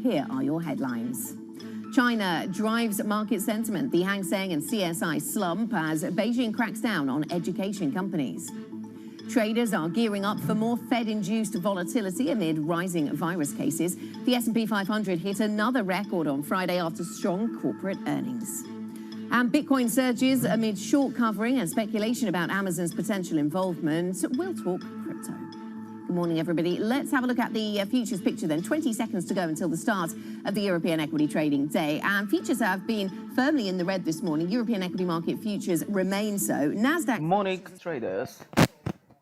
Here are your headlines. China drives market sentiment. The Hang Seng and CSI slump as Beijing cracks down on education companies. Traders are gearing up for more Fed-induced volatility amid rising virus cases. The S&P 500 hit another record on Friday after strong corporate earnings. And Bitcoin surges amid short covering and speculation about Amazon's potential involvement. We'll talk crypto. Good morning, everybody. Let's have a look at the futures picture then. 20 seconds to go until the start of the European equity trading day. And futures have been firmly in the red this morning. European equity market futures remain so. NASDAQ... Morning, traders.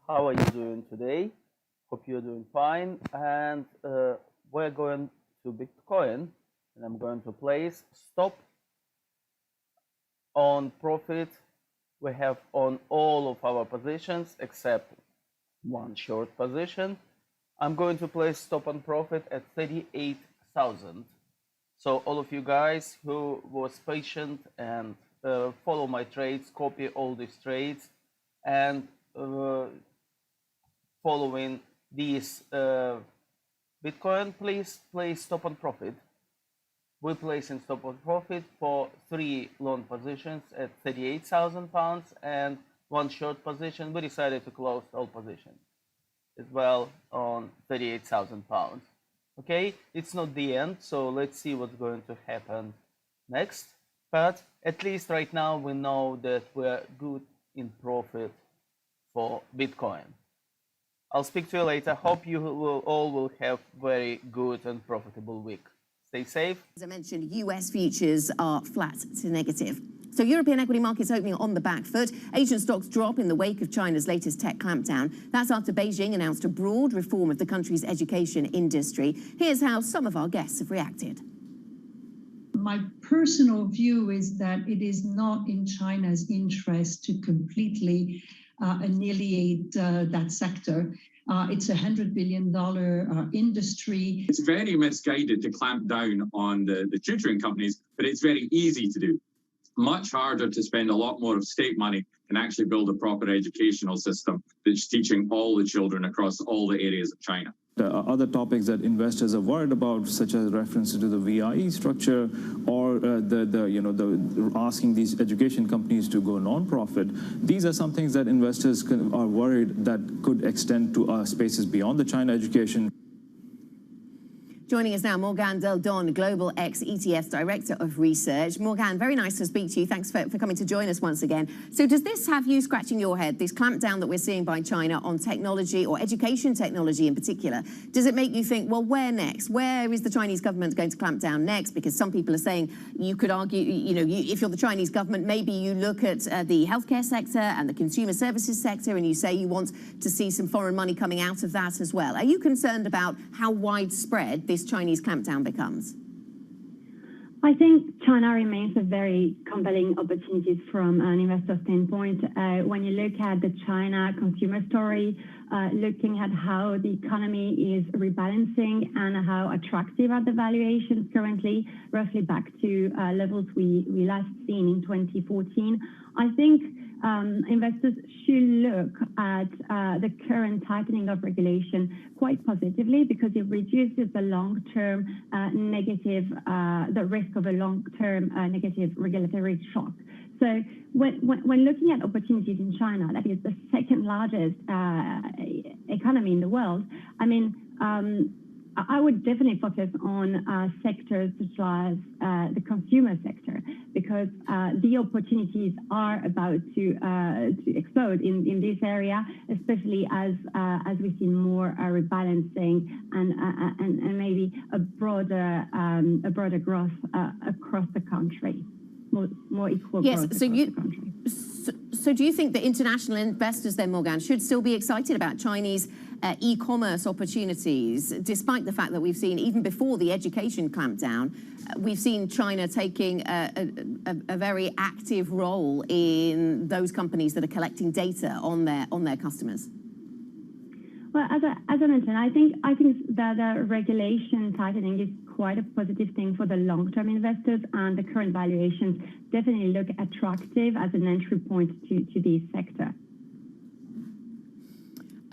How are you doing today? Hope you're doing fine. And we're going to Bitcoin. And I'm going to place stop on profit. We have on all of our positions except one short position. I'm going to place stop on profit at 38,000. So all of you guys who was patient and follow my trades, copy all these trades, and following these Bitcoin, please place stop on profit. We're placing stop on profit for 3 long positions at 38,000 pounds and 1 short position. We decided to close all positions as well on 38,000 pounds. Okay, it's not the end, so let's see what's going to happen next. But at least right now we know that we're good in profit for Bitcoin. I'll speak to you later. Hope you will have very good and profitable week. Stay safe. As I mentioned, US futures are flat to negative. So European equity markets opening on the back foot. Asian stocks drop in the wake of China's latest tech clampdown. That's after Beijing announced a broad reform of the country's education industry. Here's how some of our guests have reacted. My personal view is that it is not in China's interest to completely annihilate that sector. It's a $100 billion industry. It's very misguided to clamp down on the tutoring companies, but it's very easy to do. Much harder to spend a lot more of state money and actually build a proper educational system that's teaching all the children across all the areas of China. Other topics that investors are worried about, such as reference to the VIE structure or the asking these education companies to go non-profit. These are some things that investors are worried that could extend to spaces beyond the China education. Joining us now, Morgan Del Don, Global X-ETF's Director of Research. Morgan, very nice to speak to you. Thanks for coming to join us once again. So does this have you scratching your head, this clampdown that we're seeing by China on technology or education technology in particular? Does it make you think, well, where next? Where is the Chinese government going to clamp down next? Because some people are saying you could argue, if you're the Chinese government, maybe you look at the healthcare sector and the consumer services sector and you say you want to see some foreign money coming out of that as well. Are you concerned about how widespread this Chinese clampdown becomes? I think China remains a very compelling opportunity from an investor standpoint. When you look at the China consumer story, looking at how the economy is rebalancing and how attractive are the valuations currently, roughly back to levels we last seen in 2014, I think investors should look at the current tightening of regulation quite positively because it reduces the long-term negative, the risk of a long-term negative regulatory shock. So when looking at opportunities in China, that is the second largest economy in the world. I mean, I would definitely focus on sectors such as the consumer sector, because the opportunities are about to explode in this area, especially as we see more rebalancing and maybe a broader growth across the country, more equal growth across the country. So do you think that international investors then, Morgan, should still be excited about Chinese e-commerce opportunities, despite the fact that we've seen, even before the education clampdown, we've seen China taking a very active role in those companies that are collecting data on their customers? Well, as I mentioned, I think that the regulation tightening is quite a positive thing for the long-term investors, and the current valuations definitely look attractive as an entry point to this sector.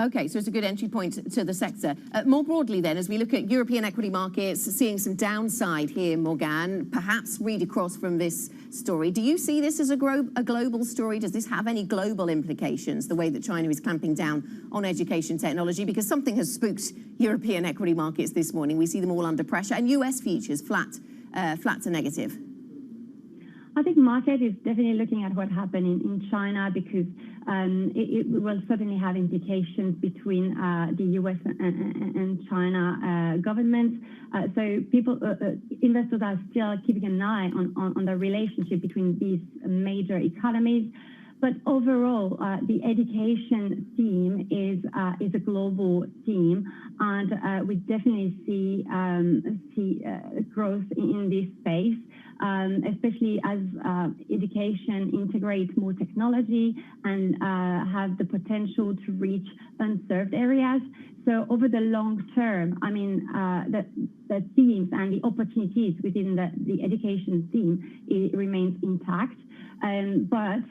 Okay, so it's a good entry point to the sector. More broadly then, as we look at European equity markets, seeing some downside here, Morgan, perhaps read across from this story. Do you see this as a global story? Does this have any global implications, the way that China is clamping down on education technology? Because something has spooked European equity markets this morning. We see them all under pressure, and US futures flat to negative. I think market is definitely looking at what happened in China, because it will certainly have implications between the US and China governments. So investors are still keeping an eye on the relationship between these major economies. But overall, the education theme is a global theme, and we definitely see growth in this space, especially as education integrates more technology and have the potential to reach unserved areas. So over the long term, I mean, the themes and the opportunities within the education theme, it remains intact. But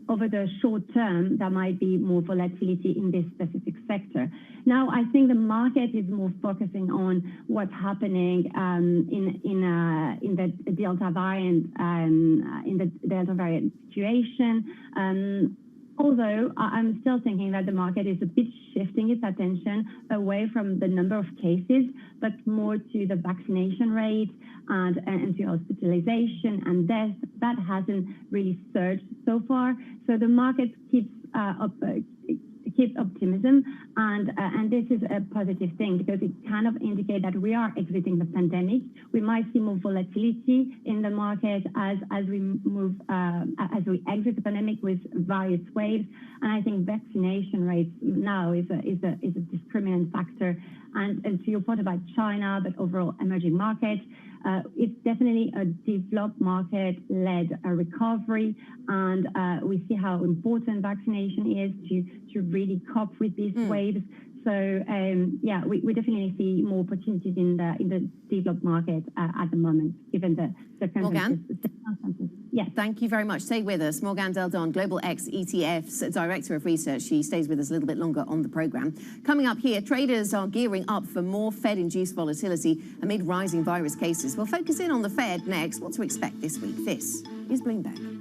over the short term, there might be more volatility in this specific sector. Now, I think the market is more focusing on what's happening in the Delta variant, in the Delta variant situation. Although I'm still thinking that the market is a bit shifting its attention away from the number of cases, but more to the vaccination rate and to hospitalization and death. That hasn't really surged so far. So the market keeps optimism, and this is a positive thing, because it kind of indicates that we are exiting the pandemic. We might see more volatility in the market as we exit the pandemic with various waves. And I think vaccination rates now is a discriminant factor. And to your point about China, but overall emerging markets, it's definitely a developed market-led recovery, and we see how important vaccination is to really cope with these waves. So yeah, we definitely see more opportunities in the developed market at the moment, given the circumstances. Morgan? Yeah. Thank you very much. Stay with us. Morgan Deldon, Global X ETFs Director of Research. She stays with us a little bit longer on the program. Coming up here, traders are gearing up for more Fed-induced volatility amid rising virus cases. We'll focus in on the Fed next. What to expect this week. This is Bloomberg.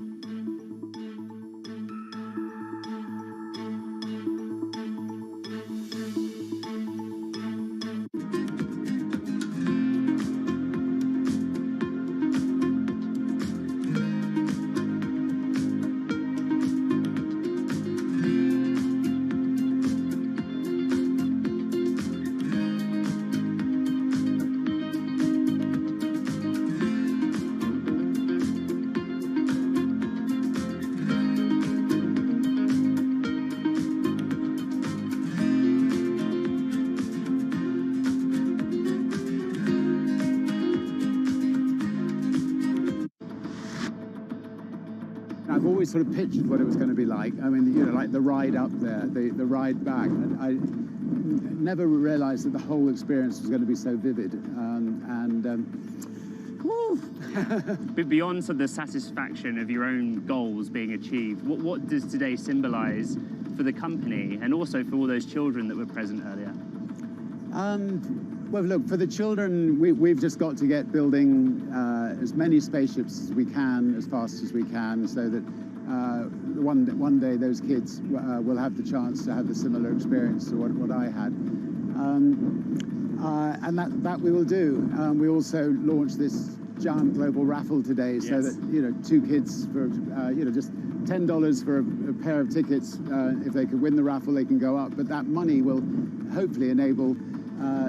I've always sort of pictured what it was going to be like. I mean, you know, like the ride up there, the ride back. And I never realized that the whole experience was going to be so vivid. But beyond sort of the satisfaction of your own goals being achieved, what does today symbolize for the company and also for all those children that were present earlier? Well, look, for the children, we've just got to get building as many spaceships as we can, as fast as we can, so that one day those kids will have the chance to have a similar experience to what I had. And that we will do. We also launched this giant global raffle today, so that, you know, 2 kids for, just $10 for a pair of tickets. If they could win the raffle, they can go up. But that money will hopefully enable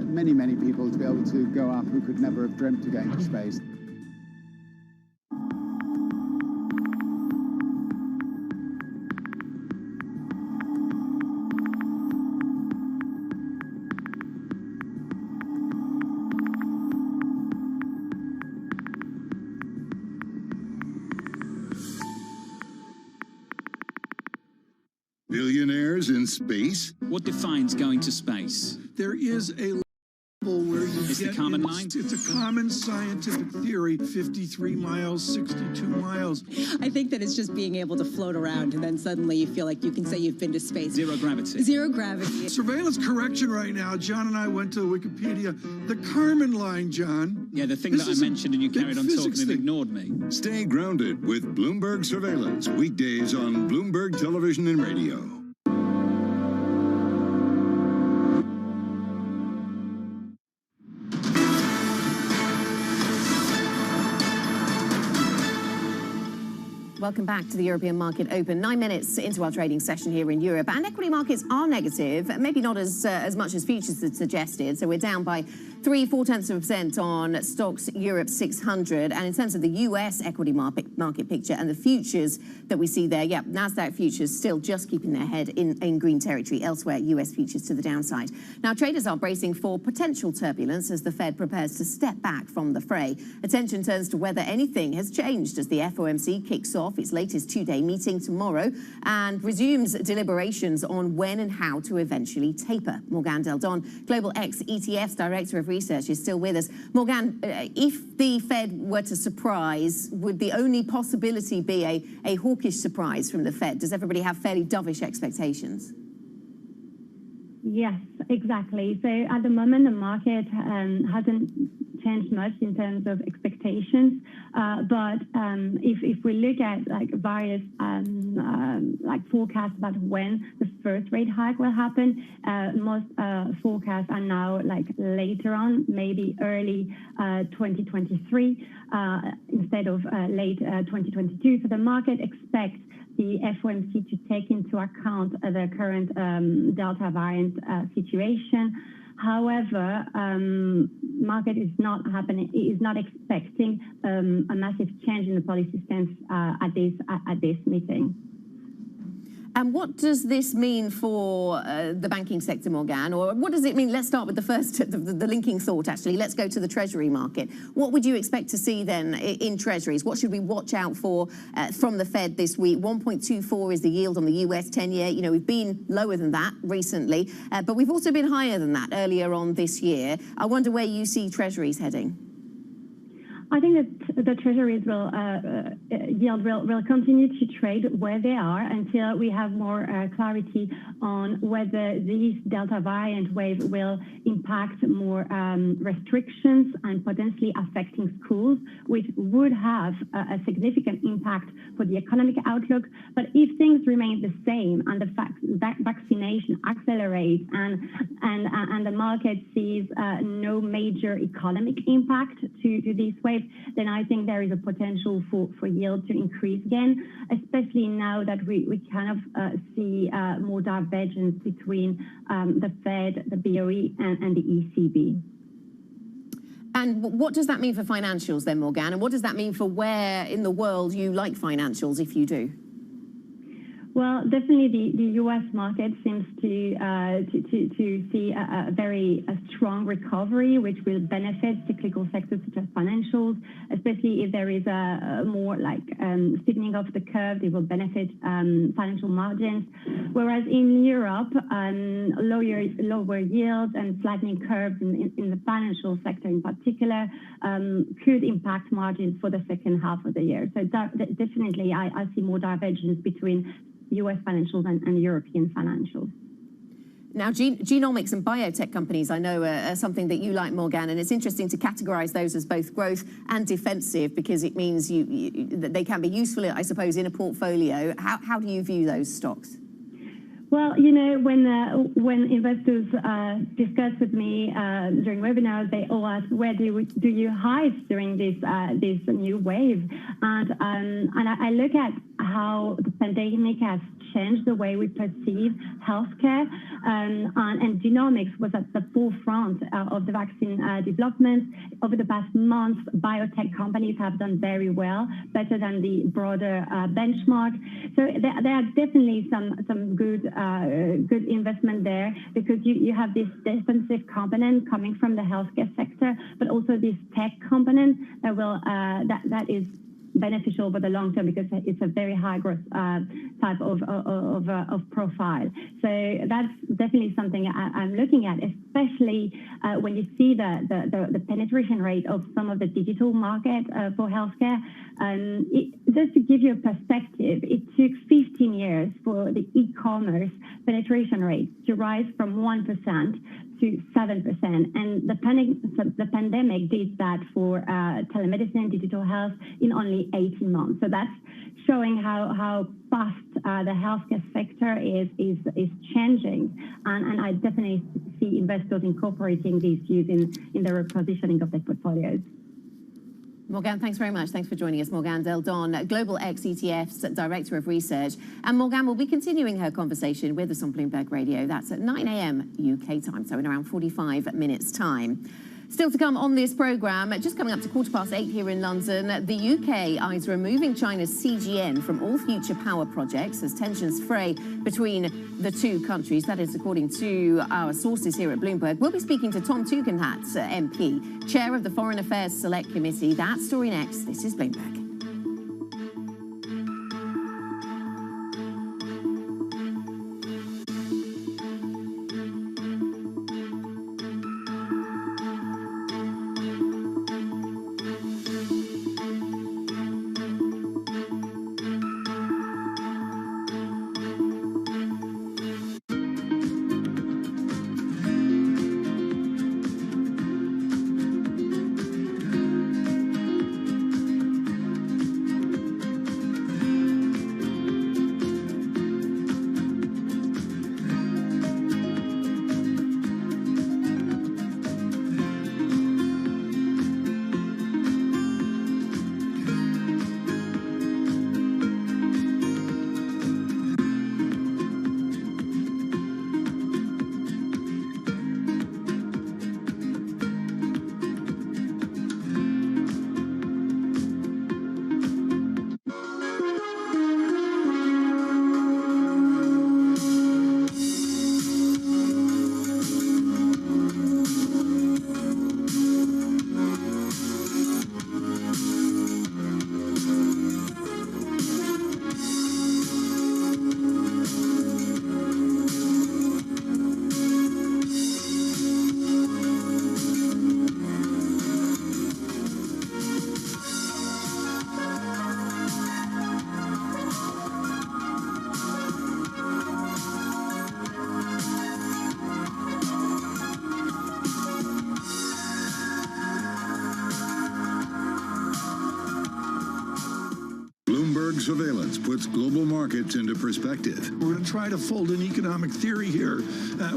many, many people to be able to go up who could never have dreamt to get into space. Billionaires in space? What defines going to space? There is a level where you It's the common line? It's a common scientific theory, 53 miles, 62 miles. I think that it's just being able to float around, and then suddenly you feel like you can say you've been to space. Zero gravity. Zero gravity. Surveillance correction right now. John and I went to Wikipedia. The Kármán line, John. Yeah, the thing that I mentioned and you carried on talking and ignored me. Stay grounded with Bloomberg Surveillance. Weekdays on Bloomberg Television and Radio. Welcome back to the European Market Open. 9 minutes into our trading session here in Europe, and equity markets are negative, maybe not as much as futures had suggested. So we're down by 0.3% on Stocks Europe 600. And in terms of the US equity market picture and the futures that we see there, yeah, Nasdaq futures still just keeping their head in green territory. Elsewhere, US futures to the downside. Now, traders are bracing for potential turbulence as the Fed prepares to step back from the fray. Attention turns to whether anything has changed as the FOMC kicks off its latest 2-day meeting tomorrow and resumes deliberations on when and how to eventually taper. Morgan Del Don, Global X ETF's Director of Research, is still with us. Morgan, if the Fed were to surprise, would the only possibility be a hawkish surprise from the Fed? Does everybody have fairly dovish expectations? Yes, exactly. So at the moment, the market hasn't changed much in terms of expectations. But if we look at like various like forecasts about when the first rate hike will happen, most forecasts are now like later on, maybe early 2023 instead of late 2022. So the market expects the FOMC to take into account the current Delta variant situation. However, market is not expecting a massive change in the policy stance at this meeting. And what does this mean for the banking sector, Morgan? Or what does it mean? Let's start with the first, the linking thought, actually. Let's go to the Treasury market. What would you expect to see then in Treasuries? What should we watch out for from the Fed this week? 1.24 is the yield on the US 10-year. You know, we've been lower than that recently, but we've also been higher than that earlier on this year. I wonder where you see Treasuries heading. I think that the Treasuries yield will continue to trade where they are until we have more clarity on whether this Delta variant wave will impact more restrictions and potentially affecting schools, which would have a significant impact for the economic outlook. But if things remain the same and the fact that vaccination accelerates and the market sees no major economic impact to this wave, then I think there is a potential for yield to increase again, especially now that we kind of see more divergence between the Fed, the BOE, and the ECB. And what does that mean for financials then, Morgan? And what does that mean for where in the world you like financials, if you do? Well, definitely the U.S. market seems to see a very strong recovery, which will benefit cyclical sectors such as financials, especially if there is a more like steepening of the curve. It will benefit financial margins. Whereas in Europe, lower yields and flattening curves in the financial sector in particular could impact margins for the second half of the year. So definitely, I see more divergence between U.S. financials and European financials. Now, genomics and biotech companies, I know, are something that you like, Morgan, and it's interesting to categorize those as both growth and defensive because it means that they can be useful, I suppose, in a portfolio. How do you view those stocks? Well, you know, when investors discuss with me during webinars, they all ask, where do you hide during this new wave? And I look at how the pandemic has changed the way we perceive healthcare, and genomics was at the forefront of the vaccine development. Over the past months, biotech companies have done very well, better than the broader benchmark. So there are definitely some good investment there because you have this defensive component coming from the healthcare sector, but also this tech component that is beneficial over the long term because it's a very high growth type of profile. So that's definitely something I'm looking at, especially when you see the penetration rate of some of the digital market for healthcare. Just to give you a perspective, it took 15 years for the e-commerce penetration rate to rise from 1% to 7%. And the pandemic did that for telemedicine, digital health in only 18 months. So that's showing how fast the healthcare sector is changing. And I definitely see investors incorporating these views in the repositioning of their portfolios. Morgan, thanks very much. Thanks for joining us. Morgan Deldon, Global X ETF's Director of Research. And Morgan will be continuing her conversation with us on Bloomberg Radio. That's at 9 a.m. UK time, so in around 45 minutes' time. Still to come on this programme, just coming up to 8:15 here in London, the UK eyes removing China's CGN from all future power projects as tensions fray between the two countries. That is according to our sources here at Bloomberg. We'll be speaking to Tom Tugendhat, MP, Chair of the Foreign Affairs Select Committee. That story next. This is Bloomberg. Surveillance puts global markets into perspective. We're going to try to fold an economic theory here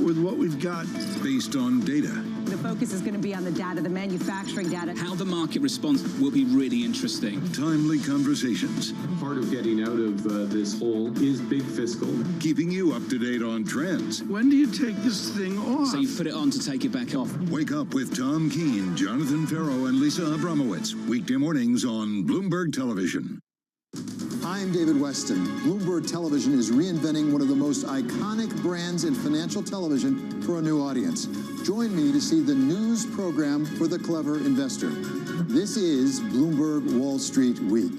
with what we've got. Based on data. The focus is going to be on the data, the manufacturing data. How the market responds will be really interesting. Timely conversations. Part of getting out of this hole is big fiscal. Keeping you up to date on trends. When do you take this thing off? So you put it on to take it back off. Wake up with Tom Keene, Jonathan Farrow, and Lisa Abramowitz. Weekday mornings on Bloomberg Television. I'm David Weston. Bloomberg Television is reinventing one of the most iconic brands in financial television for a new audience. Join me to see the news program for the clever investor. This is Bloomberg Wall Street Week.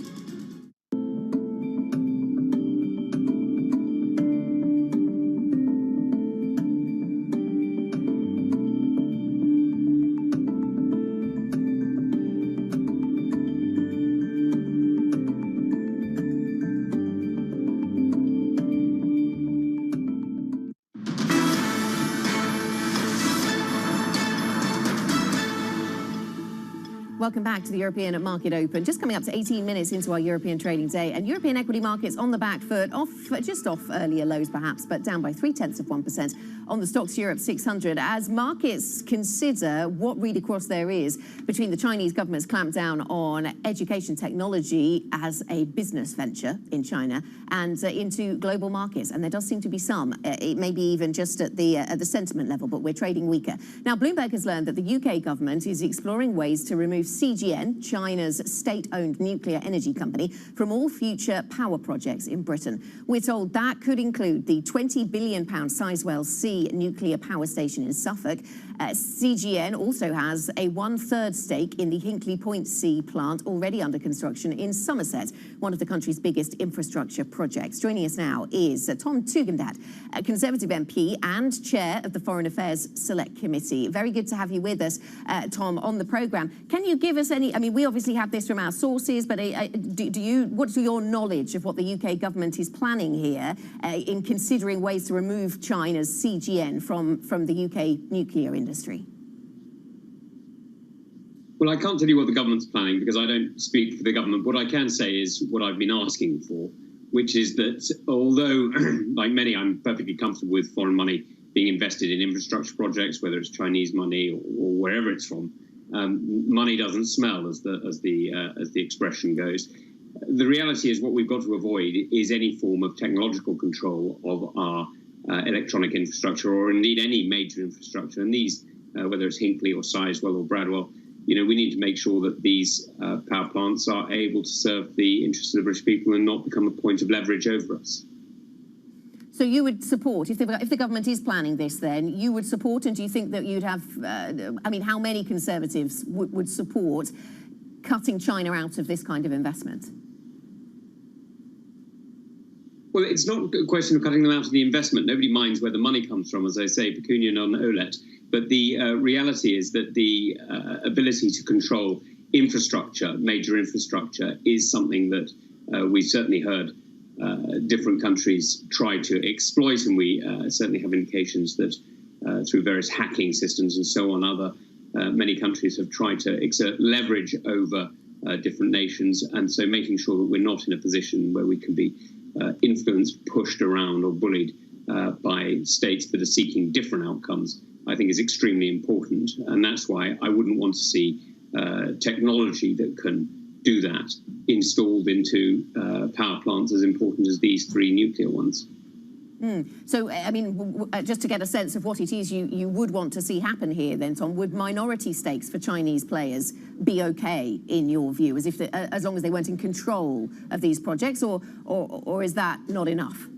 Welcome back to the European Market Open. Just coming up to 18 minutes into our European trading day, and European equity markets on the back foot, just off earlier lows perhaps, but down by 0.3% on the Stocks Europe 600 as markets consider what read across there is between the Chinese government's clampdown on education technology as a business venture in China and into global markets. And there does seem to be some, it may be even just at the sentiment level, but we're trading weaker. Now, Bloomberg has learned that the UK government is exploring ways to remove CGN, China's state-owned nuclear energy company, from all future power projects in Britain. We're told that could include the £20 billion Sizewell C nuclear power station in Suffolk. CGN also has a 1/3 stake in the Hinkley Point C plant already under construction in Somerset, one of the country's biggest infrastructure projects. Joining us now is Tom Tugendhat, a Conservative MP and Chair of the Foreign Affairs Select Committee. Very good to have you with us, Tom, on the programme. Can you give us any, I mean, we obviously have this from our sources, but what's your knowledge of what the UK government is planning here in considering ways to remove China's CGN from the UK nuclear industry? Well, I can't tell you what the government's planning because I don't speak for the government. What I can say is what I've been asking for, which is that although, like many, I'm perfectly comfortable with foreign money being invested in infrastructure projects, whether it's Chinese money or wherever it's from, money doesn't smell, as the expression goes. The reality is what we've got to avoid is any form of technological control of our electronic infrastructure, or indeed any major infrastructure. And these, whether it's Hinkley or Sizewell or Bradwell, you know, we need to make sure that these power plants are able to serve the interests of the British people and not become a point of leverage over us. So you would support, if the government is planning this, then you would support, and do you think that you'd have, I mean, how many Conservatives would support cutting China out of this kind of investment? Well, it's not a question of cutting them out of the investment. Nobody minds where the money comes from, as I say, pecunia non olet. But the reality is that the ability to control infrastructure, major infrastructure, is something that we've certainly heard different countries try to exploit, and we certainly have indications that through various hacking systems and so on, many countries have tried to exert leverage over different nations, and so making sure that we're not in a position where we can be influenced, pushed around or bullied by states that are seeking different outcomes, I think is extremely important. And that's why I wouldn't want to see technology that can do that installed into power plants as important as these three nuclear ones. So, I mean, just to get a sense of what it is you would want to see happen here then, Tom, would minority stakes for Chinese players be okay in your view, as long as they weren't in control of these projects, or is that not enough?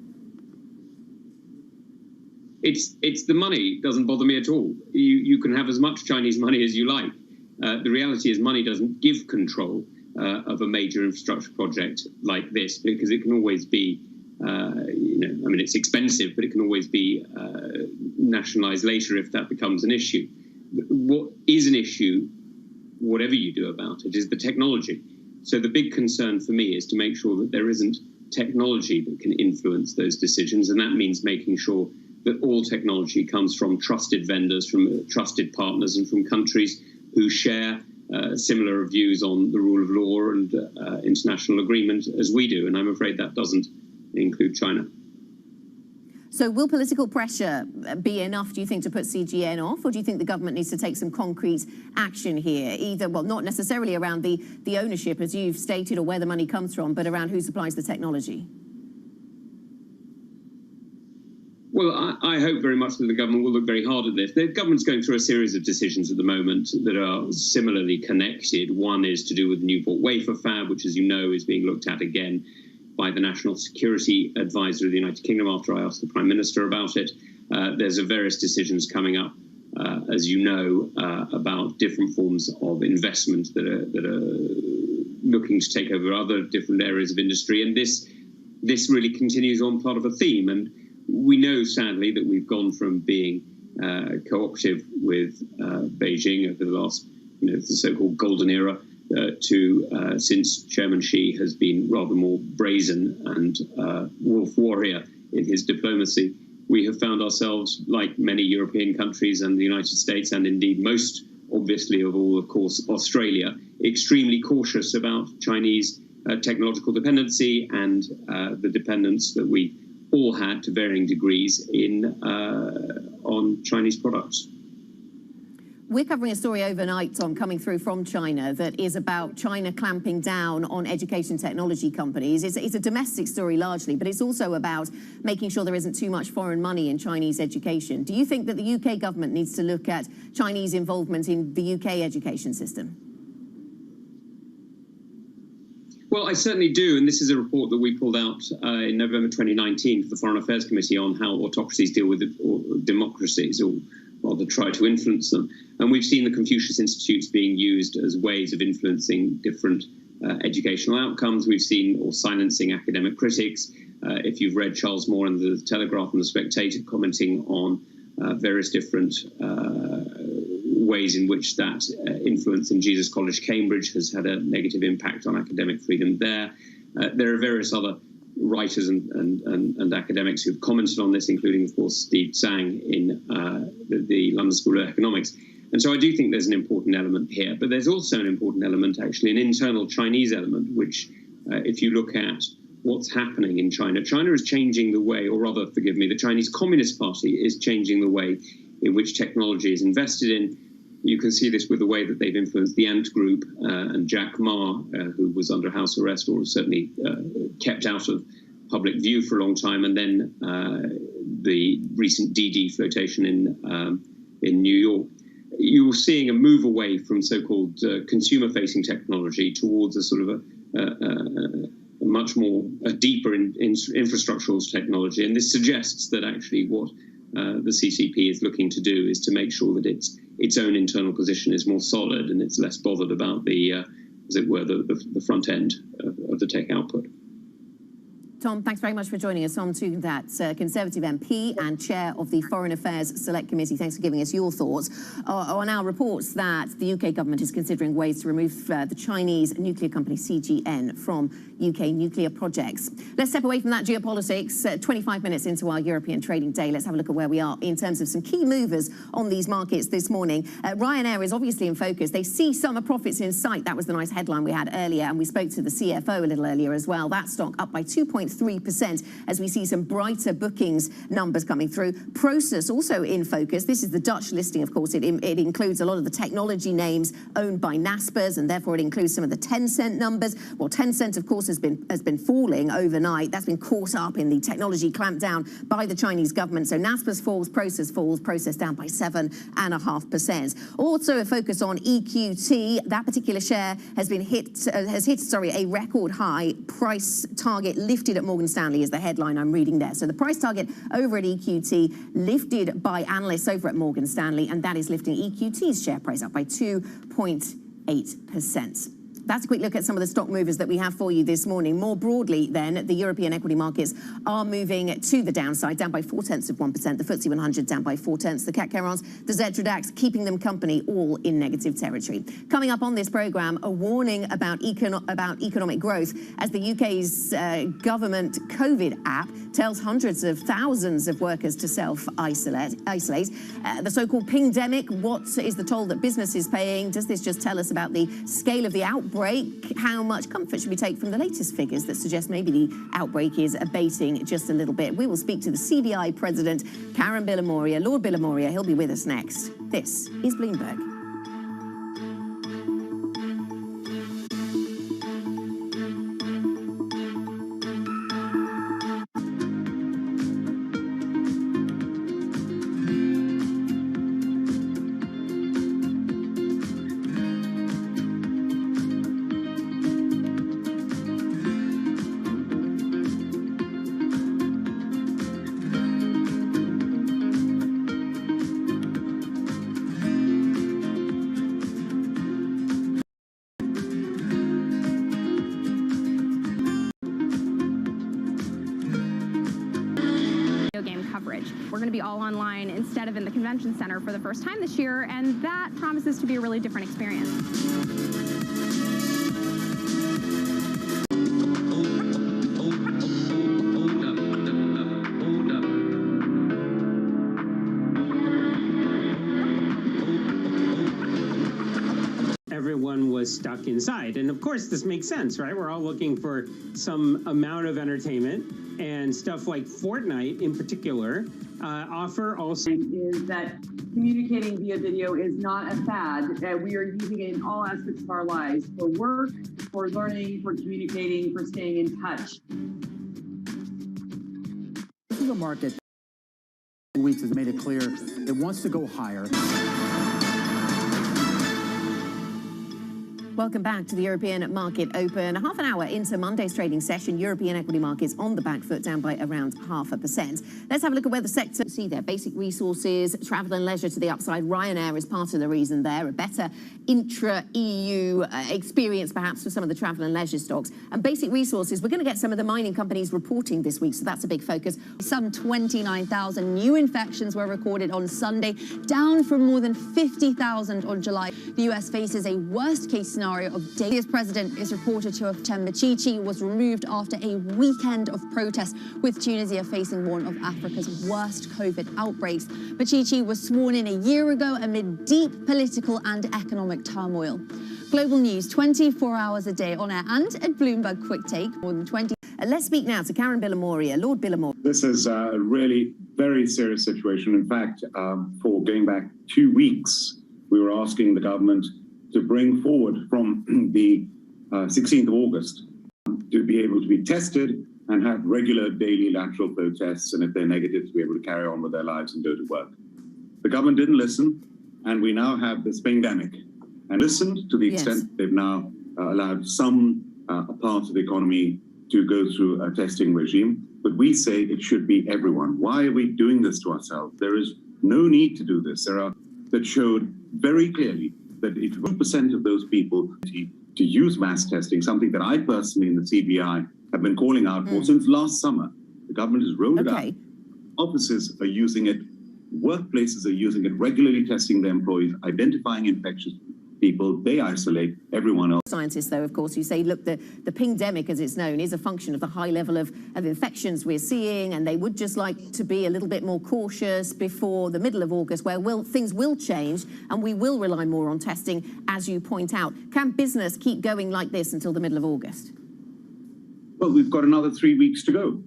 It's the money doesn't bother me at all. You can have as much Chinese money as you like. The reality is money doesn't give control of a major infrastructure project like this, because it can always be, I mean, it's expensive, but it can always be nationalized later if that becomes an issue. What is an issue, whatever you do about it, is the technology. So the big concern for me is to make sure that there isn't technology that can influence those decisions, and that means making sure that all technology comes from trusted vendors, from trusted partners, and from countries who share similar views on the rule of law and international agreement as we do. And I'm afraid that doesn't include China. So will political pressure be enough, do you think, to put CGN off, or do you think the government needs to take some concrete action here, either, well, not necessarily around the ownership, as you've stated, or where the money comes from, but around who supplies the technology? Well, I hope very much that the government will look very hard at this. The government's going through a series of decisions at the moment that are similarly connected. One is to do with the Newport wafer fab, which, as you know, is being looked at again by the National Security Advisor of the United Kingdom after I asked the Prime Minister about it. There's various decisions coming up, as you know, about different forms of investment that are looking to take over other different areas of industry. And this really continues on part of a theme. And we know, sadly, that we've gone from being cooperative with Beijing over the last, the so-called golden era, to since Chairman Xi has been rather more brazen and wolf warrior in his diplomacy, we have found ourselves, like many European countries and the United States, and indeed most obviously of all, of course, Australia, extremely cautious about Chinese technological dependency and the dependence that we all had to varying degrees on Chinese products. We're covering a story overnight, Tom, coming through from China that is about China clamping down on education technology companies. It's a domestic story largely, but it's also about making sure there isn't too much foreign money in Chinese education. Do you think that the UK government needs to look at Chinese involvement in the UK education system? Well, I certainly do, and this is a report that we pulled out in November 2019 for the Foreign Affairs Committee on how autocracies deal with democracies, or rather try to influence them. And we've seen the Confucius Institutes being used as ways of influencing different educational outcomes. We've seen, or silencing academic critics. If you've read Charles Moore in the Telegraph and the Spectator commenting on various different ways in which that influence in Jesus College, Cambridge has had a negative impact on academic freedom there. There are various other writers and academics who've commented on this, including, of course, Steve Tsang in the London School of Economics. And so I do think there's an important element here, but there's also an important element, actually, an internal Chinese element, which if you look at what's happening in China, China is changing the way, or rather, forgive me, the Chinese Communist Party is changing the way in which technology is invested in. You can see this with the way that they've influenced the Ant Group and Jack Ma, who was under house arrest or certainly kept out of public view for a long time, and then the recent DD flotation in New York. You're seeing a move away from so-called consumer-facing technology towards a sort of a much more deeper infrastructural technology, and this suggests that actually what the CCP is looking to do is to make sure that its own internal position is more solid and it's less bothered about the, as it were, the front end of the tech output. Tom, thanks very much for joining us. Tom Toogood, that's Conservative MP and Chair of the Foreign Affairs Select Committee. Thanks for giving us your thoughts on our reports that the UK government is considering ways to remove the Chinese nuclear company CGN from UK nuclear projects. Let's step away from that geopolitics. 25 minutes into our European trading day, let's have a look at where we are in terms of some key movers on these markets this morning. Ryanair is obviously in focus. They see summer profits in sight. That was the nice headline we had earlier, and we spoke to the CFO a little earlier as well. That stock up by 2.3% as we see some brighter bookings numbers coming through. Prosus also in focus. This is the Dutch listing, of course. It includes a lot of the technology names owned by Naspers, and therefore it includes some of the Tencent numbers. Well, Tencent, of course, has been falling overnight. That's been caught up in the technology clampdown by the Chinese government. So Naspers falls, Prosus down by 7.5%. Also a focus on EQT. That particular share has hit a record high price target lifted at Morgan Stanley is the headline I'm reading there. So the price target over at EQT lifted by analysts over at Morgan Stanley, and that is lifting EQT's share price up by 2.8%. That's a quick look at some of the stock movers that we have for you this morning. More broadly, then, the European equity markets are moving to the downside, down by 0.4%. The FTSE 100 down by 0.4. The CAC 40, the Xetra DAX keeping them company, all in negative territory. Coming up on this programme, a warning about economic growth as the UK's government COVID app tells hundreds of thousands of workers to self-isolate. The so-called pingdemic, what is the toll that business is paying? Does this just tell us about the scale of the outbreak? How much comfort should we take from the latest figures that suggest maybe the outbreak is abating just a little bit? We will speak to the CBI President, Karen Billamoria. Lord Billamoria, he'll be with us next. This is Bloomberg. We're going to be all online instead of in the convention center for the first time this year, and that promises to be a really different experience. stuck inside. And of course, this makes sense, right? We're all looking for some amount of entertainment, and stuff like Fortnite in particular offer also. Is that communicating via video is not a fad. We are using it in all aspects of our lives, for work, for learning, for communicating, for staying in touch. This is a market that weeks has made it clear it wants to go higher. Welcome back to the European Market Open. Half an hour into Monday's trading session, European equity markets on the back foot, down by around 0.5%. Let's have a look at where the sector see there. Basic resources, travel and leisure to the upside. Ryanair is part of the reason there. A better intra-EU experience perhaps for some of the travel and leisure stocks. And basic resources, we're going to get some of the mining companies reporting this week, so that's a big focus. Some 29,000 new infections were recorded on Sunday, down from more than 50,000 on July. The US faces a worst-case scenario of Tunisia's president is reported to have Mechichi was removed after a weekend of protests, with Tunisia facing one of Africa's worst COVID outbreaks. Mechichi was sworn in a year ago amid deep political and economic turmoil. Global news 24 hours a day on air and at Bloomberg Quick Take, more than 20. Let's speak now to Karen Billamoria. Lord Billamoria. This is a really very serious situation. In fact, for going back 2 weeks, we were asking the government to bring forward from the 16th of August to be able to be tested and have regular daily lateral flow tests, and if they're negative, to be able to carry on with their lives and go to work. The government didn't listen, and we now have this pandemic. And listened to the extent they've now allowed some parts of the economy to go through a testing regime. But we say it should be everyone. Why are we doing this to ourselves? There is no need to do this. That showed very clearly that if 1% of those people to use mass testing, something that I personally in the CBI have been calling out for since last summer, the government has rolled it out. Offices are using it, workplaces are using it, regularly testing their employees, identifying infectious people, they isolate everyone else. Scientists, though, of course, who say, look, the pingdemic, as it's known, is a function of the high level of infections we're seeing, and they would just like to be a little bit more cautious before the middle of August, where things will change and we will rely more on testing, as you point out. Can business keep going like this until the middle of August? Well, we've got another 3 weeks to go.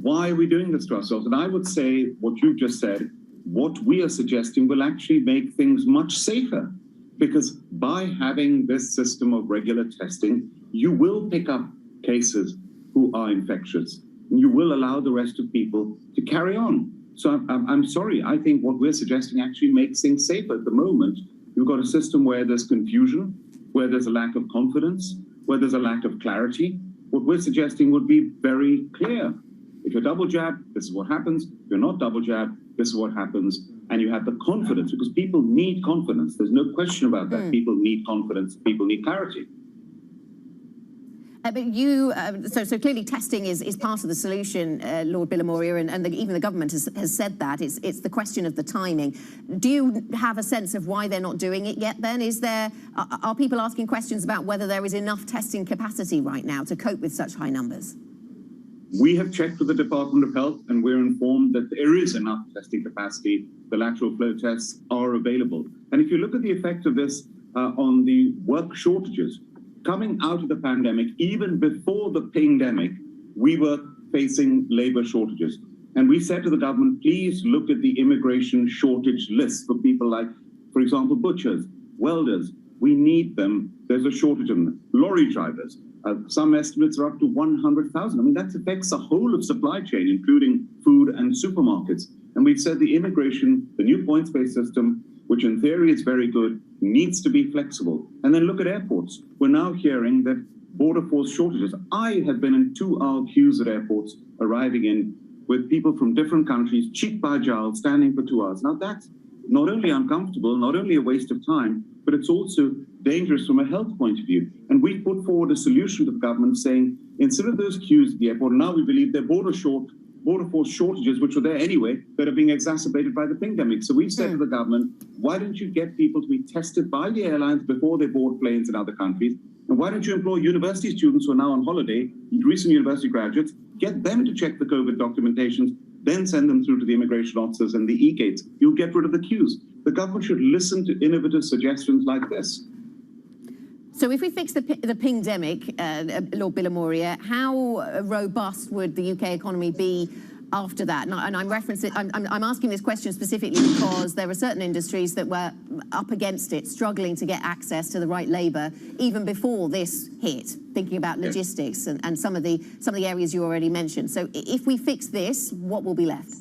Why are we doing this to ourselves? And I would say what you've just said, what we are suggesting will actually make things much safer. Because by having this system of regular testing, you will pick up cases who are infectious. You will allow the rest of people to carry on. So I'm sorry, I think what we're suggesting actually makes things safer. At the moment, you've got a system where there's confusion, where there's a lack of confidence, where there's a lack of clarity. What we're suggesting would be very clear. If you're double jabbed, this is what happens. If you're not double jabbed, this is what happens. And you have the confidence, because people need confidence. There's no question about that. People need confidence. People need clarity. But you, so clearly testing is part of the solution, Lord Billamoria, and even the government has said that. It's the question of the timing. Do you have a sense of why they're not doing it yet then? Are people asking questions about whether there is enough testing capacity right now to cope with such high numbers? We have checked with the Department of Health, and we're informed that there is enough testing capacity. The lateral flow tests are available. And if you look at the effect of this on the work shortages, coming out of the pandemic, even before the pandemic, we were facing labor shortages. And we said to the government, please look at the immigration shortage list for people like, for example, butchers, welders. We need them. There's a shortage of them. Lorry drivers. Some estimates are up to 100,000. I mean, that affects the whole of supply chain, including food and supermarkets. And we've said the immigration, the new points-based system, which in theory is very good, needs to be flexible. And then look at airports. We're now hearing that border force shortages. I have been in 2-hour queues at airports arriving in with people from different countries, cheek by jowl, standing for 2 hours. Now that's not only uncomfortable, not only a waste of time, but it's also dangerous from a health point of view. And we put forward a solution to the government saying, instead of those queues at the airport, now we believe they're border force shortages, which were there anyway, that are being exacerbated by the pandemic. So we've said to the government, why don't you get people to be tested by the airlines before they board planes in other countries? And why don't you employ university students who are now on holiday, recent university graduates, get them to check the COVID documentations, then send them through to the immigration officers and the e-gates. You'll get rid of the queues. The government should listen to innovative suggestions like this. So if we fix the pingdemic, Lord Billamoria, how robust would the UK economy be after that? And I'm referencing, I'm asking this question specifically because there are certain industries that were up against it, struggling to get access to the right labour even before this hit. Thinking about logistics and some of the areas you already mentioned. So if we fix this, what will be left?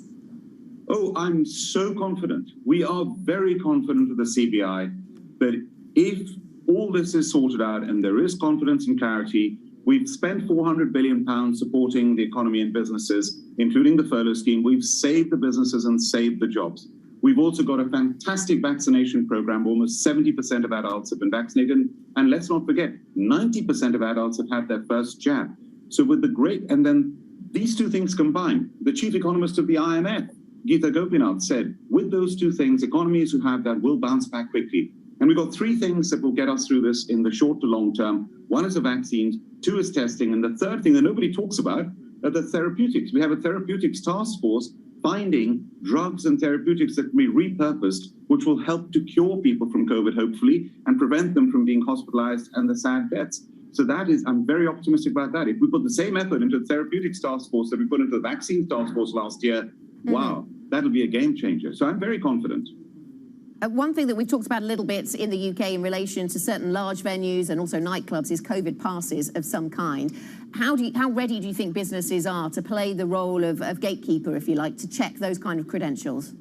Oh, I'm so confident. We are very confident with the CBI that if all this is sorted out and there is confidence and clarity, we've spent £400 billion supporting the economy and businesses, including the furlough scheme. We've saved the businesses and saved the jobs. We've also got a fantastic vaccination program. Almost 70% of adults have been vaccinated. And let's not forget, 90% of adults have had their first jab. So with the and then these two things combined, the chief economist of the IMF, Geeta Gopinath, said, with those two things, economies who have that will bounce back quickly. And we've got three things that will get us through this in the short to long term. One is the vaccines, two is testing, and the third thing that nobody talks about are the therapeutics. We have a therapeutics task force finding drugs and therapeutics that can be repurposed, which will help to cure people from COVID, hopefully, and prevent them from being hospitalized and the sad deaths. So that is, I'm very optimistic about that. If we put the same effort into the therapeutics task force that we put into the vaccine task force last year, wow, that'll be a game changer. So I'm very confident. One thing that we've talked about a little bit in the UK in relation to certain large venues and also nightclubs is COVID passes of some kind. How ready do you think businesses are to play the role of gatekeeper, if you like, to check those kind of credentials?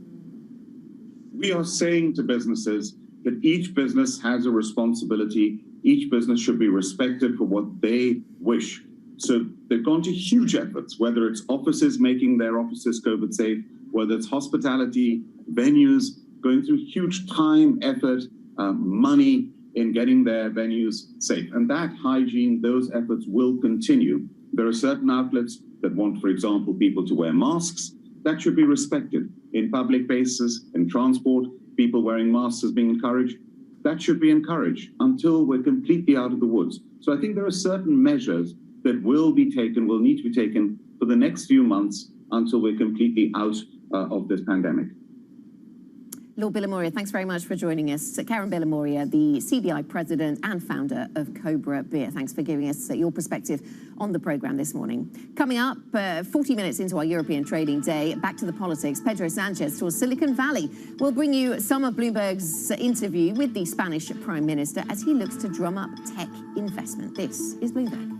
We are saying to businesses that each business has a responsibility. Each business should be respected for what they wish. So they've gone to huge efforts, whether it's offices making their offices COVID safe, whether it's hospitality, venues, going through huge time, effort, money in getting their venues safe. And that hygiene, those efforts will continue. There are certain outlets that want, for example, people to wear masks. That should be respected. In public spaces, in transport, people wearing masks is being encouraged. That should be encouraged until we're completely out of the woods. So I think there are certain measures that will be taken, will need to be taken for the next few months until we're completely out of this pandemic. Lord Billamoria, thanks very much for joining us. Karen Billamoria, the CBI president and founder of Cobra Beer. Thanks for giving us your perspective on the programme this morning. Coming up, 40 minutes into our European trading day, back to the politics. Pedro Sanchez tours Silicon Valley. We'll bring you some of Bloomberg's interview with the Spanish Prime Minister as he looks to drum up tech investment. This is Bloomberg.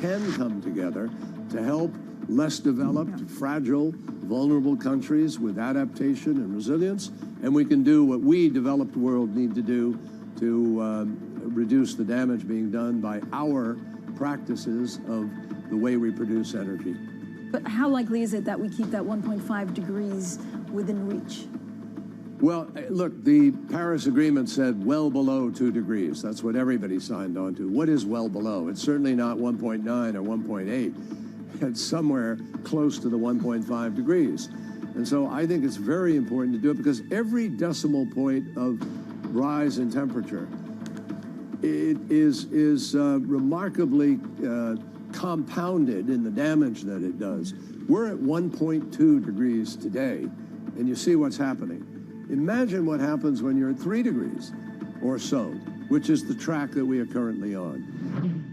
Can come together to help less developed, fragile, vulnerable countries with adaptation and resilience, and we can do what we developed world need to do to reduce the damage being done by our practices of the way we produce energy. But how likely is it that we keep that 1.5 degrees within reach? Well, look, the Paris Agreement said well below 2 degrees. That's what everybody signed on to. What is well below? It's certainly not 1.9 or 1.8. It's somewhere close to the 1.5 degrees. And so I think it's very important to do it because every decimal point of rise in temperature is remarkably compounded in the damage that it does. We're at 1.2 degrees today, and you see what's happening. Imagine what happens when you're at 3 degrees or so, which is the track that we are currently on.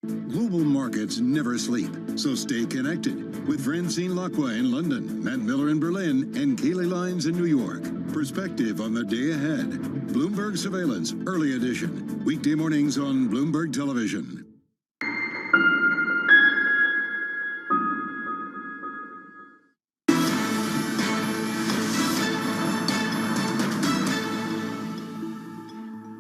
Global markets never sleep, so stay connected with Francine Lacqua in London, Matt Miller in Berlin, and Kaylee Lyons in New York. Perspective on the day ahead. Bloomberg Surveillance, Early Edition. Weekday mornings on Bloomberg Television.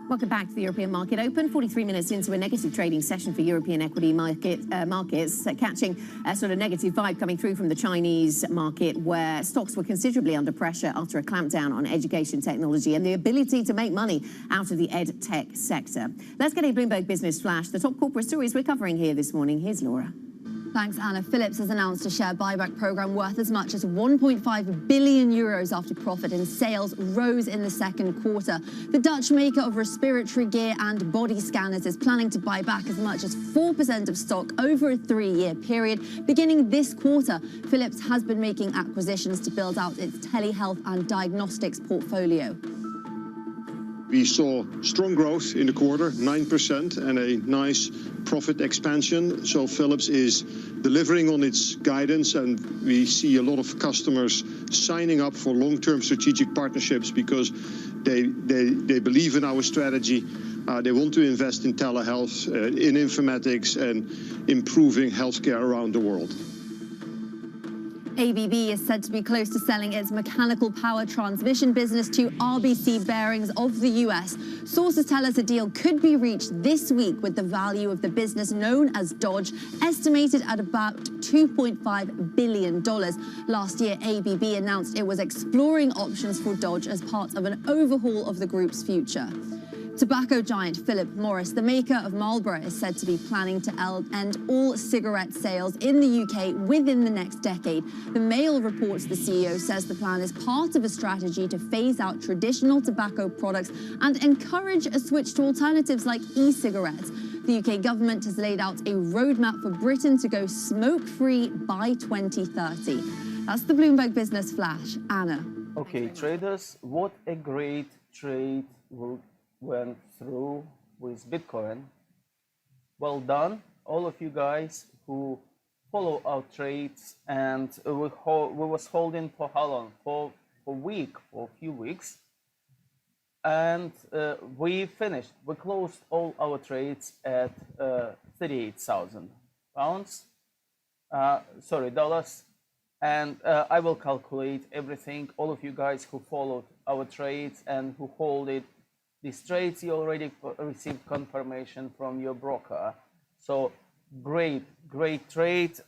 Welcome back to the European Market Open. 43 minutes into a negative trading session for European equity markets, catching a sort of negative vibe coming through from the Chinese market, where stocks were considerably under pressure after a clampdown on education technology and the ability to make money out of the ed tech sector. Let's get a Bloomberg Business Flash. The top corporate stories we're covering here this morning. Here's Laura. Thanks, Anna. Philips has announced a share buyback program worth as much as 1.5 billion euros after profit and sales rose in the second quarter. The Dutch maker of respiratory gear and body scanners is planning to buy back as much as 4% of stock over a 3-year period. Beginning this quarter, Philips has been making acquisitions to build out its telehealth and diagnostics portfolio. We saw strong growth in the quarter, 9%, and a nice profit expansion. So Philips is delivering on its guidance, and we see a lot of customers signing up for long-term strategic partnerships because they believe in our strategy. They want to invest in telehealth, in informatics, and improving healthcare around the world. ABB is said to be close to selling its mechanical power transmission business to RBC Bearings of the US. Sources tell us a deal could be reached this week, with the value of the business known as Dodge estimated at about $2.5 billion. Last year, ABB announced it was exploring options for Dodge as part of an overhaul of the group's future. Tobacco giant Philip Morris, the maker of Marlboro, is said to be planning to end all cigarette sales in the UK within the next decade. The Mail reports the CEO says the plan is part of a strategy to phase out traditional tobacco products and encourage a switch to alternatives like e-cigarettes. The UK government has laid out a roadmap for Britain to go smoke-free by 2030. That's the Bloomberg Business Flash. Anna. Okay, traders, what a great trade went through with Bitcoin. Well done, all of you guys who follow our trades, and we was holding for how long? For a week, for a few weeks, and we finished. We closed all our trades at 38,000 pounds. Dollars, and I will calculate everything. All of you guys who followed our trades and who hold it. These trades, you already received confirmation from your broker. So great trade.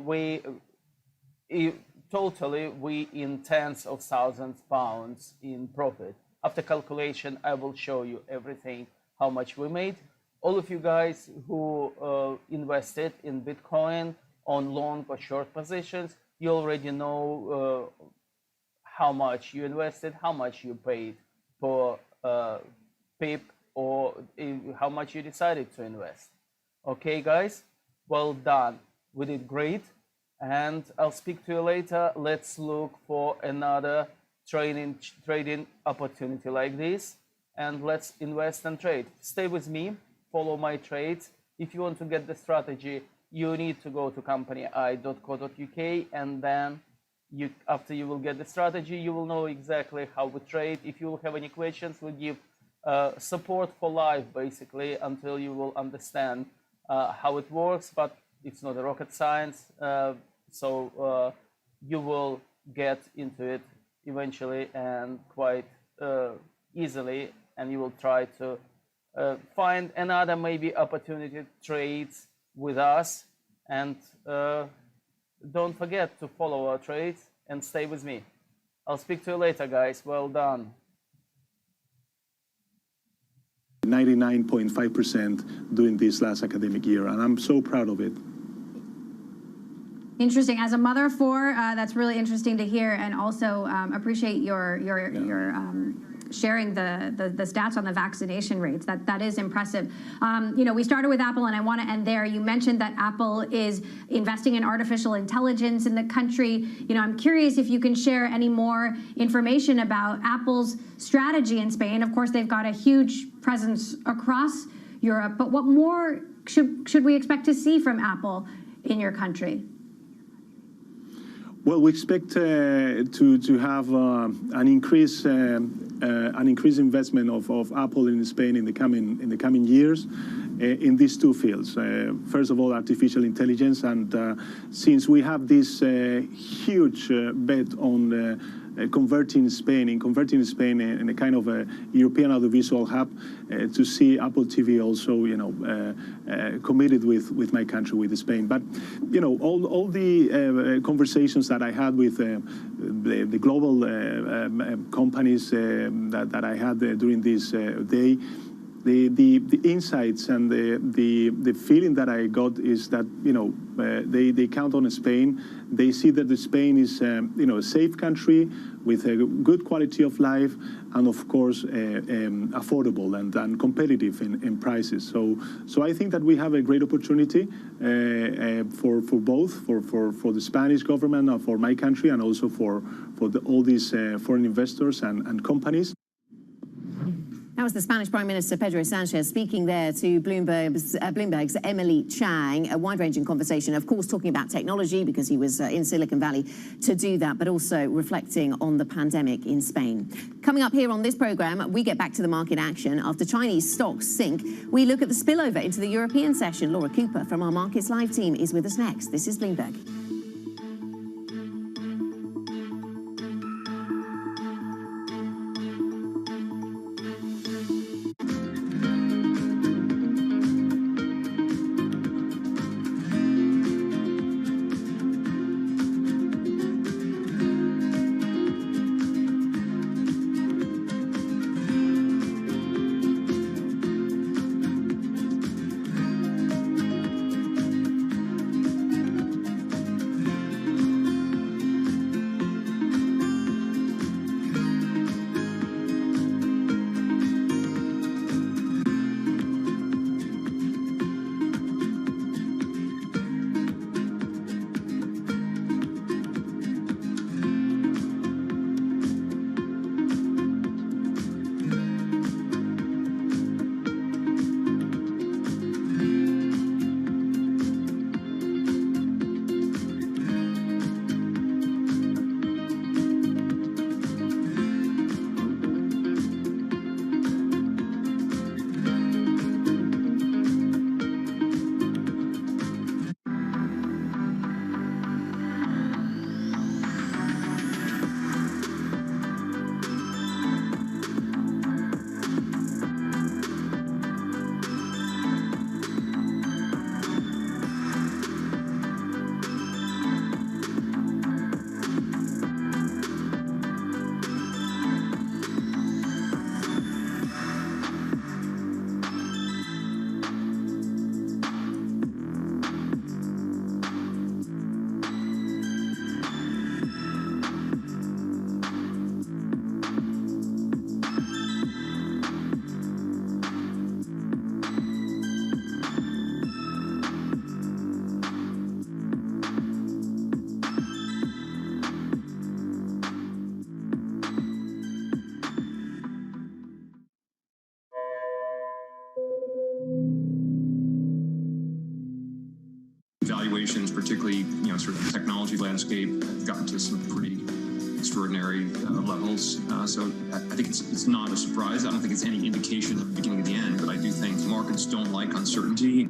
We in tens of thousands of pounds in profit. After calculation, I will show you everything, how much we made. All of you guys who invested in Bitcoin on long or short positions, you already know how much you invested, how much you paid for pip, or how much you decided to invest. Okay, guys, well done. We did great, and I'll speak to you later. Let's look for another trading opportunity like this, and let's invest and trade. Stay with me, follow my trades. If you want to get the strategy, you need to go to company.co.uk, and then after you will get the strategy, you will know exactly how we trade. If you will have any questions, we'll give support for life, basically, until you will understand how it works, but it's not a rocket science, so you will get into it eventually and quite easily, and you will try to find another maybe opportunity trades with us, and don't forget to follow our trades and stay with me. I'll speak to you later, guys. Well done. 99.5% during this last academic year, and I'm so proud of it. Interesting. As a mother of four, that's really interesting to hear, and also appreciate your sharing the stats on the vaccination rates. That is impressive. We started with Apple, and I want to end there. You mentioned that Apple is investing in artificial intelligence in the country. I'm curious if you can share any more information about Apple's strategy in Spain. Of course, they've got a huge presence across Europe, but what more should we expect to see from Apple in your country? Well, we expect to have an increased investment of Apple in Spain in the coming years in these two fields. First of all, artificial intelligence, and since we have this huge bet on converting Spain in a kind of a European audiovisual hub, to see Apple TV also, committed with my country, with Spain. But all the conversations that I had with the global companies that I had during this day, the insights and the feeling that I got is that they count on Spain. They see that Spain is a safe country with a good quality of life, and of course affordable and competitive in prices. So I think that we have a great opportunity for both for the Spanish government and for my country, and also for all these foreign investors and companies. That was the Spanish Prime Minister Pedro Sanchez speaking there to Bloomberg's Emily Chang. A wide-ranging conversation, of course, talking about technology because he was in Silicon Valley to do that, but also reflecting on the pandemic in Spain. Coming up here on this program, we get back to the market action. After Chinese stocks sink, we look at the spillover into the European session. Laura Cooper from our Markets Live team is with us next. This is Bloomberg. Valuations, particularly sort of the technology landscape, have gotten to some pretty extraordinary levels. So I think it's not a surprise. I don't think it's any indication of the beginning of the end, but I do think markets don't like uncertainty.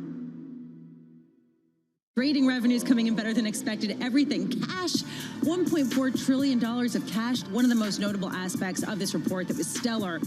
Trading revenues coming in better than expected. Everything cash, $1.4 trillion of cash. One of the most notable aspects of this report that was stellar.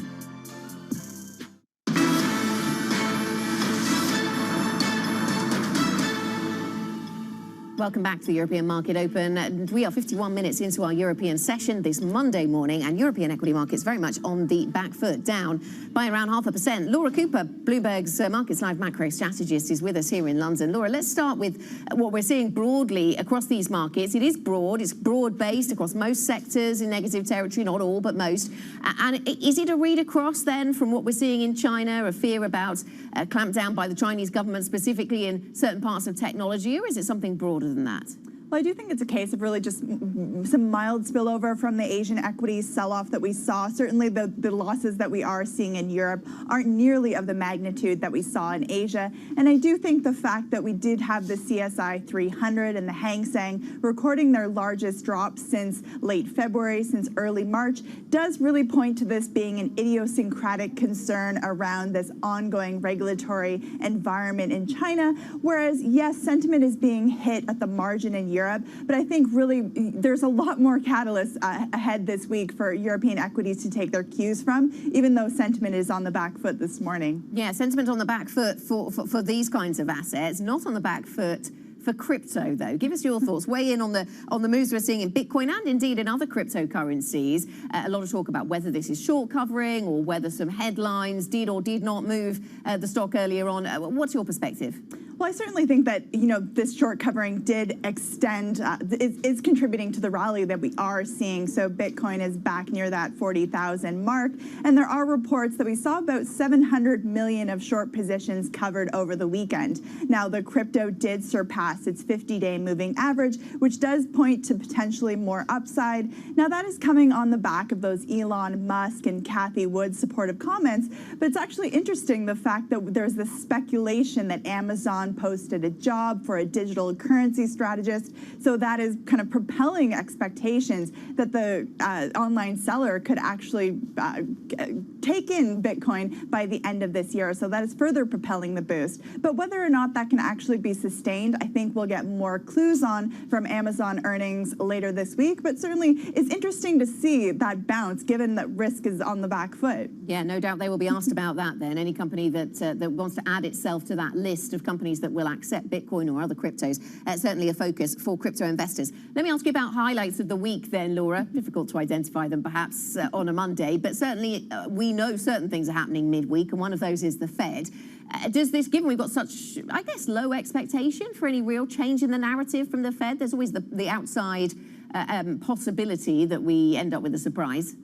Welcome back to the European Market Open. We are 51 minutes into our European session this Monday morning, and European equity markets very much on the back foot, down by around 0.5%. Laura Cooper, Bloomberg's Markets Live macro strategist, is with us here in London. Laura, let's start with what we're seeing broadly across these markets. It is broad, it's broad-based across most sectors in negative territory, not all, but most. And is it a read across then from what we're seeing in China, a fear about a clampdown by the Chinese government specifically in certain parts of technology, or is it something broader than that? Well, I do think it's a case of really just some mild spillover from the Asian equities sell-off that we saw. Certainly the losses that we are seeing in Europe aren't nearly of the magnitude that we saw in Asia. And I do think the fact that we did have the CSI 300 and the Hang Seng recording their largest drop since late February, since early March, does really point to this being an idiosyncratic concern around this ongoing regulatory environment in China. Whereas, yes, sentiment is being hit at the margin in Europe, but I think really there's a lot more catalysts ahead this week for European equities to take their cues from, even though sentiment is on the back foot this morning. Yeah, sentiment on the back foot for these kinds of assets, not on the back foot for crypto, though. Give us your thoughts. Weigh in on the moves we're seeing in Bitcoin and indeed in other cryptocurrencies. A lot of talk about whether this is short covering or whether some headlines did or did not move the stock earlier on. What's your perspective? Well, I certainly think that, this short covering did extend, is contributing to the rally that we are seeing. So Bitcoin is back near that 40,000 mark. And there are reports that we saw about 700 million of short positions covered over the weekend. Now, the crypto did surpass its 50-day moving average, which does point to potentially more upside. Now, that is coming on the back of those Elon Musk and Cathie Wood supportive comments. But it's actually interesting the fact that there's this speculation that Amazon posted a job for a digital currency strategist. So that is kind of propelling expectations that the online seller could actually take in Bitcoin by the end of this year. So that is further propelling the boost. But whether or not that can actually be sustained, I think we'll get more clues on from Amazon earnings later this week. But certainly it's interesting to see that bounce given that risk is on the back foot. Yeah, no doubt they will be asked about that then. Any company that wants to add itself to that list of companies that will accept Bitcoin or other cryptos, certainly a focus for crypto investors. Let me ask you about highlights of the week then, Laura. Difficult to identify them perhaps on a Monday, but certainly we know certain things are happening midweek, and one of those is the Fed. Does this, given we've got such, I guess, low expectation for any real change in the narrative from the Fed, there's always the outside possibility that we end up with a surprise?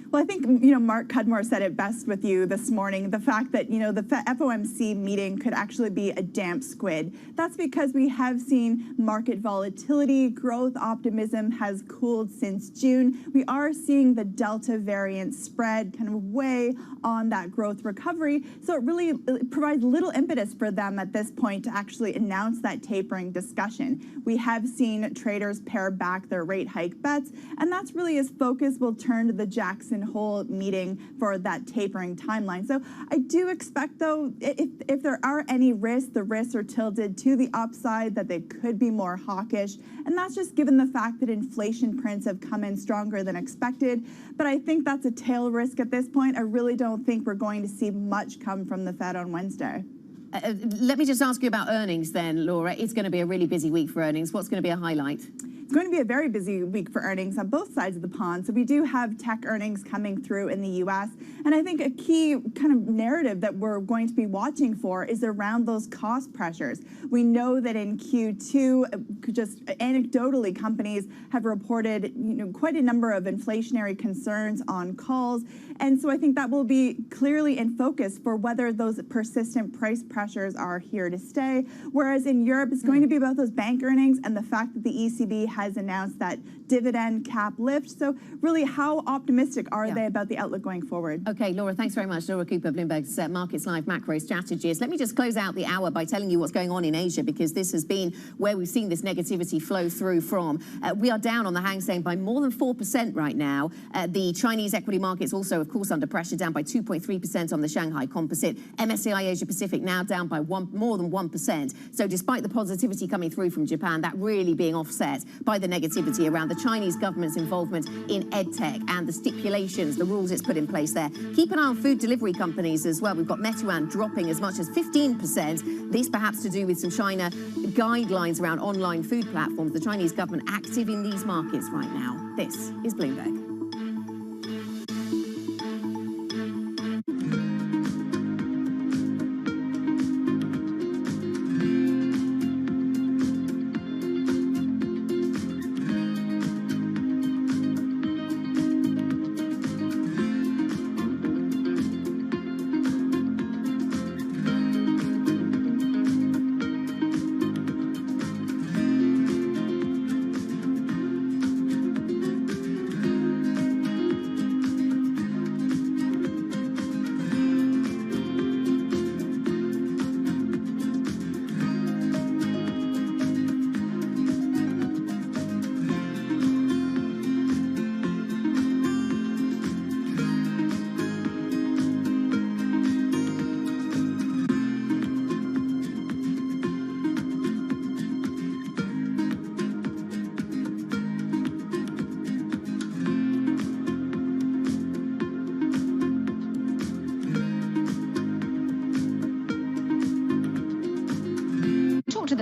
Well, I think, Mark Cudmore said it best with you this morning, the fact that, the FOMC meeting could actually be a damp squid. That's because we have seen market volatility, growth optimism has cooled since June. We are seeing the Delta variant spread kind of weigh on that growth recovery. So it really provides little impetus for them at this point to actually announce that tapering discussion. We have seen traders pare back their rate hike bets, and that's really as focus will turn to the Jackson Hole meeting for that tapering timeline. So I do expect, though, if there are any risks, the risks are tilted to the upside, that they could be more hawkish. And that's just given the fact that inflation prints have come in stronger than expected. But I think that's a tail risk at this point. I really don't think we're going to see much come from the Fed on Wednesday. Let me just ask you about earnings then, Laura. It's going to be a really busy week for earnings. What's going to be a highlight? It's going to be a very busy week for earnings on both sides of the pond. So we do have tech earnings coming through in the U.S. And I think a key kind of narrative that we're going to be watching for is around those cost pressures. We know that in Q2, just anecdotally, companies have reported quite a number of inflationary concerns on calls. And so I think that will be clearly in focus for whether those persistent price pressures are here to stay. Whereas in Europe, it's going to be about those bank earnings and the fact that the ECB has announced that dividend cap lift. So really, how optimistic are they about the outlook going forward? Okay, Laura, thanks very much. Laura Cooper, Bloomberg's Markets Live macro strategist. Let me just close out the hour by telling you what's going on in Asia, because this has been where we've seen this negativity flow through from. We are down on the Hang Seng by more than 4% right now. The Chinese equity markets also, of course, under pressure, down by 2.3% on the Shanghai Composite. MSCI Asia Pacific now down by more than 1%. So despite the positivity coming through from Japan, that really being offset by the negativity around the Chinese government's involvement in EdTech and the stipulations, the rules it's put in place there. Keep an eye on food delivery companies as well. We've got Meituan dropping as much as 15%. This perhaps to do with some China guidelines around online food platforms. The Chinese government active in these markets right now. This is Bloomberg.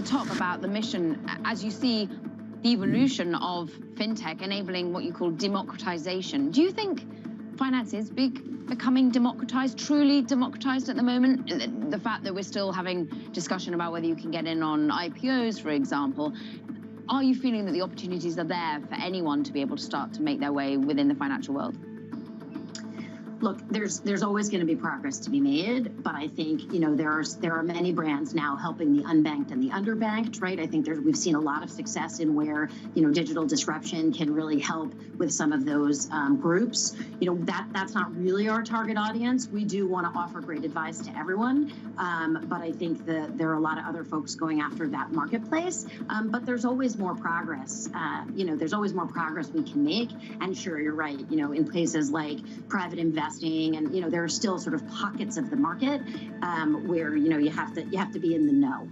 the top about the mission as you see the evolution of fintech enabling what you call democratization. Do you think finance is becoming democratized, truly democratized at the moment? The fact that we're still having discussion about whether you can get in on IPOs, for example, are you feeling that the opportunities are there for anyone to be able to start to make their way within the financial world? Look, there's always going to be progress to be made, but I think there are many brands now helping the unbanked and the underbanked, right? I think we've seen a lot of success in where digital disruption can really help with some of those groups. That's not really our target audience. We do want to offer great advice to everyone, but I think that there are a lot of other folks going after that marketplace. But there's always more progress. There's always more progress we can make. And sure, you're right. In places like private investing. And there are still sort of pockets of the market where you have to be in the know.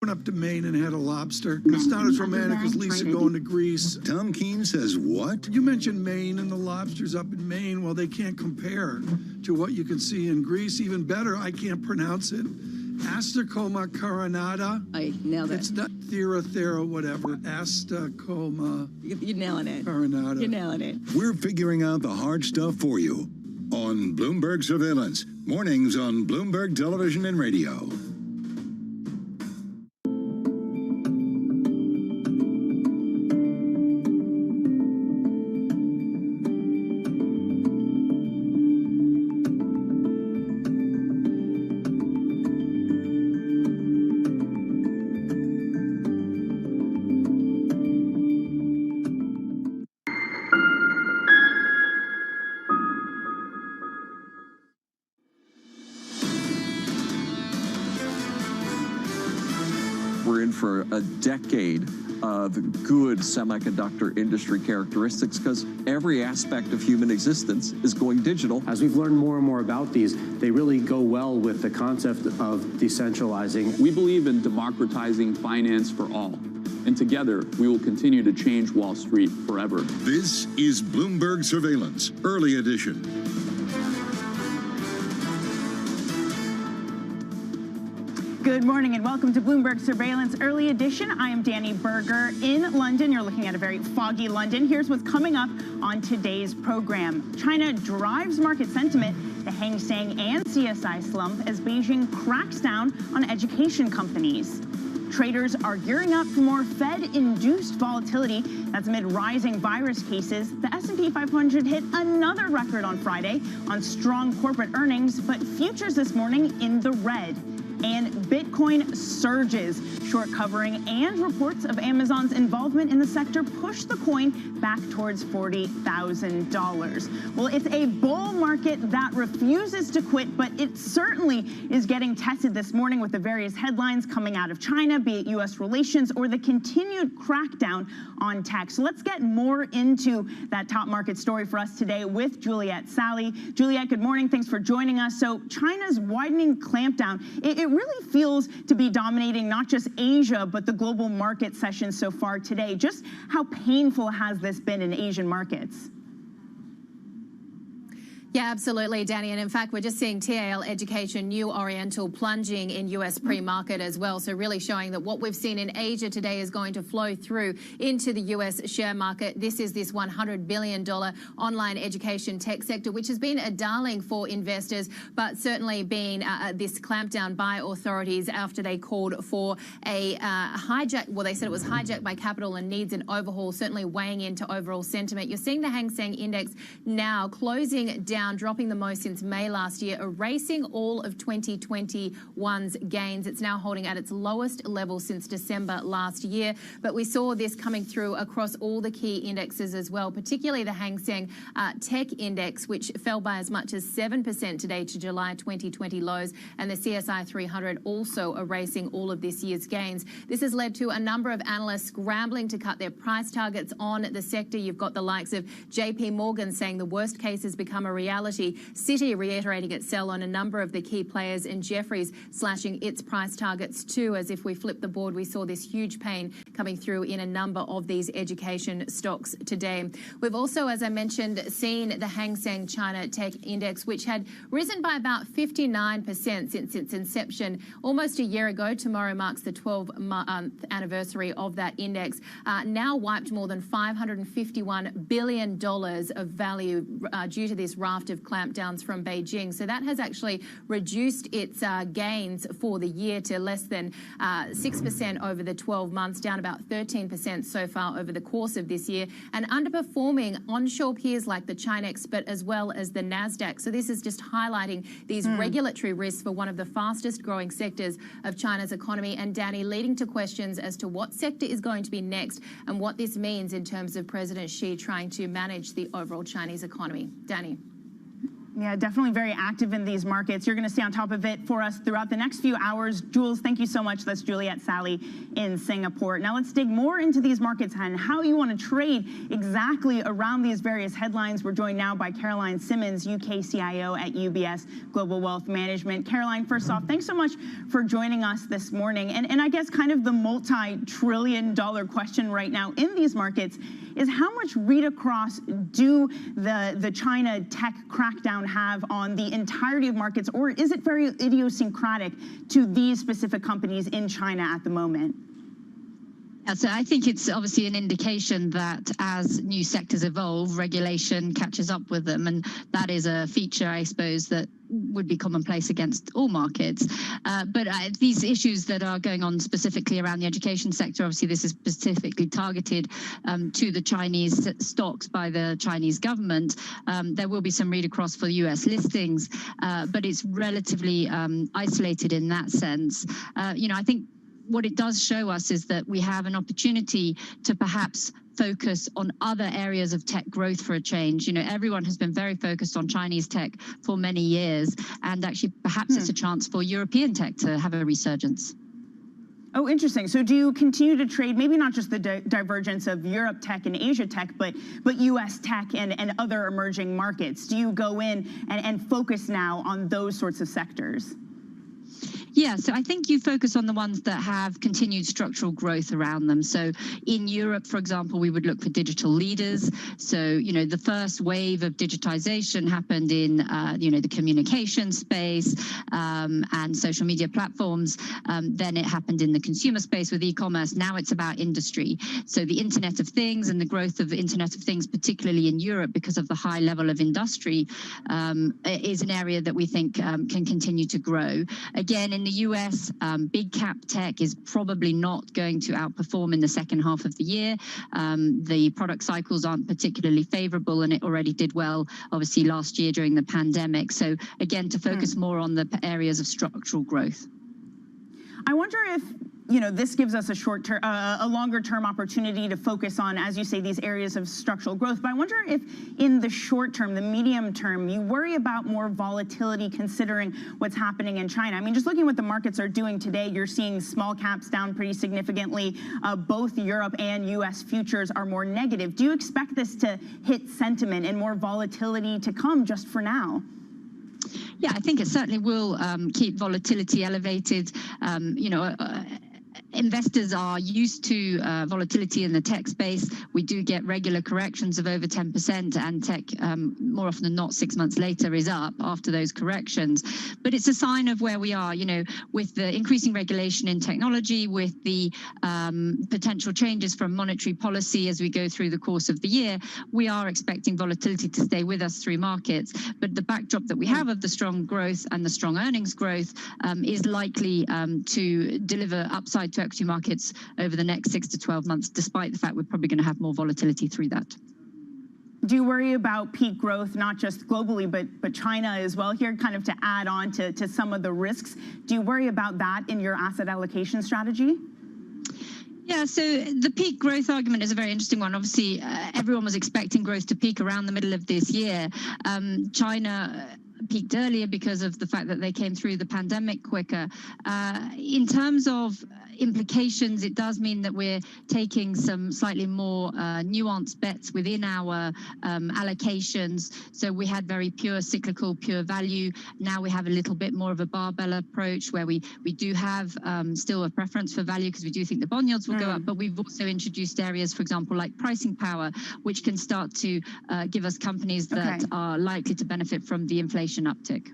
Went up to Maine and had a lobster. It's not as romantic as Lisa going to Greece. Tom Keene says what? You mentioned Maine and the lobsters up in Maine. Well, they can't compare to what you can see in Greece. Even better, I can't pronounce it. Astracoma carinata. I nailed it. It's not thera, whatever. Astracoma. You're nailing it. Carinata. You're nailing it. We're figuring out the hard stuff for you on Bloomberg Surveillance. Mornings on Bloomberg Television and Radio. We're in for a decade of good semiconductor industry characteristics because every aspect of human existence is going digital. As we've learned more and more about these, they really go well with the concept of decentralizing. We believe in democratizing finance for all. And together, we will continue to change Wall Street forever. This is Bloomberg Surveillance, Early Edition. Good morning and welcome to Bloomberg Surveillance Early Edition. I am Danny Berger in London. You're looking at a very foggy London. Here's what's coming up on today's program. China drives market sentiment. The Hang Seng and CSI slump as Beijing cracks down on education companies. Traders are gearing up for more Fed-induced volatility. That's amid rising virus cases. The S&P 500 hit another record on Friday on strong corporate earnings, but futures this morning in the red. And Bitcoin surges. Short covering and reports of Amazon's involvement in the sector push the coin back towards $40,000. Well, it's a bull market that refuses to quit, but it certainly is getting tested this morning with the various headlines coming out of China, be it U.S. relations or the continued crackdown on tech. So let's get more into that top market story for us today with Juliet Sally. Juliet, good morning. Thanks for joining us. So China's widening clampdown, it really feels to be dominating not just Asia, but the global market session so far today. Just how painful has this been in Asian markets? Yeah, absolutely, Danny. And in fact, we're just seeing TAL Education, New Oriental plunging in US pre-market as well. So really showing that what we've seen in Asia today is going to flow through into the US share market. This is this $100 billion online education tech sector, which has been a darling for investors, but certainly been this clampdown by authorities after they called for a hijack. Well, they said it was hijacked by capital and needs an overhaul, certainly weighing into overall sentiment. You're seeing the Hang Seng Index now closing down, dropping the most since May last year, erasing all of 2021's gains. It's now holding at its lowest level since December last year. But we saw this coming through across all the key indexes as well, particularly the Hang Seng Tech Index, which fell by as much as 7% today to July 2020 lows, and the CSI 300 also erasing all of this year's gains. This has led to a number of analysts scrambling to cut their price targets on the sector. You've got the likes of JP Morgan saying the worst case has become a reality. reality. Citi reiterating its sell on a number of the key players, and Jefferies slashing its price targets too, as if we flip the board, we saw this huge pain coming through in a number of these education stocks today. We've also, as I mentioned, seen the Hang Seng China Tech Index, which had risen by about 59% since its inception almost a year ago. Tomorrow marks the 12th anniversary of that index. Now wiped more than $551 billion of value due to this raft of clampdowns from Beijing. So that has actually reduced its gains for the year to less than 6% over the 12 months, down about 13% so far over the course of this year, and underperforming onshore peers like the Chinex, but as well as the NASDAQ. So this is just highlighting these regulatory risks for one of the fastest growing sectors of China's economy. And Danny, leading to questions as to what sector is going to be next and what this means in terms of President Xi trying to manage the overall Chinese economy. Danny. Yeah, definitely very active in these markets. You're going to stay on top of it for us throughout the next few hours. Jules, thank you so much. That's Juliet Sally in Singapore. Now let's dig more into these markets and how you want to trade exactly around these various headlines. We're joined now by Caroline Simmons, UK CIO at UBS Global Wealth Management. Caroline, first off, thanks so much for joining us this morning. And I guess kind of the multi-trillion-dollar question right now in these markets is how much read across do the China tech crackdown have on the entirety of markets, or is it very idiosyncratic to these specific companies in China at the moment? So I think it's obviously an indication that as new sectors evolve, regulation catches up with them. And that is a feature, I suppose, that would be commonplace against all markets. But these issues that are going on specifically around the education sector, obviously this is specifically targeted to the Chinese stocks by the Chinese government. There will be some read across for US listings, but it's relatively isolated in that sense. I think what it does show us is that we have an opportunity to perhaps focus on other areas of tech growth for a change. Everyone has been very focused on Chinese tech for many years, and actually perhaps it's a chance for European tech to have a resurgence. Oh, interesting. So do you continue to trade, maybe not just the divergence of Europe tech and Asia tech, but US tech and other emerging markets? Do you go in and focus now on those sorts of sectors? Yeah, so I think you focus on the ones that have continued structural growth around them. So in Europe, for example, we would look for digital leaders. So, the first wave of digitization happened in, the communication space and social media platforms. Then it happened in the consumer space with e-commerce. Now it's about industry. So the Internet of Things and the growth of Internet of Things, particularly in Europe, because of the high level of industry, is an area that we think can continue to grow. Again, in the US, big cap tech is probably not going to outperform in the second half of the year. The product cycles aren't particularly favorable, and it already did well, obviously, last year during the pandemic. So again, to focus more on the areas of structural growth. I wonder if this gives us a longer-term opportunity to focus on, as you say, these areas of structural growth. But I wonder if in the short term, the medium term, you worry about more volatility considering what's happening in China. I mean, just looking at what the markets are doing today, you're seeing small caps down pretty significantly. Both Europe and US futures are more negative. Do you expect this to hit sentiment and more volatility to come just for now? Yeah, I think it certainly will keep volatility elevated. Investors are used to volatility in the tech space. We do get regular corrections of over 10%, and tech, more often than not, 6 months later is up after those corrections. But it's a sign of where we are, with the increasing regulation in technology, with the potential changes from monetary policy as we go through the course of the year. We are expecting volatility to stay with us through markets. But the backdrop that we have of the strong growth and the strong earnings growth is likely to deliver upside to equity markets over the next 6 to 12 months, despite the fact we're probably going to have more volatility through that. Do you worry about peak growth, not just globally, but China as well here, kind of to add on to some of the risks? Do you worry about that in your asset allocation strategy? Yeah, so the peak growth argument is a very interesting one. Obviously, everyone was expecting growth to peak around the middle of this year. China peaked earlier because of the fact that they came through the pandemic quicker. In terms of implications, it does mean that we're taking some slightly more nuanced bets within our allocations. So we had very pure cyclical, pure value. Now we have a little bit more of a barbell approach where we do have still a preference for value because we do think the bond yields will go up, but we've also introduced areas, for example, like pricing power, which can start to give us companies that are likely to benefit from the inflation uptick.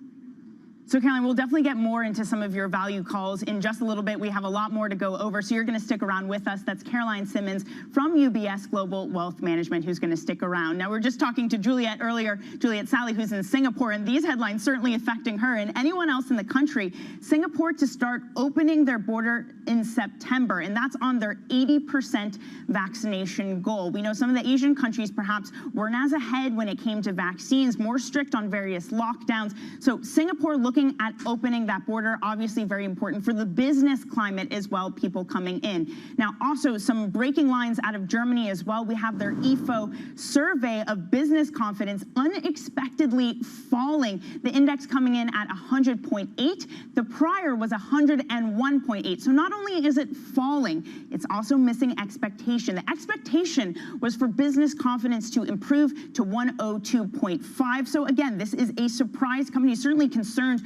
So Caroline, we'll definitely get more into some of your value calls in just a little bit. We have a lot more to go over, so you're going to stick around with us. That's Caroline Simmons from UBS Global Wealth Management who's going to stick around. Now, we're just talking to Juliet earlier, Juliet Sally, who's in Singapore, and these headlines certainly affecting her and anyone else in the country. Singapore to start opening their border in September, and that's on their 80% vaccination goal. We know some of the Asian countries perhaps weren't as ahead when it came to vaccines, more strict on various lockdowns. So Singapore looking at opening that border, obviously very important for the business climate as well, people coming in. Now, also some breaking lines out of Germany as well. We have their IFO survey of business confidence unexpectedly falling. The index coming in at 100.8. The prior was 101.8. So not only is it falling, it's also missing expectation. The expectation was for business confidence to improve to 102.5. So again, this is a surprise. Companies certainly concerned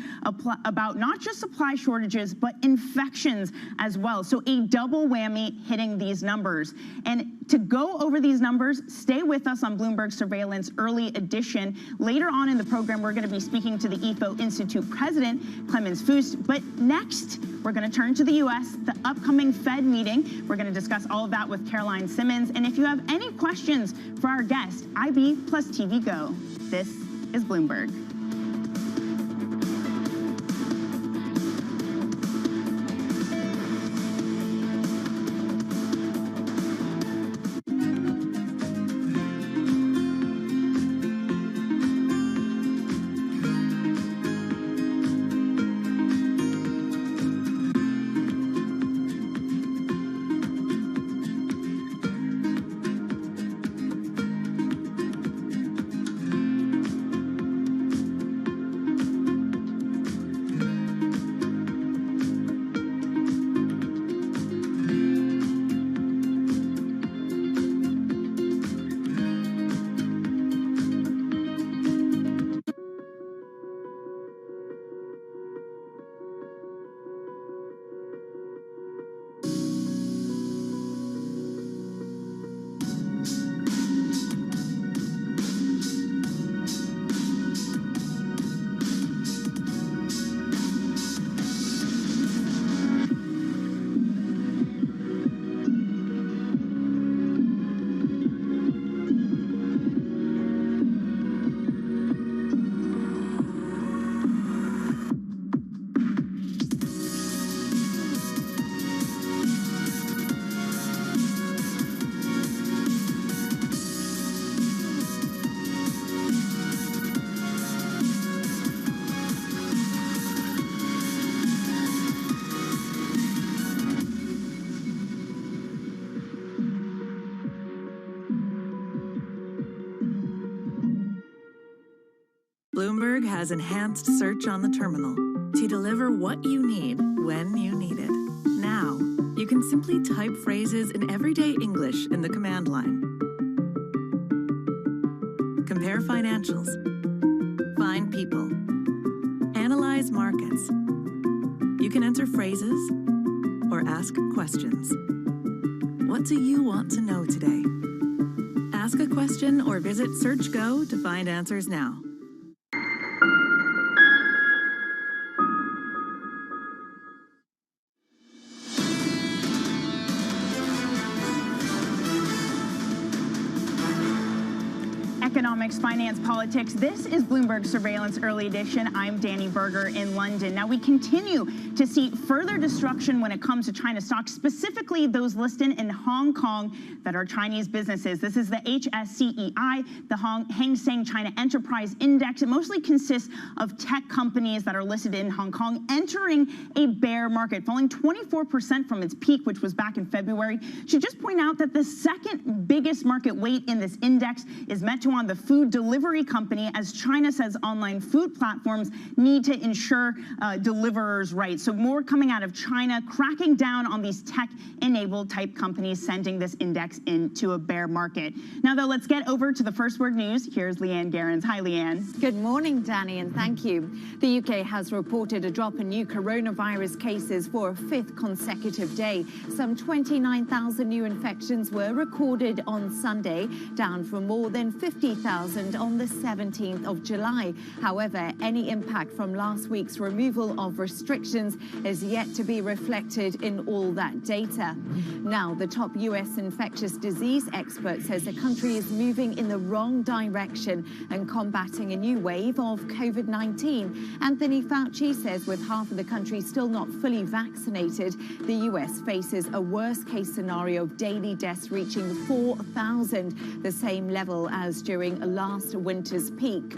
about not just supply shortages, but infections as well. So a double whammy hitting these numbers. And to go over these numbers, stay with us on Bloomberg Surveillance Early Edition. Later on in the program, we're going to be speaking to the IFO Institute president, Clemens Fuest. But next, we're going to turn to the U.S., the upcoming Fed meeting. We're going to discuss all of that with Caroline Simmons. And if you have any questions for our guest, IB plus TV Go. This is Bloomberg. Bloomberg has enhanced search on the terminal to deliver what you need when you need it. Now, you can simply type phrases in everyday English in the command line. Compare financials. Find people. Analyze markets. You can enter phrases or ask questions. What do you want to know today? Ask a question or visit SearchGo to find answers now. Economics, finance, politics. This is Bloomberg Surveillance Early Edition. I'm Danny Berger in London. Now, we continue to see further destruction when it comes to China stocks, specifically those listed in Hong Kong that are Chinese businesses. This is the HSCEI, the Hang Seng China Enterprise Index. It mostly consists of tech companies that are listed in Hong Kong entering a bear market, falling 24% from its peak, which was back in February. Should just point out that the second biggest market weight in this index is Meituan, the the food delivery company, as China says online food platforms need to ensure deliverers' rights. So more coming out of China, cracking down on these tech-enabled type companies, sending this index into a bear market. Now, though, let's get over to the First Word News. Here's Leanne Gerrans. Hi, Leanne. Good morning, Danny, and thank you. The UK has reported a drop in new coronavirus cases for a fifth consecutive day. Some 29,000 new infections were recorded on Sunday, down from more than 50,000 on the 17th of July. However, any impact from last week's removal of restrictions is yet to be reflected in all that data. Now, the top US infectious disease expert says the country is moving in the wrong direction and combating a new wave of COVID-19. Anthony Fauci says with half of the country still not fully vaccinated, the US faces a worst-case scenario of daily deaths reaching 4,000, the same level as during last winter's peak.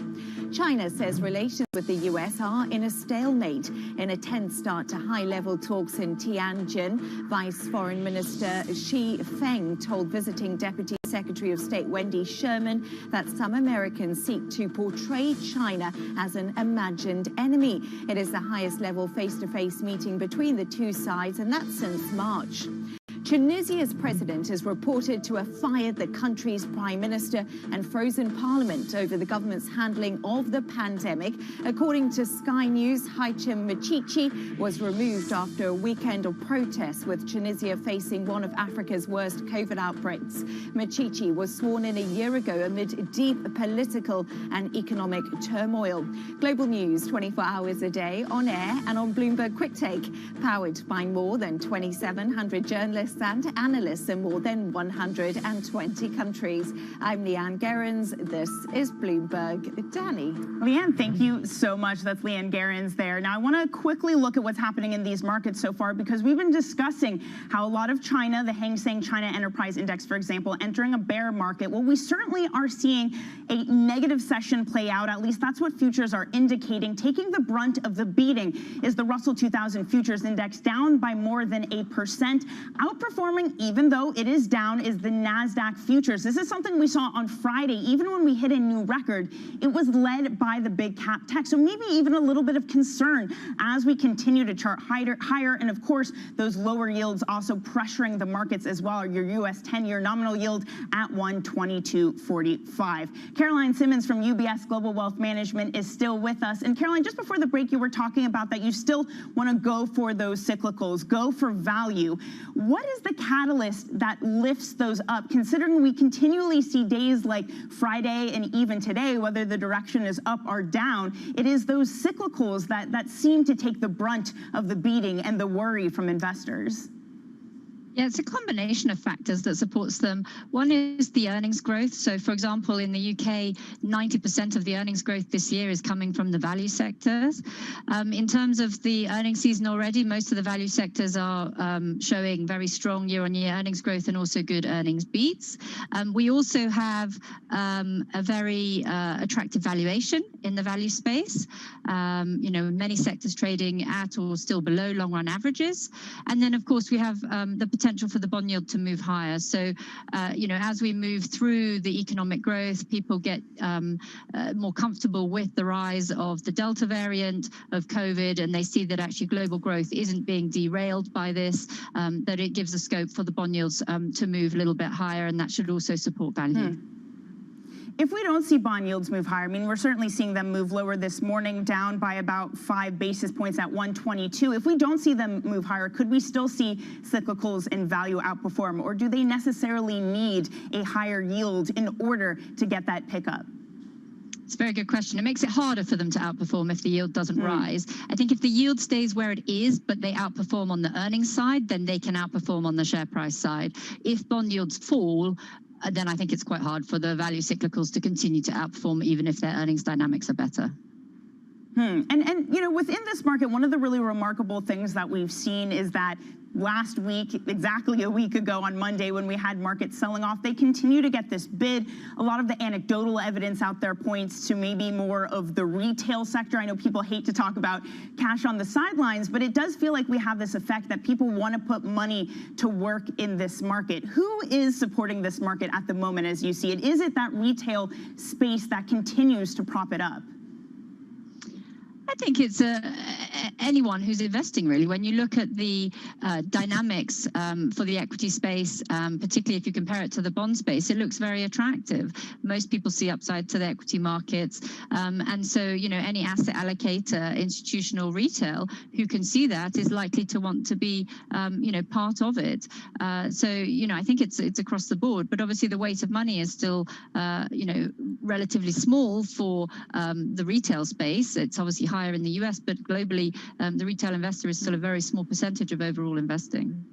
China says relations with the US are in a stalemate. In a tense start to high-level talks in Tianjin, Vice Foreign Minister Xi Feng told visiting Deputy Secretary of State Wendy Sherman that some Americans seek to portray China as an imagined enemy. It is the highest level face-to-face meeting between the two sides, and that's since March. Tunisia's president is reported to have fired the country's prime minister and frozen parliament over the government's handling of the pandemic. According to Sky News, Haitham Mechichi was removed after a weekend of protests, with Tunisia facing one of Africa's worst COVID outbreaks. Mechichi was sworn in a year ago amid deep political and economic turmoil. Global news 24 hours a day, on air and on Bloomberg Quick Take, powered by more than 2,700 journalists and analysts in more than 120 countries. I'm Leanne Gerrans. This is Bloomberg. Danny. Leanne, thank you so much. That's Leanne Gerrans there. Now, I want to quickly look at what's happening in these markets so far, because we've been discussing how a lot of China, the Hang Seng China Enterprise Index, for example, entering a bear market. Well, we certainly are seeing a negative session play out. At least that's what futures are indicating. Taking the brunt of the beating is the Russell 2000 Futures Index, down by more than 8%. Outperforming, even though it is down, is the NASDAQ futures. This is something we saw on Friday. Even when we hit a new record, it was led by the big cap tech. So maybe even a little bit of concern as we continue to chart higher. And of course, those lower yields also pressuring the markets as well. Your US 10-year nominal yield at 122.45. Caroline Simmons from UBS Global Wealth Management is still with us. And Caroline, just before the break, you were talking about that you still want to go for those cyclicals, go for value. What is the catalyst that lifts those up, considering we continually see days like Friday and even today, whether the direction is up or down, it is those cyclicals that seem to take the brunt of the beating and the worry from investors? Yeah, it's a combination of factors that supports them. One is the earnings growth. So, for example, in the UK, 90% of the earnings growth this year is coming from the value sectors. In terms of the earnings season already, most of the value sectors are showing very strong year-on-year earnings growth and also good earnings beats. We also have a very attractive valuation in the value space. Many sectors trading at or still below long-run averages. And then, of course, we have the potential for the bond yield to move higher. So, as we move through the economic growth, people get more comfortable with the rise of the Delta variant of COVID, and they see that actually global growth isn't being derailed by this, that it gives a scope for the bond yields to move a little bit higher, and that should also support value. If we don't see bond yields move higher, I mean, we're certainly seeing them move lower this morning, down by about 5 basis points at 122. If we don't see them move higher, could we still see cyclicals and value outperform, or do they necessarily need a higher yield in order to get that pickup? It's a very good question. It makes it harder for them to outperform if the yield doesn't rise. I think if the yield stays where it is, but they outperform on the earnings side, then they can outperform on the share price side. If bond yields fall, then I think it's quite hard for the value cyclicals to continue to outperform, even if their earnings dynamics are better. And within this market, one of the really remarkable things that we've seen is that last week, exactly a week ago on Monday when we had markets selling off. They continue to get this bid. A lot of the anecdotal evidence out there points to maybe more of the retail sector. I know people hate to talk about cash on the sidelines, but it does feel like we have this effect that people want to put money to work in this market. Who is supporting this market at the moment as you see it? Is it that retail space that continues to prop it up? I think it's anyone who's investing, really. When you look at the dynamics for the equity space, particularly if you compare it to the bond space, it looks very attractive. Most people see upside to the equity markets. And so, any asset allocator, institutional, retail, who can see that is likely to want to be, part of it. So, I think it's across the board. But obviously, the weight of money is still, relatively small for the retail space. It's obviously higher in the US, but globally, the retail investor is still a very small percentage of overall investing.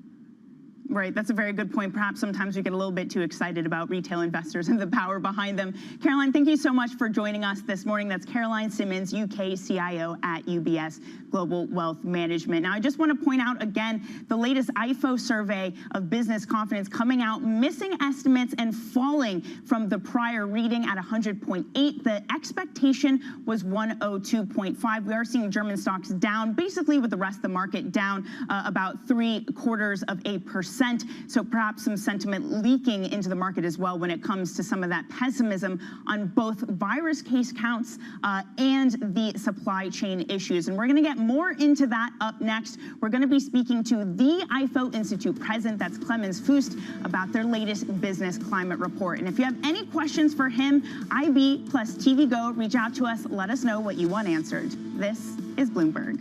Right, that's a very good point. Perhaps sometimes we get a little bit too excited about retail investors and the power behind them. Caroline, thank you so much for joining us this morning. That's Caroline Simmons, UK CIO at UBS Global Wealth Management. Now, I just want to point out again, the latest IFO survey of business confidence coming out, missing estimates and falling from the prior reading at 100.8. The expectation was 102.5. We are seeing German stocks down, basically with the rest of the market down about 0.75%. So perhaps some sentiment leaking into the market as well when it comes to some of that pessimism on both virus case counts and the supply chain issues. And we're going to get more into that up next. We're going to be speaking to the IFO Institute president, that's Clemens Fuest, about their latest business climate report. And if you have any questions for him, IB plus TV Go, reach out to us. Let us know what you want answered. This is Bloomberg.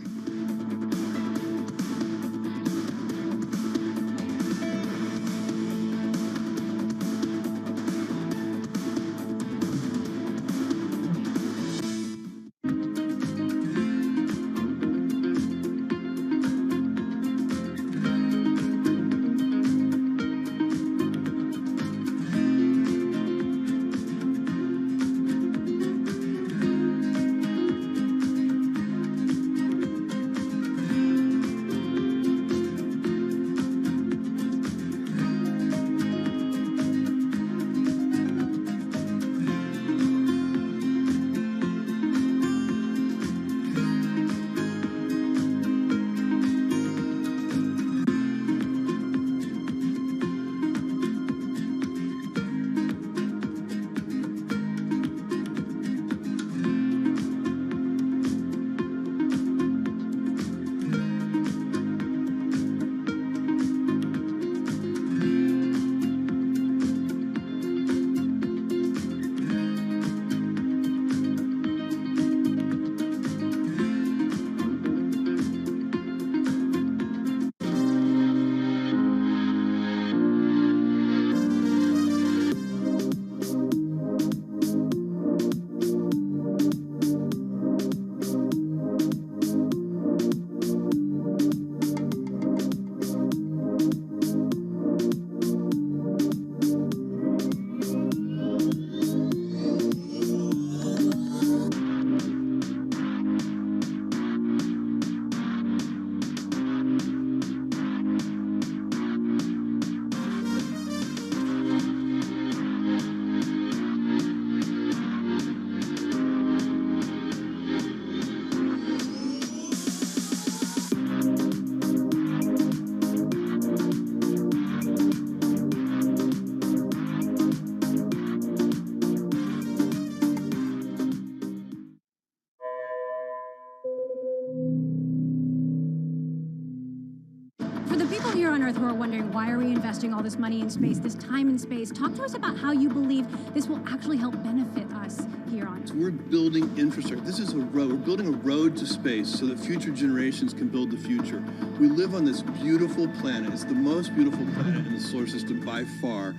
Who are wondering, why are we investing all this money in space, this time in space? Talk to us about how you believe this will actually help benefit us here on Earth. We're building infrastructure. This is a road. We're building a road to space so that future generations can build the future. We live on this beautiful planet. It's the most beautiful planet in the solar system by far.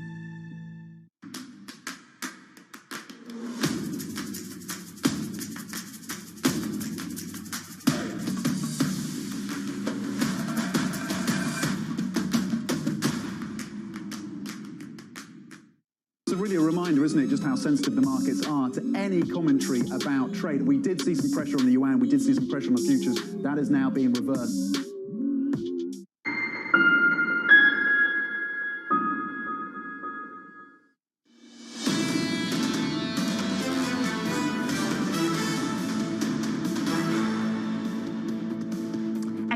Really a reminder, isn't it, just how sensitive the markets are to any commentary about trade. We did see some pressure on the yuan, we did see some pressure on the futures. That is now being reversed.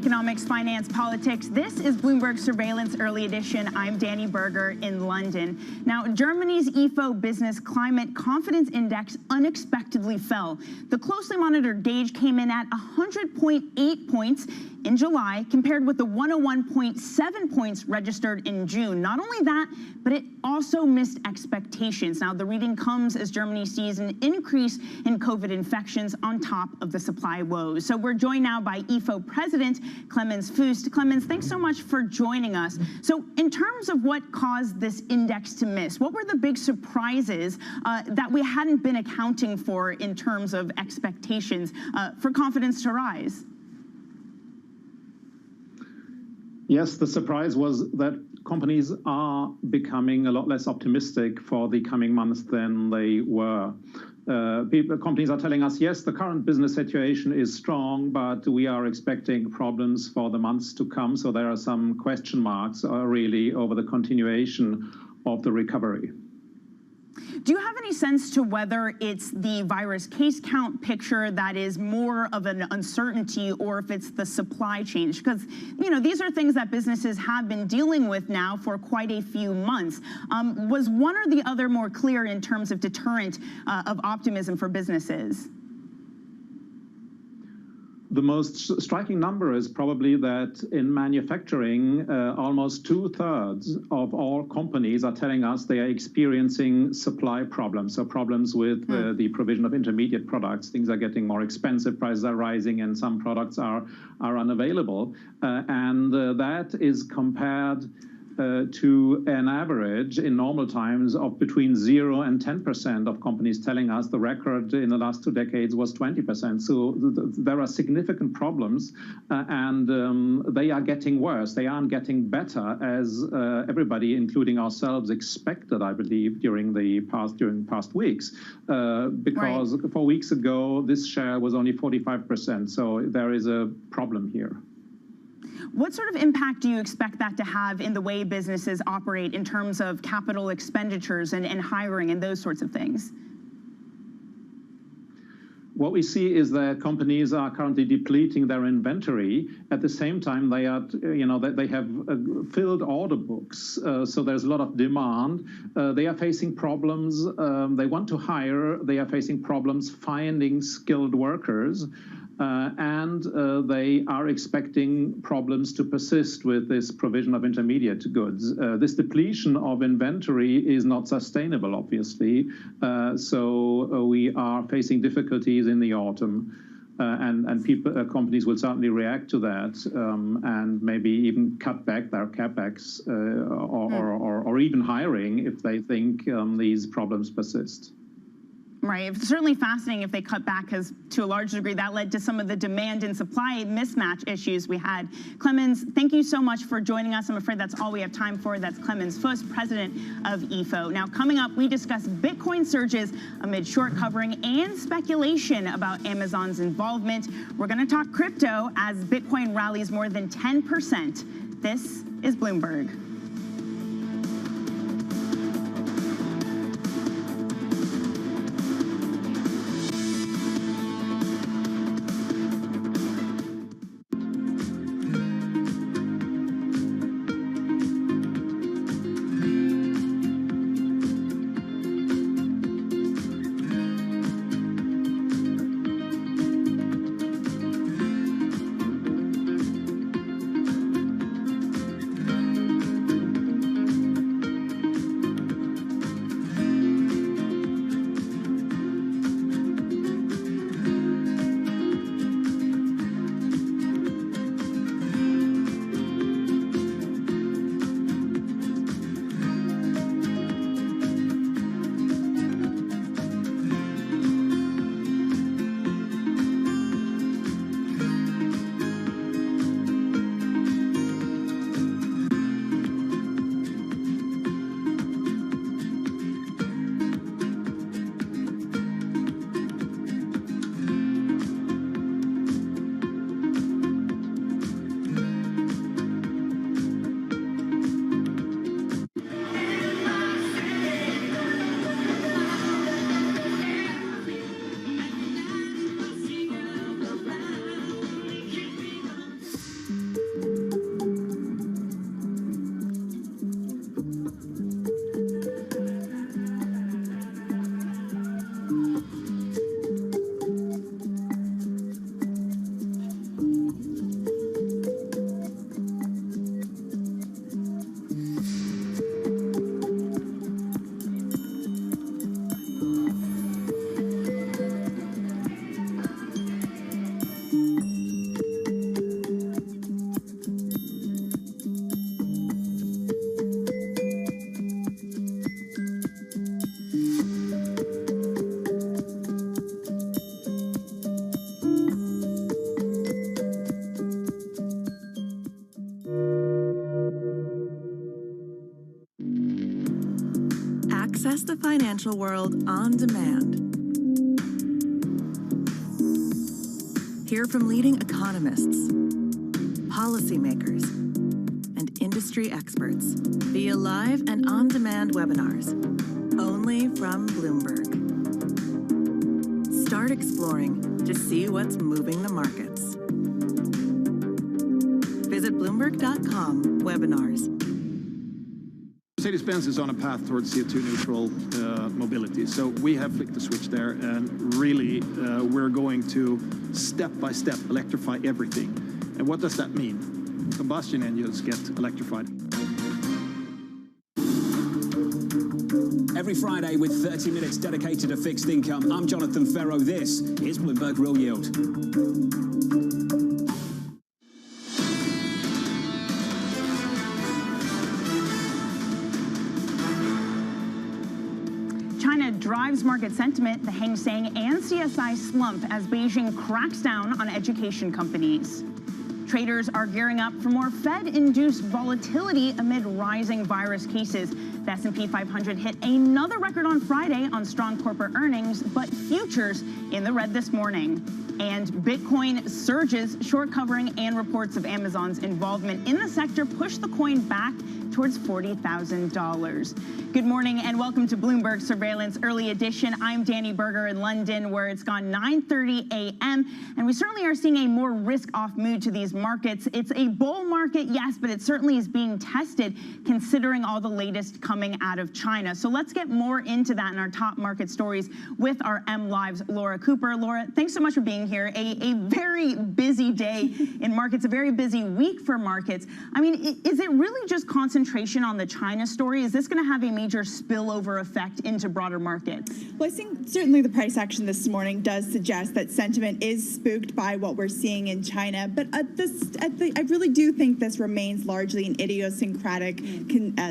economics, finance, politics. This is Bloomberg Surveillance Early Edition. I'm Danny Berger in London. Now, Germany's Ifo Business Climate Confidence Index unexpectedly fell. The closely monitored gauge came in at 100.8 points in July, compared with the 101.7 points registered in June. Not only that, but it also missed expectations. Now, the reading comes as Germany sees an increase in COVID infections on top of the supply woes. So we're joined now by Ifo President Clemens Fuest. Clemens, thanks so much for joining us. So in terms of what caused this index to miss, what were the big surprises that we hadn't been accounting for in terms of expectations for confidence to rise? Yes, the surprise was that companies are becoming a lot less optimistic for the coming months than they were. Companies are telling us, yes, the current business situation is strong, but we are expecting problems for the months to come. So there are some question marks really over the continuation of the recovery. Do you have any sense to whether it's the virus case count picture that is more of an uncertainty, or if it's the supply chain? Because, you know, these are things that businesses have been dealing with now for quite a few months. Was one or the other more clear in terms of deterrent of optimism for businesses? The most striking number is probably that in manufacturing, almost 2/3 of all companies are telling us they are experiencing supply problems, so problems with the provision of intermediate products. Things are getting more expensive, prices are rising, and some products are unavailable. And that is compared to an average in normal times of between 0 and 10% of companies telling us. The record in the last 2 decades was 20%. So there are significant problems, and they are getting worse. They aren't getting better, as everybody, including ourselves, expected, I believe, during past weeks. Because 4 weeks ago, this share was only 45%. So there is a problem here. What sort of impact do you expect that to have in the way businesses operate in terms of capital expenditures and hiring and those sorts of things? What we see is that companies are currently depleting their inventory. At the same time, they are, they have filled order books, so there's a lot of demand. They are facing problems. They want to hire. They are facing problems finding skilled workers. And they are expecting problems to persist with this provision of intermediate goods. This depletion of inventory is not sustainable, obviously. So we are facing difficulties in the autumn. And companies will certainly react to that and maybe even cut back their capex or even hiring if they think these problems persist. Right. It's certainly fascinating if they cut back, because to a large degree that led to some of the demand and supply mismatch issues we had. Clemens, thank you so much for joining us. I'm afraid that's all we have time for. That's Clemens Fuest, president of Ifo. Now, coming up, we discuss Bitcoin surges amid short covering and speculation about Amazon's involvement. We're going to talk crypto as Bitcoin rallies more than 10%. This is Bloomberg. Access the financial world on demand. Hear from leading economists, policymakers, and industry experts via live and on-demand webinars, only from Bloomberg. Start exploring to see what's moving the markets. Visit Bloomberg.com/webinars. Mercedes-Benz is on a path towards CO2 neutral mobility. So we have flicked the switch there, and really we're going to step by step electrify everything. And what does that mean? Combustion engines get electrified. Every Friday with 30 minutes dedicated to fixed income, I'm Jonathan Ferro. This is Bloomberg Real Yield. China drives market sentiment. The Hang Seng and CSI slump as Beijing cracks down on education companies. Traders are gearing up for more Fed-induced volatility amid rising virus cases. The S&P 500 hit another record on Friday on strong corporate earnings, but futures in the red this morning. And Bitcoin surges, short covering and reports of Amazon's involvement in the sector push the coin back towards $40,000. Good morning and welcome to Bloomberg Surveillance Early Edition. I'm Danny Berger in London, where it's gone 9:30 a.m. And we certainly are seeing a more risk-off mood to these markets. It's a bull market, yes, but it certainly is being tested considering all the latest coming out of China. So let's get more into that in our top market stories with our MLive's Laura Cooper. Laura, thanks so much for being here. A very busy day in markets, a very busy week for markets. I mean, is it really just concentration on the China story? Is this going to have a major spillover effect into broader markets? Well, I think certainly the price action this morning does suggest that sentiment is spooked by what we're seeing in China. But I really do think this remains largely an idiosyncratic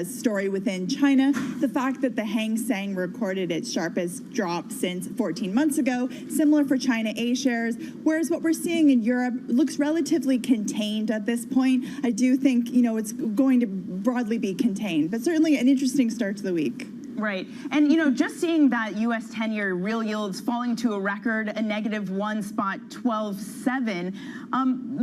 story within China. The fact that the Hang Seng recorded its sharpest drop since 14 months ago, similar for China A shares, whereas what we're seeing in Europe looks relatively contained at this point. I do think, it's going to broadly be contained, but certainly an interesting start to the week. Right. And, just seeing that U.S. 10-year real yields falling to a record, a -1.127,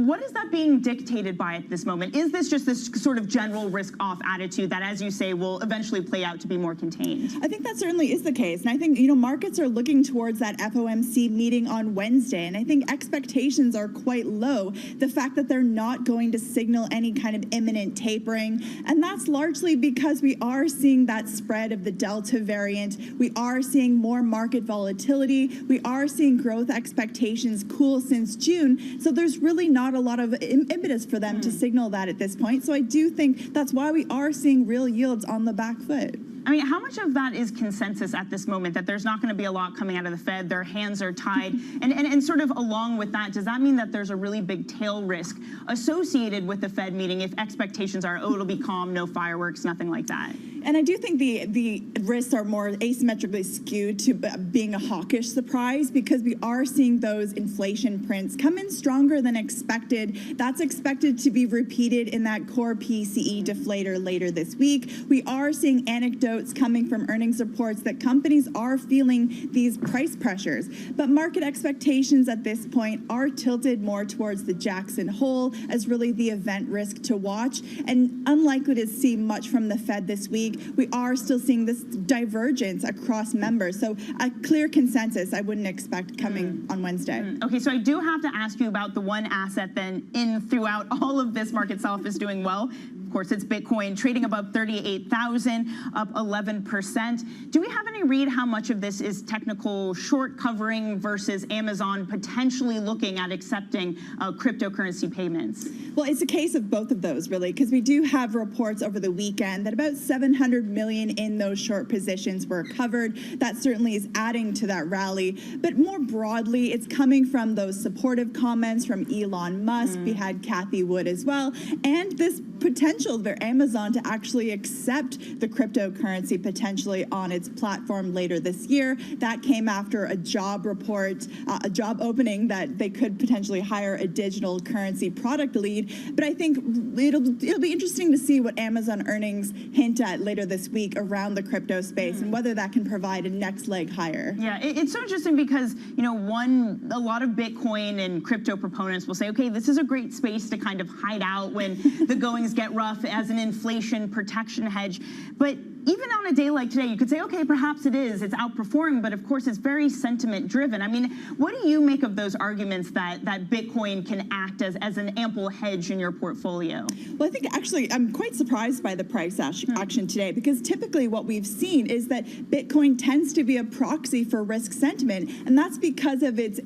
what is that being dictated by at this moment? Is this just this sort of general risk-off attitude that, as you say, will eventually play out to be more contained? I think that certainly is the case. And I think, markets are looking towards that FOMC meeting on Wednesday. And I think expectations are quite low. The fact that they're not going to signal any kind of imminent tapering. And that's largely because we are seeing that spread of the Delta variant. We are seeing more market volatility. We are seeing growth expectations cool since June. So there's really not a lot of impetus for them to signal that at this point. So I do think that's why we are seeing real yields on the back foot. I mean, how much of that is consensus at this moment, that there's not going to be a lot coming out of the Fed, their hands are tied? And sort of along with that, does that mean that there's a really big tail risk associated with the Fed meeting if expectations are, it'll be calm, no fireworks, nothing like that? And I do think the risks are more asymmetrically skewed to being a hawkish surprise, because we are seeing those inflation prints come in stronger than expected. That's expected to be repeated in that core PCE deflator later this week. We are seeing anecdotes coming from earnings reports that companies are feeling these price pressures. But market expectations at this point are tilted more towards the Jackson Hole as really the event risk to watch, and unlikely to see much from the Fed this week. We are still seeing this divergence across members. So a clear consensus I wouldn't expect coming on Wednesday. Okay, so I do have to ask you about the one asset then throughout all of this market self is doing well. Of course, it's Bitcoin, trading above 38,000, up 11%. Do we have any read how much of this is technical short covering versus Amazon potentially looking at accepting cryptocurrency payments? Well, it's a case of both of those, really, because we do have reports over the weekend that about 700 million in those short positions were covered. That certainly is adding to that rally. But more broadly, it's coming from those supportive comments from Elon Musk. We had Cathie Wood as well, and this potential potential for Amazon to actually accept the cryptocurrency potentially on its platform later this year. That came after a job report, a job opening that they could potentially hire a digital currency product lead. But I think it'll be interesting to see what Amazon earnings hint at later this week around the crypto space and whether that can provide a next leg higher. Yeah, it's so interesting because, you know, a lot of Bitcoin and crypto proponents will say, okay, this is a great space to kind of hide out when the goings get rough as an inflation protection hedge. But even on a day like today, you could say, okay, perhaps it's outperforming, but of course it's very sentiment driven. I mean, what do you make of those arguments that Bitcoin can act as an ample hedge in your portfolio? Well, I think actually I'm quite surprised by the price action today, because typically what we've seen is that Bitcoin tends to be a proxy for risk sentiment, and that's because of its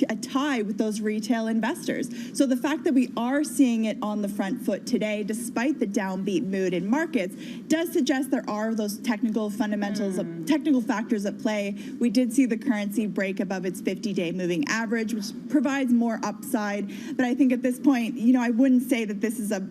a tie with those retail investors. So the fact that we are seeing it on the front foot today, despite the downbeat mood in markets, does suggest there are those technical fundamentals, technical factors at play. We did see the currency break above its 50-day moving average, which provides more upside. But I think at this point, you know, I wouldn't say that this is a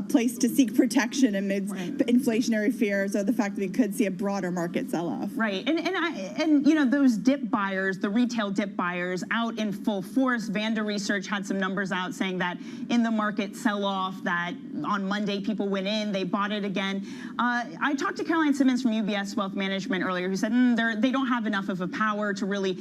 place to seek protection amidst inflationary fears or the fact that we could see a broader market sell-off. Right, and you know, those dip buyers, the retail dip buyers, out in full force. Vanda Research had some numbers out saying that in the market sell-off, that on Monday people went in, they bought it again. I talked to Caroline Simmons from UBS Wealth Management earlier, who said they don't have enough of a power to really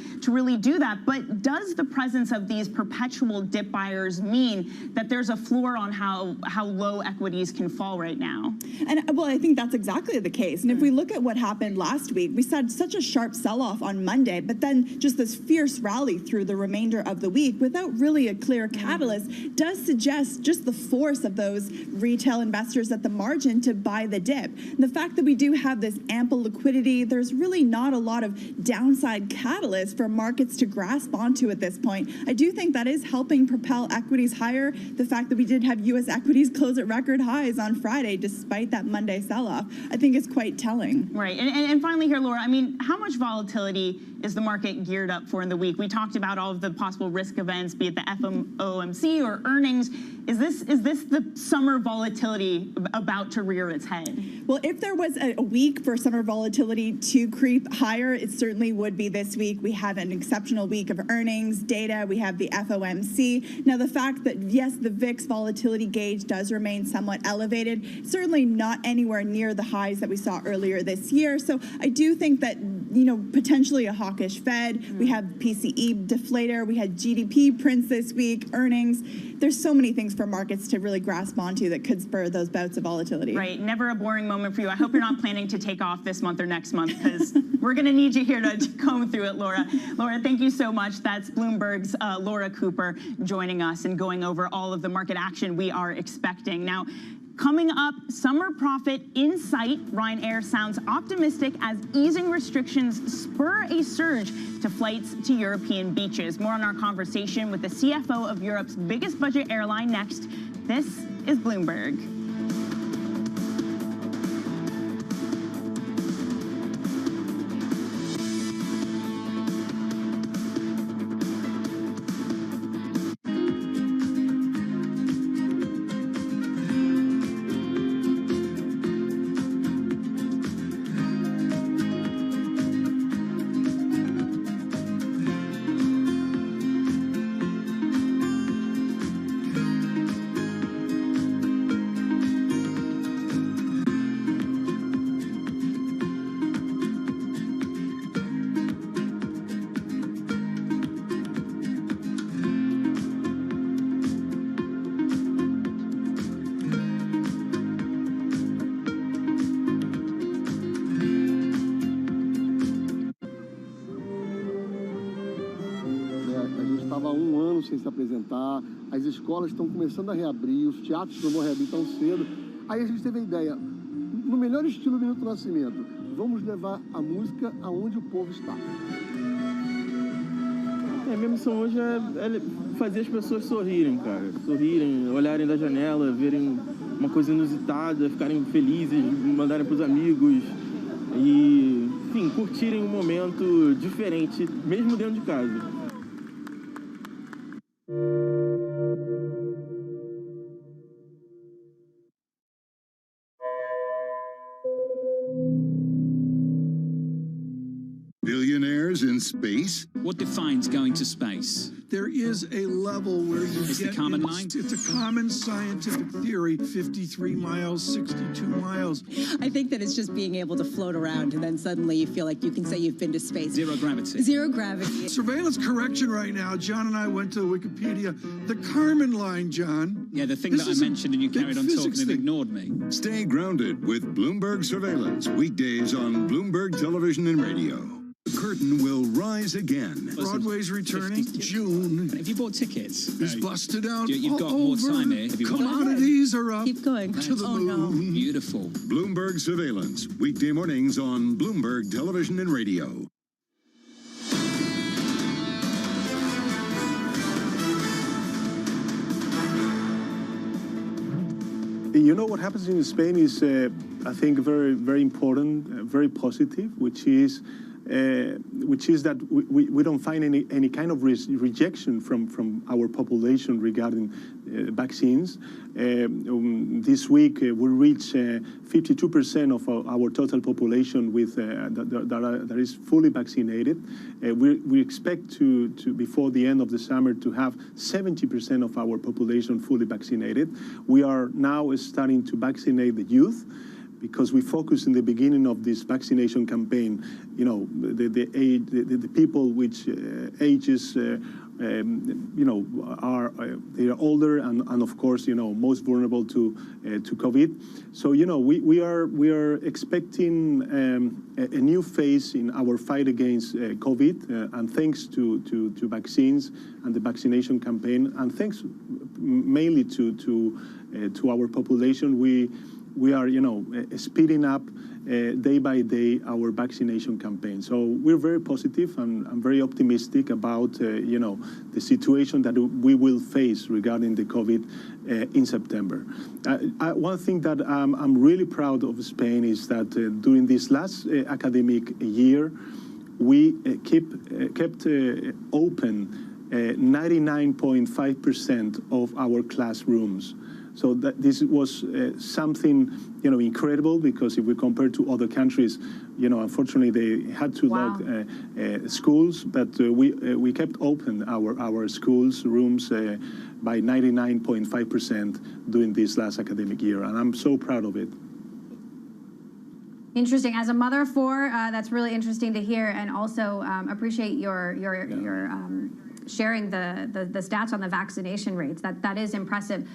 do that. But does the presence of these perpetual dip buyers mean that there's a floor on how low equities can fall right now? And well, I think that's exactly the case. And if we look at what happened last week, we saw such a sharp sell-off on Monday, but then just this fierce rally through the remainder of the week without really a clear catalyst does suggest just the force of those retail investors at the margin to buy the dip. And the fact that we do have this ample liquidity, there's really not a lot of downside catalyst for markets to grasp onto at this point. I do think that is helping propel equities higher. The fact that we did have U.S. equities close at record highs on Friday, despite that Monday sell-off, I think is quite telling. Right, and finally here, Laura, I mean, how much volatility is the market geared up for in the week? We talked about all of the possible risk events, be it the FOMC or earnings. Is this the summer volatility about to rear its head? Well, if there was a week for summer volatility to creep higher, it certainly would be this week. We had an exceptional week of earnings data. We have the FOMC. Now, the fact that, yes, the VIX volatility gauge does remain somewhat elevated, certainly not anywhere near the highs that we saw earlier this year. So I do think that, you know, potentially a hawkish Fed. We have PCE deflator. We had GDP prints this week, earnings. There's so many things for markets to really grasp onto that could spur those bouts of volatility. Right, never a boring moment for you. I hope you're not planning to take off this month or next month, because we're going to need you here to comb through it, Laura. Laura, thank you so much. That's Bloomberg's Laura Cooper joining us and going over all of the market action we are expecting. Now, coming up, summer profit in sight. Ryanair sounds optimistic as easing restrictions spur a surge to flights to European beaches. More on our conversation with the CFO of Europe's biggest budget airline next. This is Bloomberg. Sem se apresentar, as escolas estão começando a reabrir, os teatros não vão reabrir tão cedo. Aí a gente teve a ideia, no melhor estilo Minuto Nascimento, vamos levar a música aonde o povo está. Minha missão hoje é fazer as pessoas sorrirem, cara. Sorrirem, olharem da janela, verem uma coisa inusitada, ficarem felizes, mandarem pros amigos e, enfim, curtirem um momento diferente, mesmo dentro de casa. Billionaires in space? What defines going to space? There is a level where you It's get the common line? It's a common scientific theory, 53 miles, 62 miles. I think that it's just being able to float around and then suddenly you feel like you can say you've been to space. Zero gravity. Zero gravity. Surveillance correction right now. John and I went to Wikipedia. The Kármán line, John. Yeah, the thing This that I is a mentioned and you big carried on talking physics and thing. ignored me. Stay grounded with Bloomberg Surveillance, weekdays on Bloomberg Television and Radio. The curtain will rise again. Broadway's returning June. Have you bought tickets? Is busted out. You've got more time here. Have you bought Commodities are up. Keep going. To the moon. Beautiful. Bloomberg Surveillance, weekday mornings on Bloomberg Television and Radio. You know, what happens in Spain is, I think, very, very important, very positive, which is that we don't find any kind of rejection from our population regarding vaccines. This week we reached 52% of our total population with that is fully vaccinated. We expect to before the end of the summer to have 70% of our population fully vaccinated. We are now starting to vaccinate the youth, because we focus in the beginning of this vaccination campaign, you know, the people which ages, you know, they are older and of course, you know, most vulnerable to COVID. So, you know, we are expecting a new phase in our fight against COVID, and thanks to vaccines and the vaccination campaign, and thanks mainly to our population, we are, you know, speeding up day by day our vaccination campaign. So we're very positive and I'm very optimistic about, you know, the situation that we will face regarding the COVID in September. One thing that I'm really proud of Spain is that during this last academic year, we kept open 99.5% of our classrooms. So that this was something, you know, incredible, because if we compare to other countries, you know, unfortunately they had to lock schools, but we kept open our schools rooms by 99.5% during this last academic year, and I'm so proud of it. Interesting. As a mother of four, that's really interesting to hear, and also appreciate your sharing the stats on the vaccination rates. That is impressive.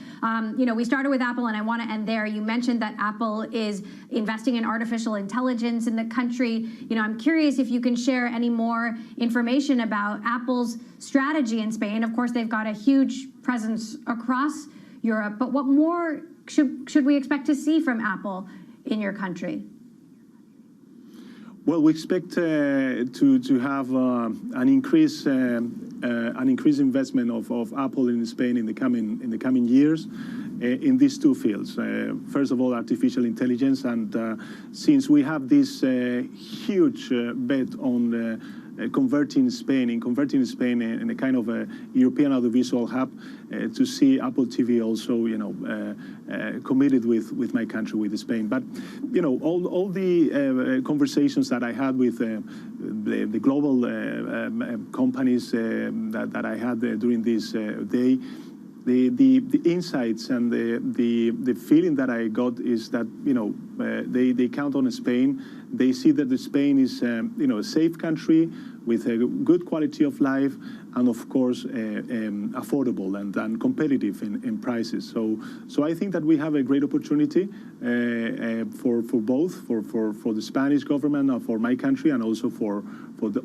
You know, we started with Apple, and I want to end there. You mentioned that Apple is investing in artificial intelligence in the country. You know, I'm curious if you can share any more information about Apple's strategy in Spain. Of course, they've got a huge presence across Europe, but what more should we expect to see from Apple in your country? Well, we expect to have an increased investment of Apple in Spain in the coming years in these two fields. First of all, artificial intelligence, and since we have this huge bet on converting Spain in a kind of a European audiovisual hub, to see Apple TV also, you know, committed with my country, with Spain. But, you know, all the conversations that I had with the global companies that I had during this day, the insights and the feeling that I got is that, you know, they count on Spain. They see that Spain is, you know, a safe country with a good quality of life, and of course affordable and competitive in prices. So I think that we have a great opportunity for both for the Spanish government, for my country, and also for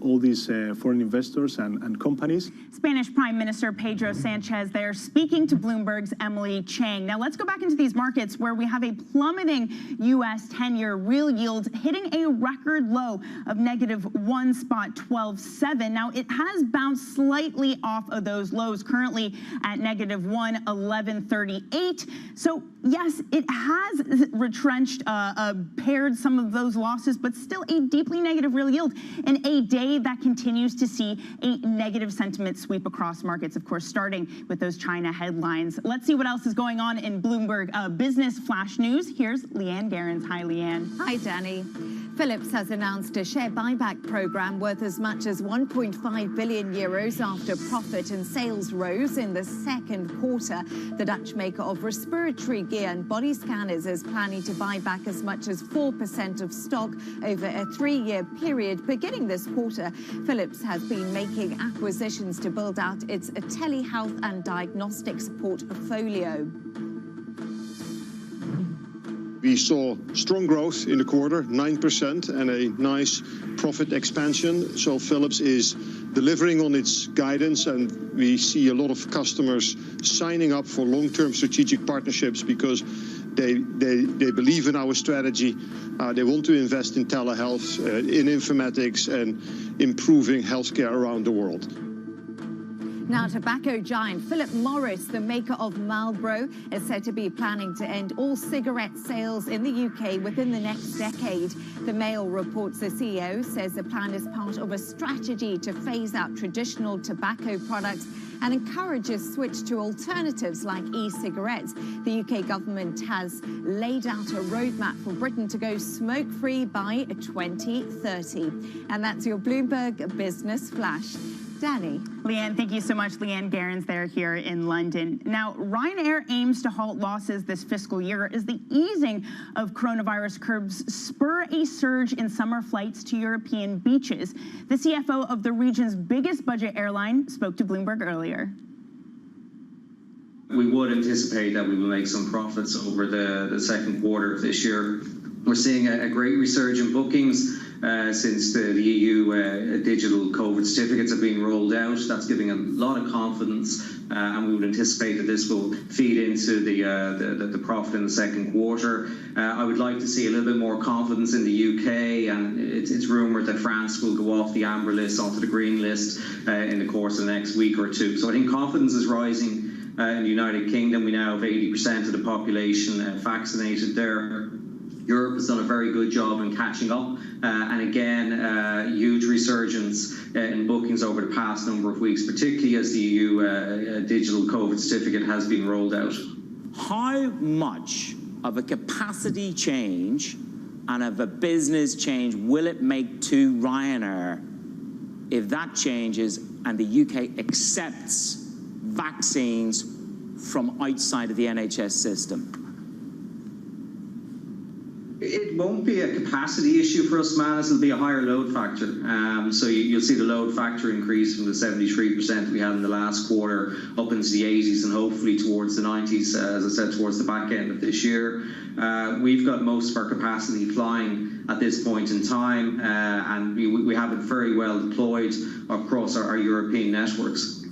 all these foreign investors and companies. Spanish Prime Minister Pedro Sanchez there speaking to Bloomberg's Emily Chang. Now let's go back into these markets where we have a plummeting U.S. 10-year real yield hitting a record low of -1.127. Now it has bounced slightly off of those lows, currently at -1.1138. So Yes, it has retrenched, pared some of those losses, but still a deeply negative real yield in a day that continues to see a negative sentiment sweep across markets, of course, starting with those China headlines. Let's see what else is going on in Bloomberg Business Flash News. Here's Leanne Gerrans. Hi, Leanne. Hi, Danny. Philips has announced a share buyback program worth as much as 1.5 billion euros after profit and sales rose in the second quarter. The Dutch maker of respiratory gear and body scanners is planning to buy back as much as 4% of stock over a 3-year period. Beginning this quarter, Philips has been making acquisitions to build out its telehealth and diagnostics portfolio. We saw strong growth in the quarter, 9%, and a nice profit expansion. So Philips is delivering on its guidance, and we see a lot of customers signing up for long-term strategic partnerships because they believe in our strategy. They want to invest in telehealth, in informatics, and improving healthcare around the world. Now, tobacco giant Philip Morris, the maker of Marlboro, is said to be planning to end all cigarette sales in the UK within the next decade. The Mail reports the CEO says the plan is part of a strategy to phase out traditional tobacco products and encourages switch to alternatives like e-cigarettes. The UK government has laid out a roadmap for Britain to go smoke-free by 2030. And that's your Bloomberg Business Flash. Danny. Leanne, thank you so much. Leanne Gerrans there here in London. Now, Ryanair aims to halt losses this fiscal year as the easing of coronavirus curbs spur a surge in summer flights to European beaches. The CFO of the region's biggest budget airline spoke to Bloomberg earlier. We would anticipate that we will make some profits over the second quarter of this year. We're seeing a great resurgence in bookings since the EU digital COVID certificates have been rolled out. That's giving a lot of confidence, and we would anticipate that this will feed into the profit in the second quarter. I would like to see a little bit more confidence in the UK, and it's rumoured that France will go off the amber list onto the green list in the course of the next week or two. So I think confidence is rising in the United Kingdom. We now have 80% of the population vaccinated there. Europe has done a very good job in catching up, and again, huge resurgence in bookings over the past number of weeks, particularly as the EU digital COVID certificate has been rolled out. How much of a capacity change and of a business change will it make to Ryanair if that changes and the UK accepts vaccines from outside of the NHS system? It won't be a capacity issue for us, Manus. It'll be a higher load factor. So you'll see the load factor increase from the 73% we had in the last quarter up into the 80s and hopefully towards the 90s, as I said, towards the back end of this year. We've got most of our capacity flying at this point in time, and we have it very well deployed across our European networks.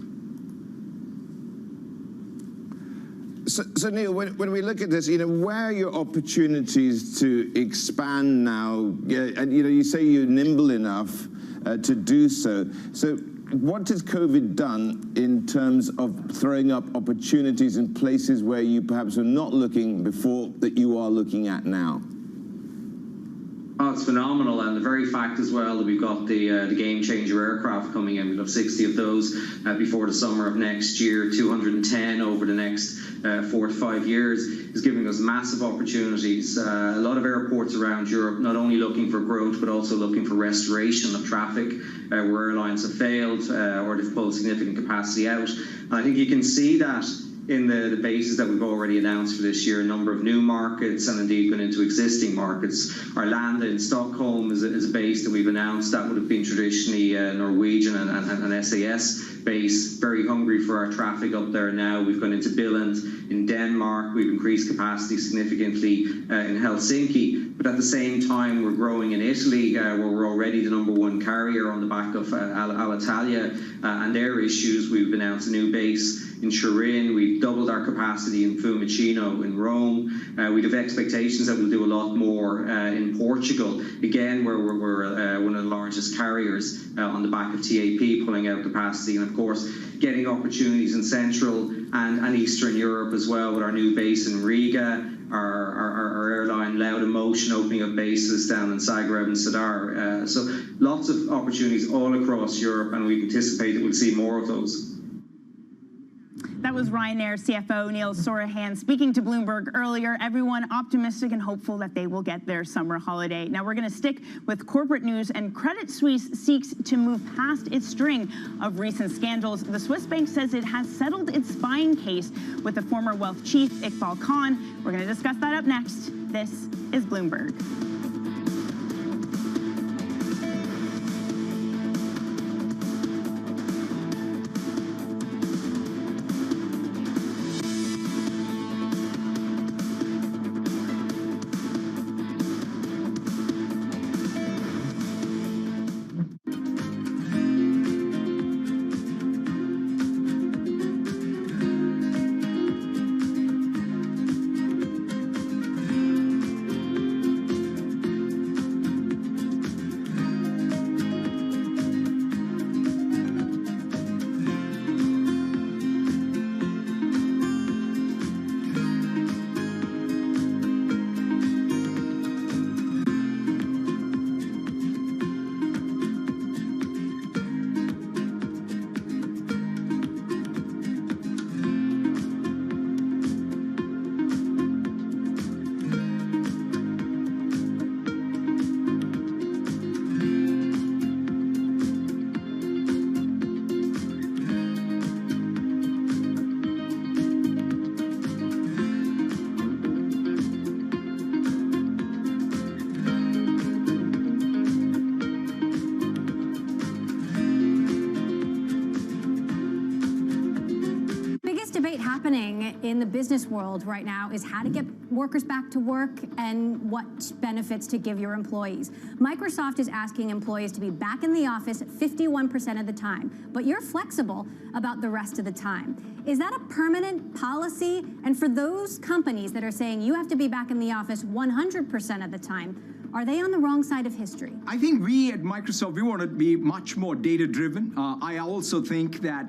So Neil, when we look at this, where are your opportunities to expand now? And you say you're nimble enough to do so. So what has COVID done in terms of throwing up opportunities in places where you perhaps were not looking before that you are looking at now? Oh, it's phenomenal, and the very fact as well that we've got the game changer aircraft coming in. We'll have 60 of those before the summer of next year, 210 over the next 4 to 5 years, is giving us massive opportunities. A lot of airports around Europe not only looking for growth but also looking for restoration of traffic where airlines have failed or they've pulled significant capacity out. And I think you can see that in the bases that we've already announced for this year, a number of new markets and indeed going into existing markets. Arlanda in Stockholm is a base that we've announced. That would have been traditionally Norwegian and SAS base, very hungry for our traffic up there now. We've gone into Billund in Denmark. We've increased capacity significantly in Helsinki. But at the same time, we're growing in Italy, where we're already the #1 carrier on the back of Alitalia and their issues. We've announced a new base in Turin. We've doubled our capacity in Fiumicino in Rome. We have expectations that we'll do a lot more in Portugal, again, where we're one of the largest carriers on the back of TAP pulling out capacity, and of course getting opportunities in Central and Eastern Europe as well with our new base in Riga. Our airline Loud Emotion opening up bases down in Zagreb and Sadar. So lots of opportunities all across Europe, and we anticipate that we'll see more of those. That was Ryanair CFO Neil Sorahan speaking to Bloomberg earlier. Everyone optimistic and hopeful that they will get their summer holiday. Now we're going to stick with corporate news, and Credit Suisse seeks to move past its string of recent scandals. The Swiss bank says it has settled its spying case with the former wealth chief Iqbal Khan. We're going to discuss that up next. This is Bloomberg. Happening in the business world right now is how to get workers back to work and what benefits to give your employees. Microsoft is asking employees to be back in the office 51% of the time, but you're flexible about the rest of the time. Is that a permanent policy? And for those companies that are saying you have to be back in the office 100% of the time, are they on the wrong side of history? I think we at Microsoft, we want to be much more data-driven. I also think that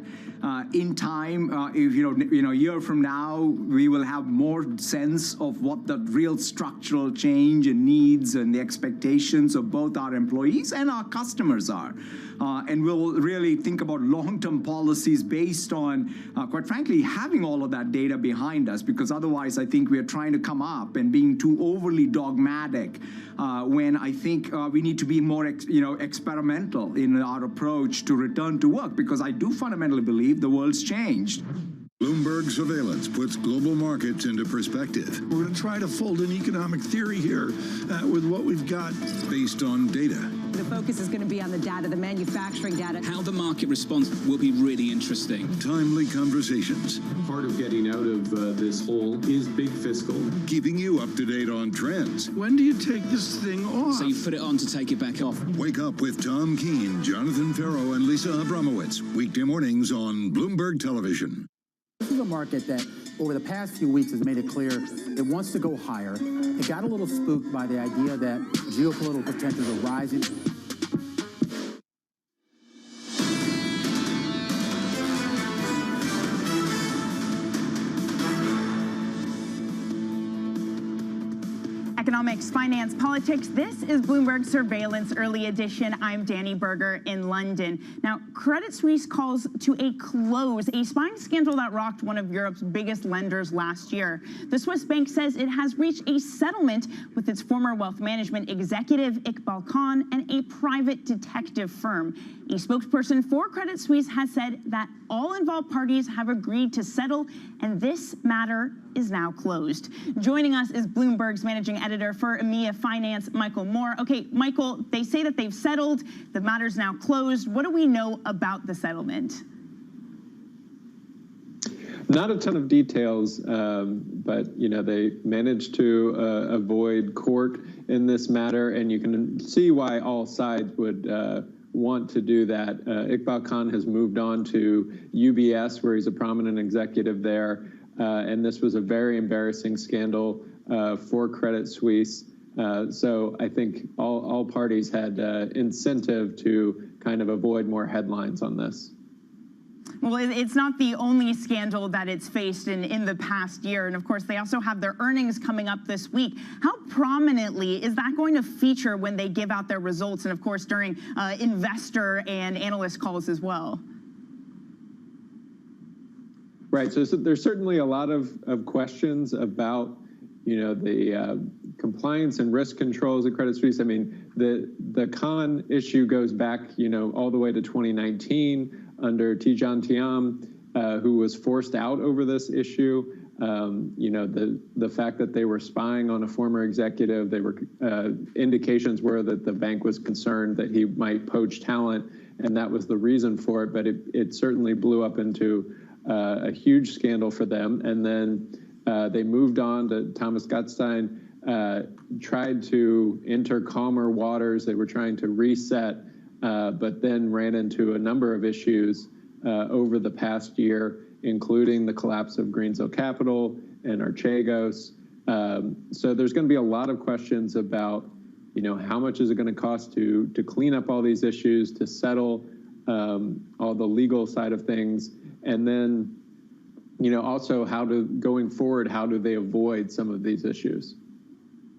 in time, if a year from now, we will have more sense of what the real structural change and needs and the expectations of both our employees and our customers are. And we'll really think about long-term policies based on, quite frankly, having all of that data behind us, because otherwise I think we are trying to come up and being too overly dogmatic when I think we need to be more experimental in our approach to return to work, because I do fundamentally believe the world's changed. Bloomberg surveillance puts global markets into perspective. We're going to try to fold an economic theory here with what we've got. Based on data. The focus is going to be on the data, the manufacturing data. How the market responds will be really interesting. Timely conversations. Part of getting out of this hole is big fiscal. Keeping you up to date on trends. When do you take this thing off? So you put it on to take it back off. Wake up with Tom Keene, Jonathan Ferro, and Lisa Abramowitz. Weekday mornings on Bloomberg Television. This is a market that over the past few weeks has made it clear it wants to go higher. It got a little spooked by the idea that geopolitical tensions are rising. Economics, finance, politics. This is Bloomberg Surveillance Early Edition. I'm Danny Berger in London. Now, Credit Suisse calls to a close a spying scandal that rocked one of Europe's biggest lenders last year. The Swiss bank says it has reached a settlement with its former wealth management executive Iqbal Khan and a private detective firm. A spokesperson for Credit Suisse has said that all involved parties have agreed to settle, and this matter is now closed. Joining us is Bloomberg's managing editor for EMEA Finance, Michael Moore. Okay, Michael, they say that they've settled. The matter's now closed. What do we know about the settlement? Not a ton of details, but they managed to avoid court in this matter, and you can see why all sides would want to do that. Iqbal Khan has moved on to UBS, where he's a prominent executive there, and this was a very embarrassing scandal for Credit Suisse. So I think all parties had incentive to kind of avoid more headlines on this. Well, it's not the only scandal that it's faced in the past year. And of course, they also have their earnings coming up this week. How prominently is that going to feature when they give out their results? And of course, during investor and analyst calls as well? Right. So there's certainly a lot of questions about, the compliance and risk controls at Credit Suisse. I mean, the Khan issue goes back, all the way to 2019 under Tidjane Thiam, who was forced out over this issue. The fact that they were spying on a former executive, they were indications were that the bank was concerned that he might poach talent, and that was the reason for it. But it certainly blew up into a huge scandal for them. And then they moved on to Thomas Gottstein, tried to enter calmer waters. They were trying to reset, but then ran into a number of issues over the past year, including the collapse of Greensill Capital and Archegos. So there's going to be a lot of questions about, how much is it going to cost to clean up all these issues, to settle all the legal side of things, and then, also going forward, how do they avoid some of these issues?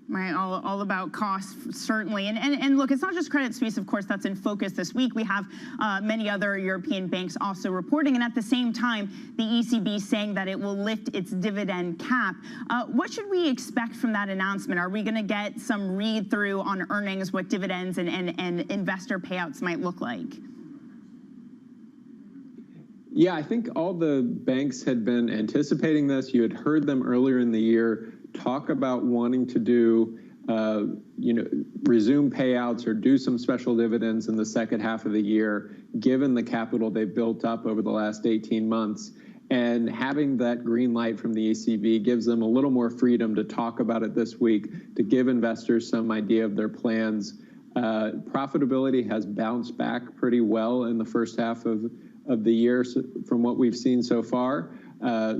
Right, all about costs, certainly. And look, it's not just Credit Suisse, of course, that's in focus this week. We have many other European banks also reporting. And at the same time, the ECB saying that it will lift its dividend cap. What should we expect from that announcement? Are we going to get some read through on earnings, what dividends and investor payouts might look like? Yeah, I think all the banks had been anticipating this. You had heard them earlier in the year talk about wanting to do, resume payouts or do some special dividends in the second half of the year, given the capital they've built up over the last 18 months. And having that green light from the ECB gives them a little more freedom to talk about it this week, to give investors some idea of their plans. Profitability has bounced back pretty well in the first half of the year from what we've seen so far.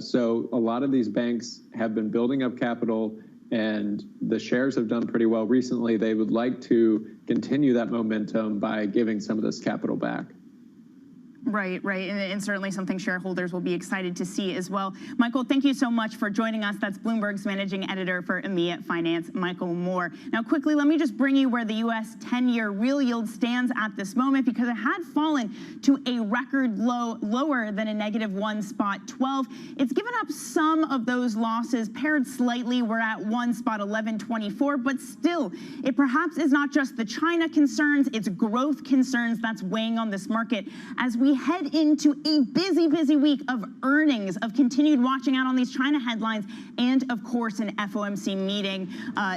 So a lot of these banks have been building up capital, and the shares have done pretty well recently. They would like to continue that momentum by giving some of this capital back. Right. And certainly something shareholders will be excited to see as well. Michael, thank you so much for joining us. That's Bloomberg's managing editor for EMEA Finance, Michael Moore. Now, quickly, let me just bring you where the U.S. 10-year real yield stands at this moment, because it had fallen to a record low, lower than a -1.12. It's given up some of those losses, paired slightly. We're at 1.1124, but still, it perhaps is not just the China concerns, it's growth concerns that's weighing on this market as we head into a busy week of earnings, of continued watching out on these China headlines, and of course an FOMC meeting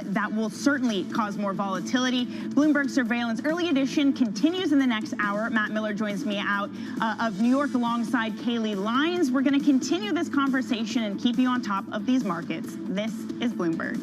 that will certainly cause more volatility. Bloomberg Surveillance Early Edition continues in the next hour. Matt Miller joins me out of New York alongside Kaylee Lyons. We're going to continue this conversation and keep you on top of these markets. This is Bloomberg.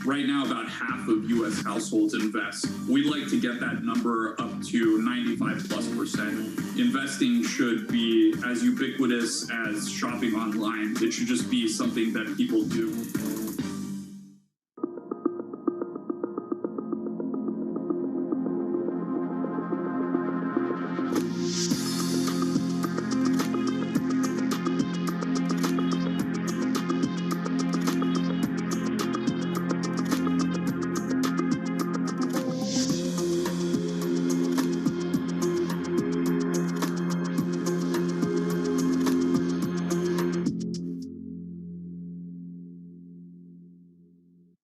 Right now, about half of U.S. households invest. We'd like to get that number up to 95+%. Investing should be as ubiquitous as shopping online. It should just be something that people do.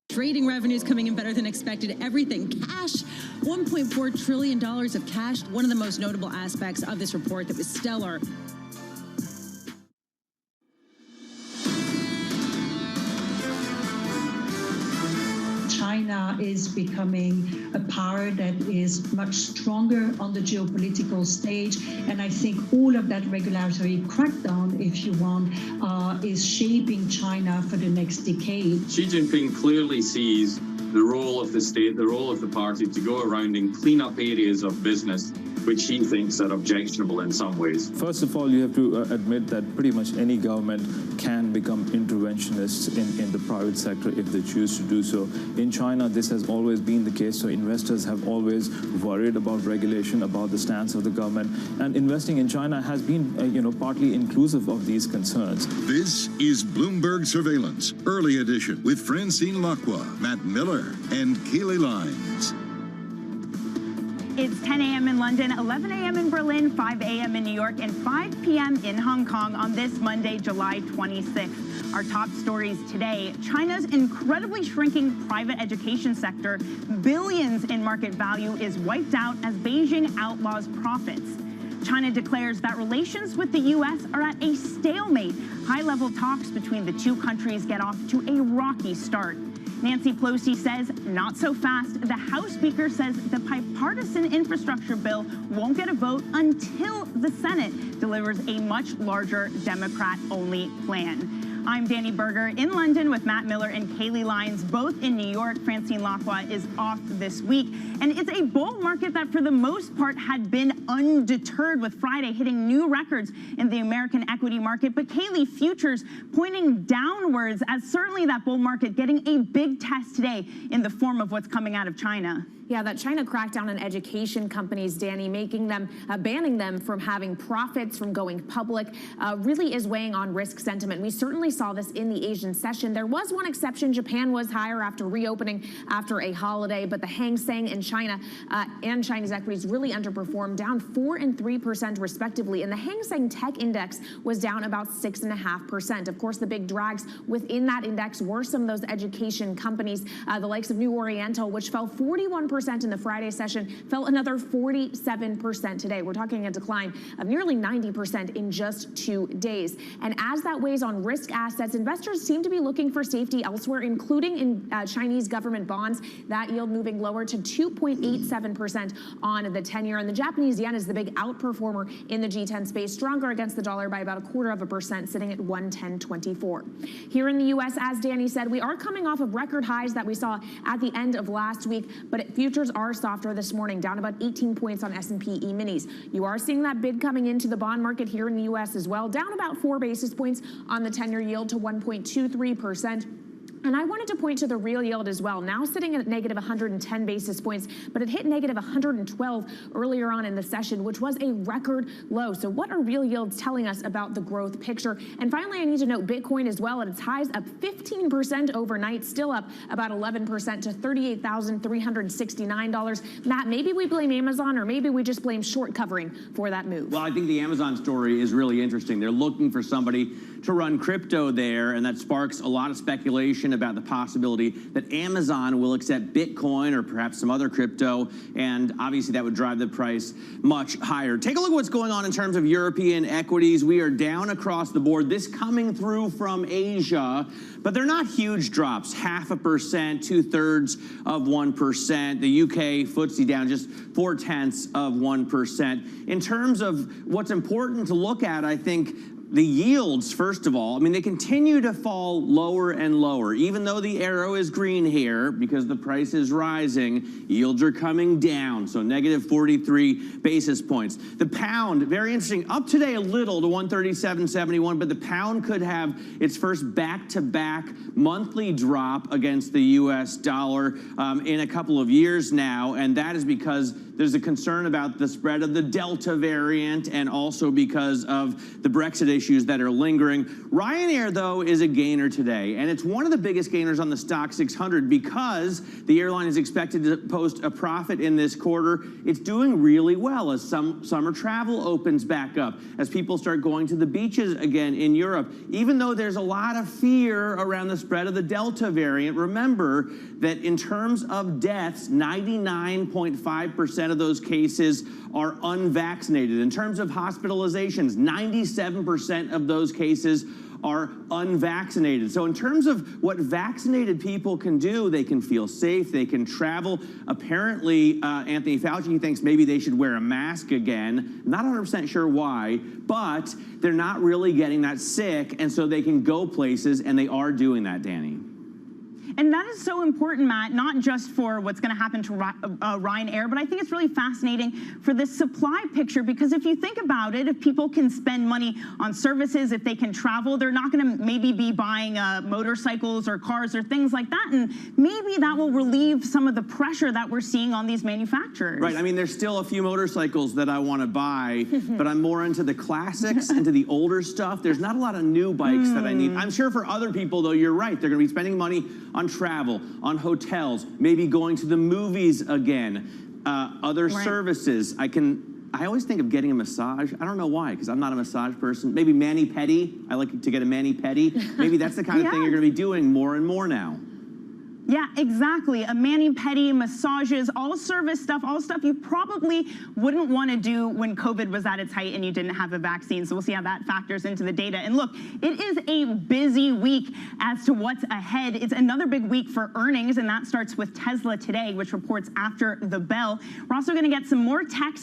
Trading revenues coming in better than expected. Everything cash, $1.4 trillion of cash. One of the most notable aspects of this report that was stellar. China is becoming a power that is much stronger on the geopolitical stage. And I think all of that regulatory crackdown, if you want, is shaping China for the next decade. Xi Jinping clearly sees the role of the state, the role of the party to go around and clean up areas of business which he thinks are objectionable in some ways. First of all, you have to admit that pretty much any government can become interventionists in the private sector if they choose to do so. In China, this has always been the case, so investors have always worried about regulation, about the stance of the government, and investing in China has been, partly inclusive of these concerns. This is Bloomberg Surveillance, early edition, with Francine Lacqua, Matt Miller, and Keely Lines. It's 10 a.m. in London, 11 a.m. in Berlin, 5 a.m. in New York, and 5 p.m. in Hong Kong on this Monday, July 26th. Our top stories today: China's incredibly shrinking private education sector, billions in market value, is wiped out as Beijing outlaws profits. China declares that relations with the U.S. are at a stalemate. High-level talks between the two countries get off to a rocky start. Nancy Pelosi says, not so fast. The House Speaker says the bipartisan infrastructure bill won't get a vote until the Senate delivers a much larger Democrat-only plan. I'm Danny Berger in London with Matt Miller and Kaylee Lines, both in New York. Francine Lacqua is off this week. And it's a bull market that, for the most part, had been undeterred, with Friday hitting new records in the American equity market. But Kaylee, futures pointing downwards, as certainly that bull market getting a big test today in the form of what's coming out of China. Yeah, that China crackdown on education companies, Danny, making them, banning them from having profits, from going public, really is weighing on risk sentiment. We certainly saw this in the Asian session. There was one exception. Japan was higher after reopening after a holiday, but the Hang Seng in China and Chinese equities really underperformed, down 4% and 3% respectively. And the Hang Seng Tech Index was down about 6.5%. Of course, the big drags within that index were some of those education companies, the likes of New Oriental, which fell 41% in the Friday session, fell another 47% today. We're talking a decline of nearly 90% in just 2 days. And as that weighs on risk assets, investors seem to be looking for safety elsewhere, including in Chinese government bonds. That yield moving lower to 2.87% on the 10-year. And the Japanese yen is the big outperformer in the G10 space, stronger against the dollar by about 0.25%, sitting at 110.24. Here in the U.S., as Danny said, we are coming off of record highs that we saw at the end of last week, but futures are softer this morning, down about 18 points on S&P E-minis. You are seeing that bid coming into the bond market here in the U.S. as well, down about 4 basis points on the 10-year yield to 1.23%. And I wanted to point to the real yield as well, now sitting at negative 110 basis points, but it hit negative 112 earlier on in the session, which was a record low. So what are real yields telling us about the growth picture? And finally, I need to note Bitcoin as well, at its highs, up 15% overnight, still up about 11% to $38,369. Matt, maybe we blame Amazon, or maybe we just blame short covering for that move. Well, I think the Amazon story is really interesting. They're looking for somebody to run crypto there, and that sparks a lot of speculation about the possibility that Amazon will accept Bitcoin or perhaps some other crypto, and obviously that would drive the price much higher. Take a look at what's going on in terms of European equities. We are down across the board. This coming through from Asia, but they're not huge drops. 0.5%, 2/3 of 1%. The UK FTSE down just 0.4%. In terms of what's important to look at, I think the yields, first of all, I mean, they continue to fall lower and lower. Even though the arrow is green here, because the price is rising, yields are coming down, so negative 43 basis points. The pound, very interesting, up today a little to 137.71, but the pound could have its first back-to-back monthly drop against the U.S. dollar in a couple of years now, and that is because there's a concern about the spread of the Delta variant and also because of the Brexit issues that are lingering. Ryanair, though, is a gainer today, and it's one of the biggest gainers on the stock 600 because the airline is expected to post a profit in this quarter. It's doing really well as summer travel opens back up, as people start going to the beaches again in Europe. Even though there's a lot of fear around the spread of the Delta variant, remember that in terms of deaths, 99.5% of those cases are unvaccinated. In terms of hospitalizations, 97% of those cases are unvaccinated. So in terms of what vaccinated people can do, they can feel safe, they can travel. Apparently, Anthony Fauci thinks maybe they should wear a mask again. Not 100% sure why, but they're not really getting that sick, and so they can go places, and they are doing that, Danny. And that is so important, Matt, not just for what's going to happen to Ryanair, but I think it's really fascinating for this supply picture, because if you think about it, if people can spend money on services, if they can travel, they're not going to maybe be buying motorcycles or cars or things like that, and maybe that will relieve some of the pressure that we're seeing on these manufacturers. Right. I mean, there's still a few motorcycles that I want to buy, but I'm more into the classics, into the older stuff. There's not a lot of new bikes that I need. I'm sure for other people, though, you're right. They're going to be spending money on travel, on hotels, maybe going to the movies again, other services. I always think of getting a massage. I don't know why, because I'm not a massage person. Maybe mani-pedi. I like to get a mani-pedi. Maybe that's the kind of thing you're going to be doing more and more now. Yeah, exactly. A mani-pedi, massages, all service stuff, all stuff you probably wouldn't want to do when COVID was at its height and you didn't have a vaccine. So we'll see how that factors into the data. And look, it is a busy week as to what's ahead. It's another big week for earnings, and that starts with Tesla today, which reports after the bell. We're also going to get some more tech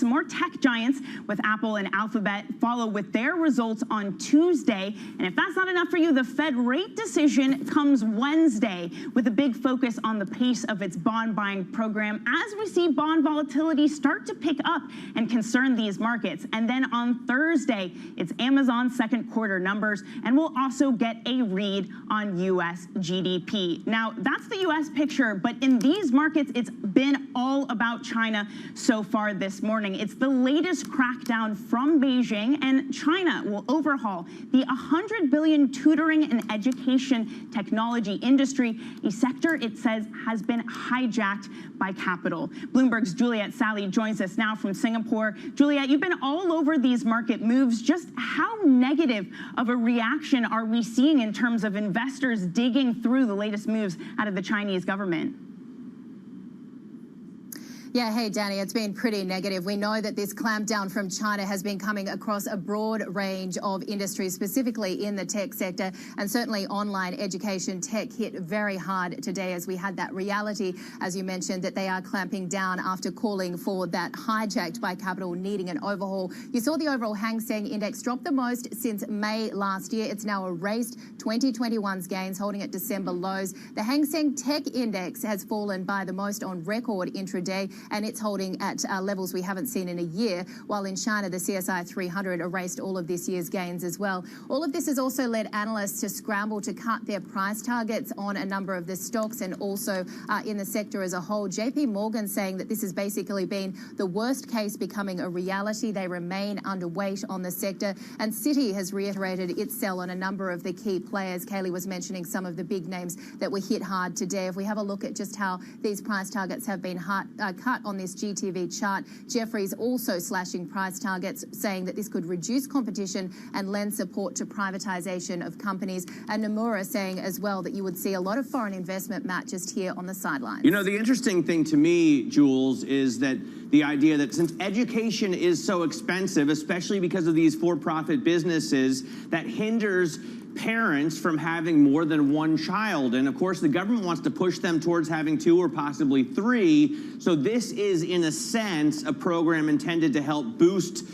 giants with Apple and Alphabet follow with their results on Tuesday. And if that's not enough for you, the Fed rate decision comes Wednesday with a big focus on the pace of its bond buying program as we see bond volatility start to pick up and concern these markets. And then on Thursday, it's Amazon's second quarter numbers, and we'll also get a read on U.S. GDP. Now, that's the U.S. picture, but in these markets, it's been all about China so far this morning. It's the latest crackdown from Beijing, and China will overhaul the $100 billion tutoring and education technology industry, a sector it says has been hijacked by capital. Bloomberg's Juliet Sally joins us now from Singapore. Juliet, you've been all over these market moves. Just how negative of a reaction are we seeing in terms of investors digging through the latest moves out of the Chinese government? Yeah, hey, Danny, it's been pretty negative. We know that this clampdown from China has been coming across a broad range of industries, specifically in the tech sector, and certainly online education tech hit very hard today as we had that reality, as you mentioned, that they are clamping down after calling for that hijacked by capital needing an overhaul. You saw the overall Hang Seng index drop the most since May last year. It's now erased 2021's gains, holding at December lows. The Hang Seng Tech Index has fallen by the most on record intraday, and it's holding at levels we haven't seen in a year, while in China, the CSI 300 erased all of this year's gains as well. All of this has also led analysts to scramble to cut their price targets on a number of the stocks and also in the sector as a whole. JP Morgan saying that this has basically been the worst case becoming a reality. They remain underweight on the sector, and Citi has reiterated its sell on a number of the key players. Kaylee was mentioning some of the big names that were hit hard today. If we have a look at just how these price targets have been cut on this GTV chart, Jefferies also slashing price targets, saying that this could reduce competition and lend support to privatization of companies. And Nomura saying as well that you would see a lot of foreign investment, Matt, just here on the sidelines. You know, the interesting thing to me, Jules, is that the idea that since education is so expensive, especially because of these for-profit businesses, that hinders parents from having more than one child. And of course, the government wants to push them towards having 2 or possibly 3. So this is, in a sense, a program intended to help boost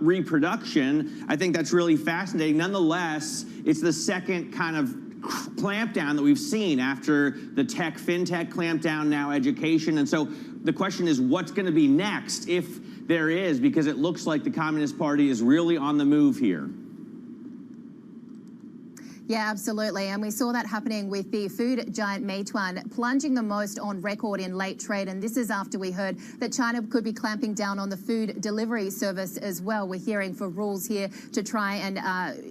reproduction. I think that's really fascinating. Nonetheless, it's the second kind of clampdown that we've seen after the tech, fintech clampdown, now education. And so the question is, what's going to be next, if there is, because it looks like the Communist Party is really on the move here. Yeah, absolutely. And we saw that happening with the food giant Meituan plunging the most on record in late trade. And this is after we heard that China could be clamping down on the food delivery service as well. We're hearing for rules here to try and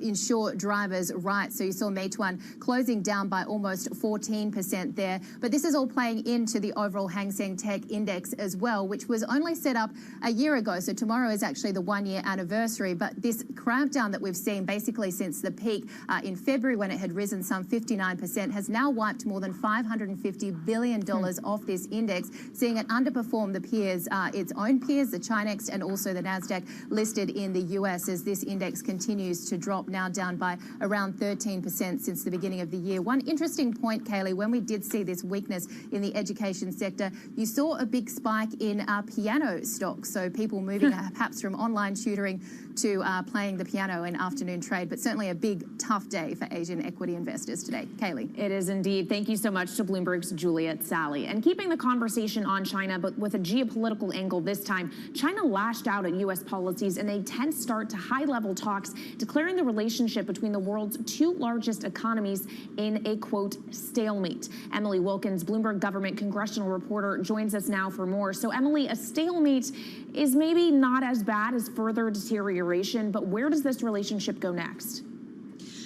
ensure drivers' rights. So you saw Meituan closing down by almost 14% there. But this is all playing into the overall Hang Seng Tech Index as well, which was only set up a year ago. So tomorrow is actually the one-year anniversary. But this crampdown that we've seen basically since the peak in February, when it had risen some 59%, has now wiped more than $550 billion off this index, seeing it underperform the peers, its own peers, the Chinex, and also the NASDAQ listed in the US, as this index continues to drop, now down by around 13% since the beginning of the year. One interesting point, Kaylee, when we did see this weakness in the education sector, you saw a big spike in piano stocks, so people moving perhaps from online tutoring to playing the piano in afternoon trade, but certainly a big, tough day for Asian equity investors today. Kaylee. It is indeed. Thank you so much to Bloomberg's Juliet Sally. And keeping the conversation on China, but with a geopolitical angle this time, China lashed out at U.S. policies in a tense start to high-level talks, declaring the relationship between the world's two largest economies in a, quote, stalemate. Emily Wilkins, Bloomberg government congressional reporter, joins us now for more. So, Emily, a stalemate is maybe not as bad as further deterioration, but where does this relationship go next?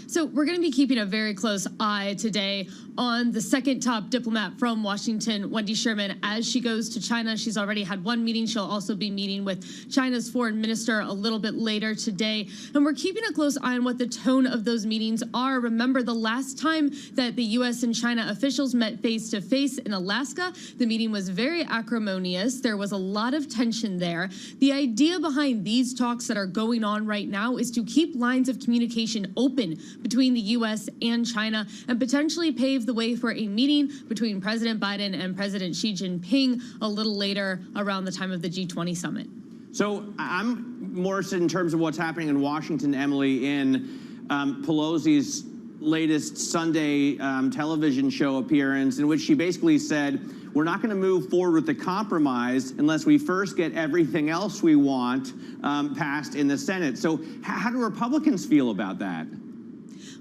So we're going to be keeping a very close eye today on the second top diplomat from Washington, Wendy Sherman, as she goes to China. She's already had one meeting. She'll also be meeting with China's foreign minister a little bit later today. And we're keeping a close eye on what the tone of those meetings are. Remember, the last time that the U.S. and China officials met face-to-face in Alaska, the meeting was very acrimonious. There was a lot of tension there. The idea behind these talks that are going on right now is to keep lines of communication open between the U.S. and China and potentially pave the way for a meeting between President Biden and President Xi Jinping a little later around the time of the G20 summit. So I'm more interested in terms of what's happening in Washington, Emily, in Pelosi's latest Sunday television show appearance, in which she basically said, we're not going to move forward with the compromise unless we first get everything else we want passed in the Senate. So how do Republicans feel about that?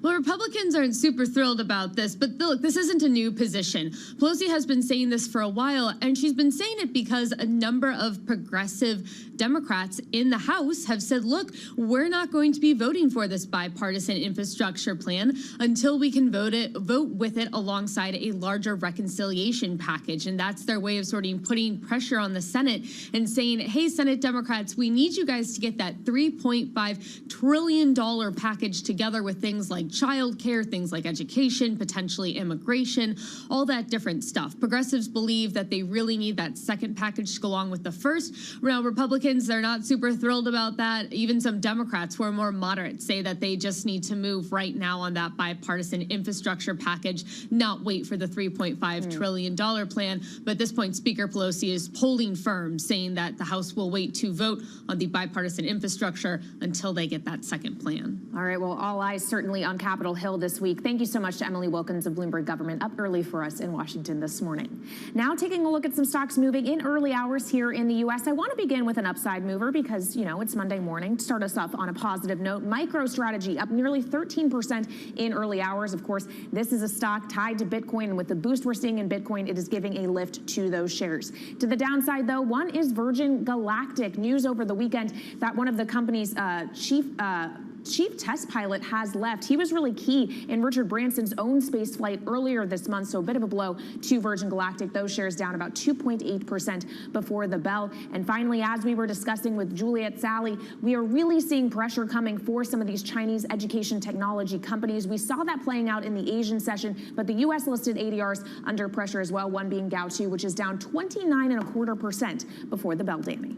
Well, Republicans aren't super thrilled about this, but look, this isn't a new position. Pelosi has been saying this for a while, and she's been saying it because a number of progressive Democrats in the House have said, look, we're not going to be voting for this bipartisan infrastructure plan until we can vote with it alongside a larger reconciliation package. And that's their way of sort of putting pressure on the Senate and saying, hey, Senate Democrats, we need you guys to get that $3.5 trillion package together with things like childcare, things like education, potentially immigration, all that different stuff. Progressives believe that they really need that second package to go along with the first. Now, Republicans, they're not super thrilled about that. Even some Democrats who are more moderate say that they just need to move right now on that bipartisan infrastructure package, not wait for the $3.5 trillion plan. But at this point, Speaker Pelosi is holding firm, saying that the House will wait to vote on the bipartisan infrastructure until they get that second plan. All right, well, all eyes certainly on Capitol Hill this week. Thank you so much to Emily Wilkins of Bloomberg Government, up early for us in Washington this morning. Now taking a look at some stocks moving in early hours here in the U.S. I want to begin with an upside mover because, you know, it's Monday morning. To start us off on a positive note, MicroStrategy up nearly 13% in early hours. Of course, this is a stock tied to Bitcoin, and with the boost we're seeing in Bitcoin, it is giving a lift to those shares. To the downside, though, one is Virgin Galactic. News over the weekend that one of the company's chief test pilot has left. He was really key in Richard Branson's own space flight earlier this month, so a bit of a blow to Virgin Galactic. Those shares down about 2.8% before the bell. And finally, as we were discussing with Juliet Sally, we are really seeing pressure coming for some of these Chinese education technology companies. We saw that playing out in the Asian session, but the U.S. listed ADRs under pressure as well, one being Gaotu, which is down 29.25% before the bell, Danny.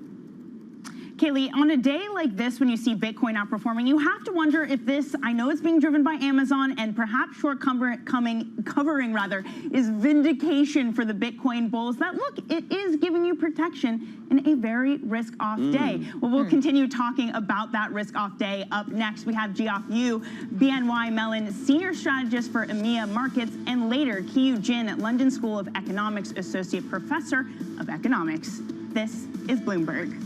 Kaylee, on a day like this, when you see Bitcoin outperforming, you have to wonder if this, I know it's being driven by Amazon and perhaps covering is vindication for the Bitcoin bulls. That look, it is giving you protection in a very risk-off day. Well, we'll continue talking about that risk-off day. Up next, we have Geoff Yu, BNY Mellon Senior Strategist for EMEA Markets, and later, Kiyu Jin at London School of Economics Associate Professor of Economics. This is Bloomberg.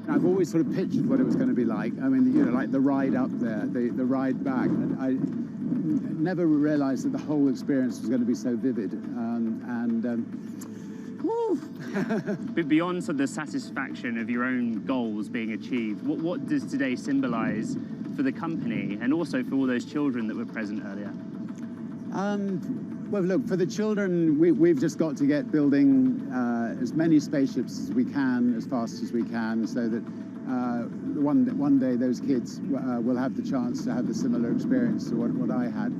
I've always sort of pictured what it was going to be like. I mean, you know, like the ride up there, the ride back. And I never realized that the whole experience was going to be so vivid. But beyond sort of the satisfaction of your own goals being achieved, what does today symbolize for the company and also for all those children that were present earlier? Well, look, for the children, we've just got to get building as many spaceships as we can, as fast as we can, so that one day those kids will have the chance to have a similar experience to what I had.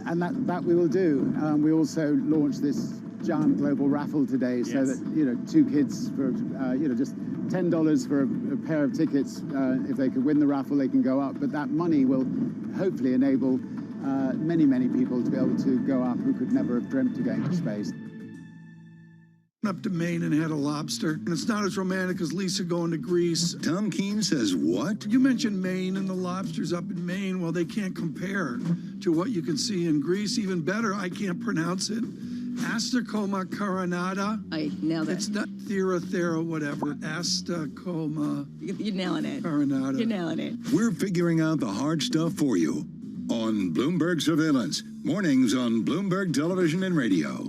And that we will do. We also launched this giant global raffle today, so that, you know, two kids for, just $10 for a pair of tickets. If they could win the raffle, they can go up. But that money will hopefully enable many people to be able to go up who could never have dreamt of going to space. Up to Maine and had a lobster, and it's not as romantic as Lisa going to Greece. Tom Keene says what? You mentioned Maine and the lobsters up in Maine. Well, they can't compare to what you can see in Greece. Even better, I can't pronounce it. Astacoma carinata. I nailed it. It's not thera, whatever. Astacoma. You're nailing it. Carinata. You're nailing it. We're figuring out the hard stuff for you on Bloomberg Surveillance. Mornings on Bloomberg Television and Radio.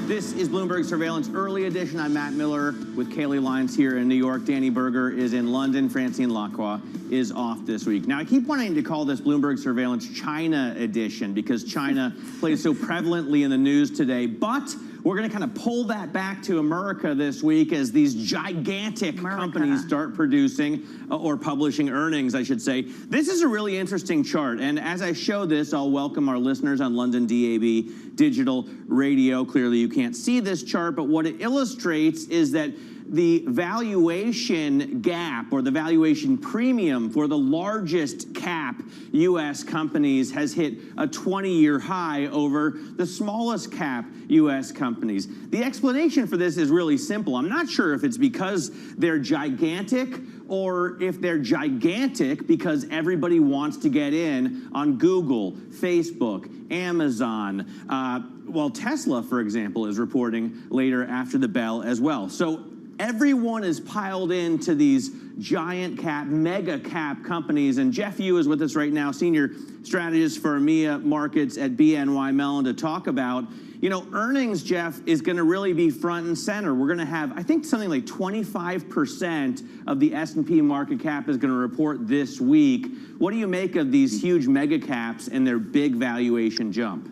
This is Bloomberg Surveillance Early Edition. I'm Matt Miller with Kaylee Lyons here in New York. Danny Berger is in London. Francine Lacroix is off this week. Now, I keep wanting to call this Bloomberg Surveillance China Edition because China plays so prevalently in the news today. But we're going to kind of pull that back to America this week as these gigantic companies start producing or publishing earnings, I should say. This is a really interesting chart. And as I show this, I'll welcome our listeners on London DAB Digital Radio. Clearly, you can't see this chart, but what it illustrates is that the valuation gap or the valuation premium for the largest cap U.S. companies has hit a 20-year high over the smallest cap U.S. companies. The explanation for this is really simple. I'm not sure if it's because they're gigantic or if they're gigantic because everybody wants to get in on Google, Facebook, Amazon. Well, Tesla, for example, is reporting later after the bell as well. So everyone is piled into these giant cap, mega cap companies. And Geoff Yu is with us right now, senior strategist for EMEA Markets at BNY Mellon, to talk about, you know, earnings, Geoff, is going to really be front and center. We're going to have, I think, something like 25% of the S&P market cap is going to report this week. What do you make of these huge mega caps and their big valuation jump?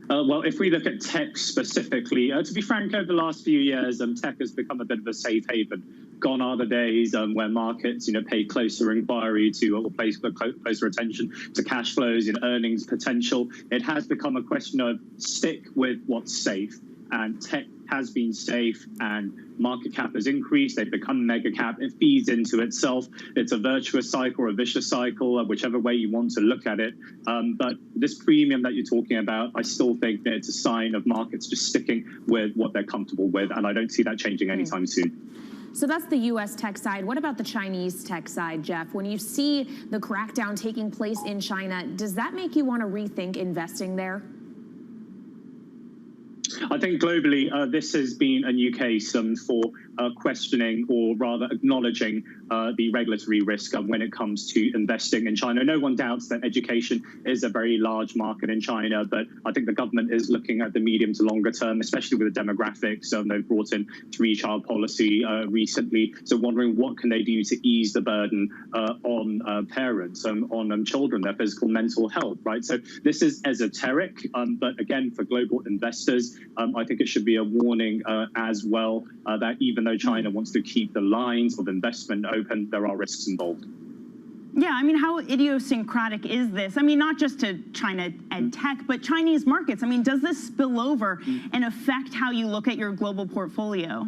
Well, if we look at tech specifically, to be frank, over the last few years, tech has become a bit of a safe haven. Gone are the days where markets, pay closer inquiry to or place closer attention to cash flows and earnings potential. It has become a question of stick with what's safe, and tech has been safe and market cap has increased, they've become mega cap, it feeds into itself. It's a virtuous cycle or a vicious cycle, whichever way you want to look at it. But this premium that you're talking about, I still think that it's a sign of markets just sticking with what they're comfortable with, and I don't see that changing anytime soon. So that's the U.S. tech side. What about the Chinese tech side, Jeff? When you see the crackdown taking place in China, does that make you want to rethink investing there? I think globally, this has been a new case for questioning, or rather acknowledging, the regulatory risk when it comes to investing in China. No one doubts that education is a very large market in China, but I think the government is looking at the medium to longer term, especially with the demographics. They've brought in 3-child policy recently, so wondering what can they do to ease the burden on parents, on children, their physical, mental health, right? So this is esoteric, but again, for global investors, I think it should be a warning as well that even though China wants to keep the lines of investment open, there are risks involved. Yeah, I mean, how idiosyncratic is this? I mean, not just to China and tech, but Chinese markets. I mean, does this spill over and affect how you look at your global portfolio?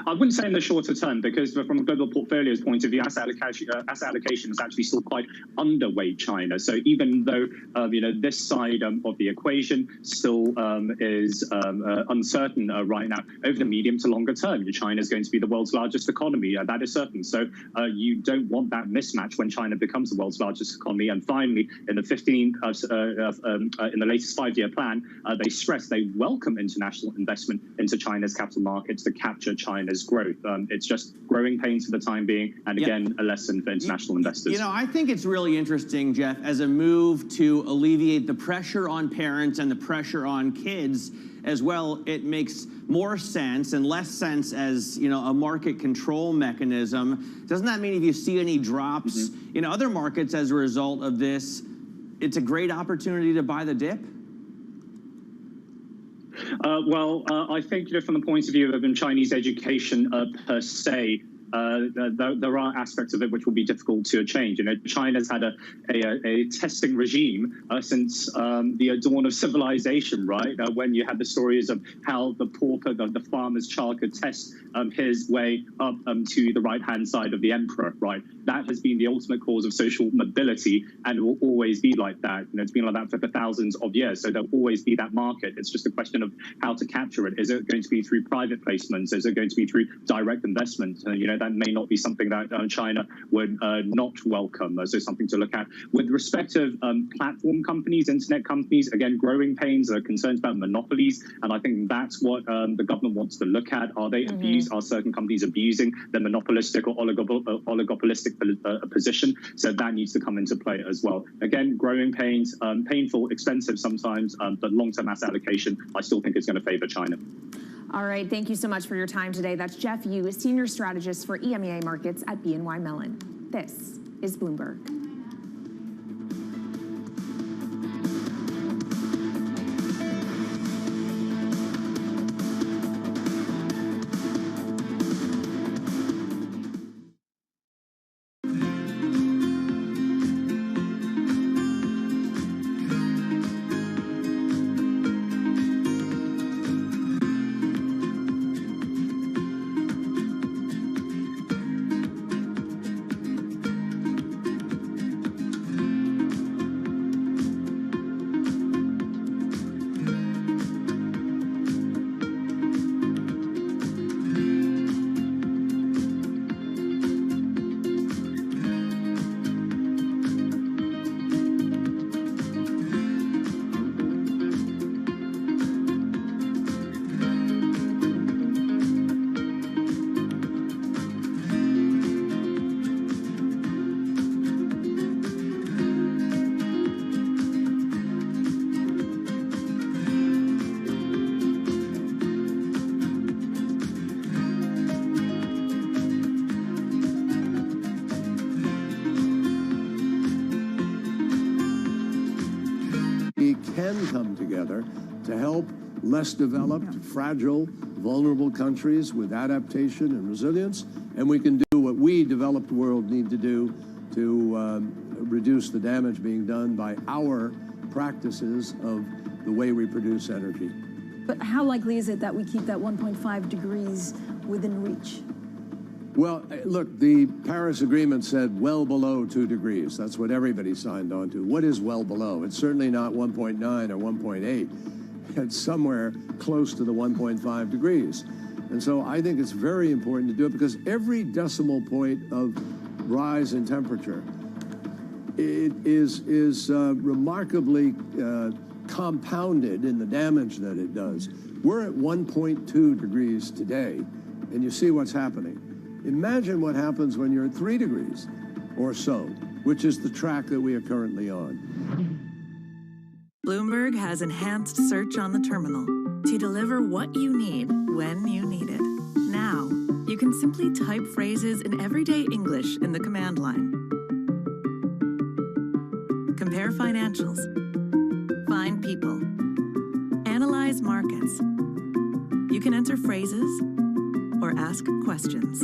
I wouldn't say in the shorter term, because from a global portfolio's point of view, asset allocation is actually still quite underweight China. So even though this side of the equation still is uncertain right now, over the medium to longer term, China is going to be the world's largest economy. That is certain. So you don't want that mismatch when China becomes the world's largest economy. And finally, in the in the latest 5-year plan, they stress they welcome international investment into China's capital markets to capture China's growth. It's just growing pains for the time being, and again, a lesson for international investors. I think it's really interesting, Jeff, as a move to alleviate the pressure on parents and the pressure on kids as well. It makes more sense and less sense as a market control mechanism. Doesn't that mean if you see any drops in other markets as a result of this, it's a great opportunity to buy the dip? I think from the point of view of Chinese education per se, there are aspects of it which will be difficult to change. China's had a testing regime since the dawn of civilization, right? When you had the stories of how the pauper, the farmer's child, could test his way up to the right-hand side of the emperor, right? That has been the ultimate cause of social mobility, and it will always be like that. It's been like that for thousands of years, so there'll always be that market. It's just a question of how to capture it. Is it going to be through private placements? Is it going to be through direct investment? That may not be something that China would not welcome. So something to look at. With respect to platform companies, internet companies, again, growing pains, concerns about monopolies, and I think that's what the government wants to look at. Are they abused? Are certain companies abusing their monopolistic or oligopolistic position? So that needs to come into play as well. Again, growing pains, painful, expensive sometimes, but long-term asset allocation, I still think is going to favor China. All right, thank you so much for your time today. That's Jeff Yu, Senior Strategist for EMEA Markets at BNY Mellon. This is Bloomberg. Can come together to help less developed, fragile, vulnerable countries with adaptation and resilience, and we can do what we developed world need to do to reduce the damage being done by our practices of the way we produce energy. But how likely is it that we keep that 1.5 degrees within reach? Well, look, the Paris Agreement said well below 2 degrees. That's what everybody signed on to. What is well below? It's certainly not 1.9 or 1.8. It's somewhere close to the 1.5 degrees. And so I think it's very important to do it because every decimal point of rise in temperature is remarkably compounded in the damage that it does. We're at 1.2 degrees today, and you see what's happening. Imagine what happens when you're at 3 degrees or so, which is the track that we are currently on. Bloomberg has enhanced search on the terminal to deliver what you need when you need it. Now, you can simply type phrases in everyday English in the command line. Compare financials. Find people. Analyze markets. You can enter phrases or ask questions.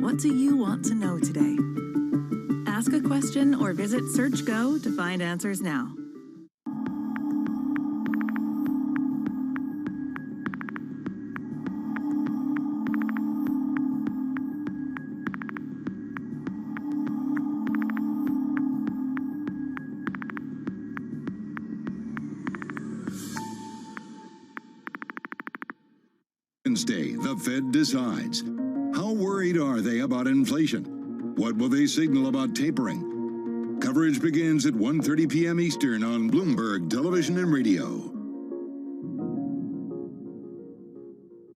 What do you want to know today? Ask a question or visit SearchGo to find answers now. Wednesday, the Fed decides. How worried are they about inflation? What will they signal about tapering? Coverage begins at 1:30 p.m. Eastern on Bloomberg Television and Radio.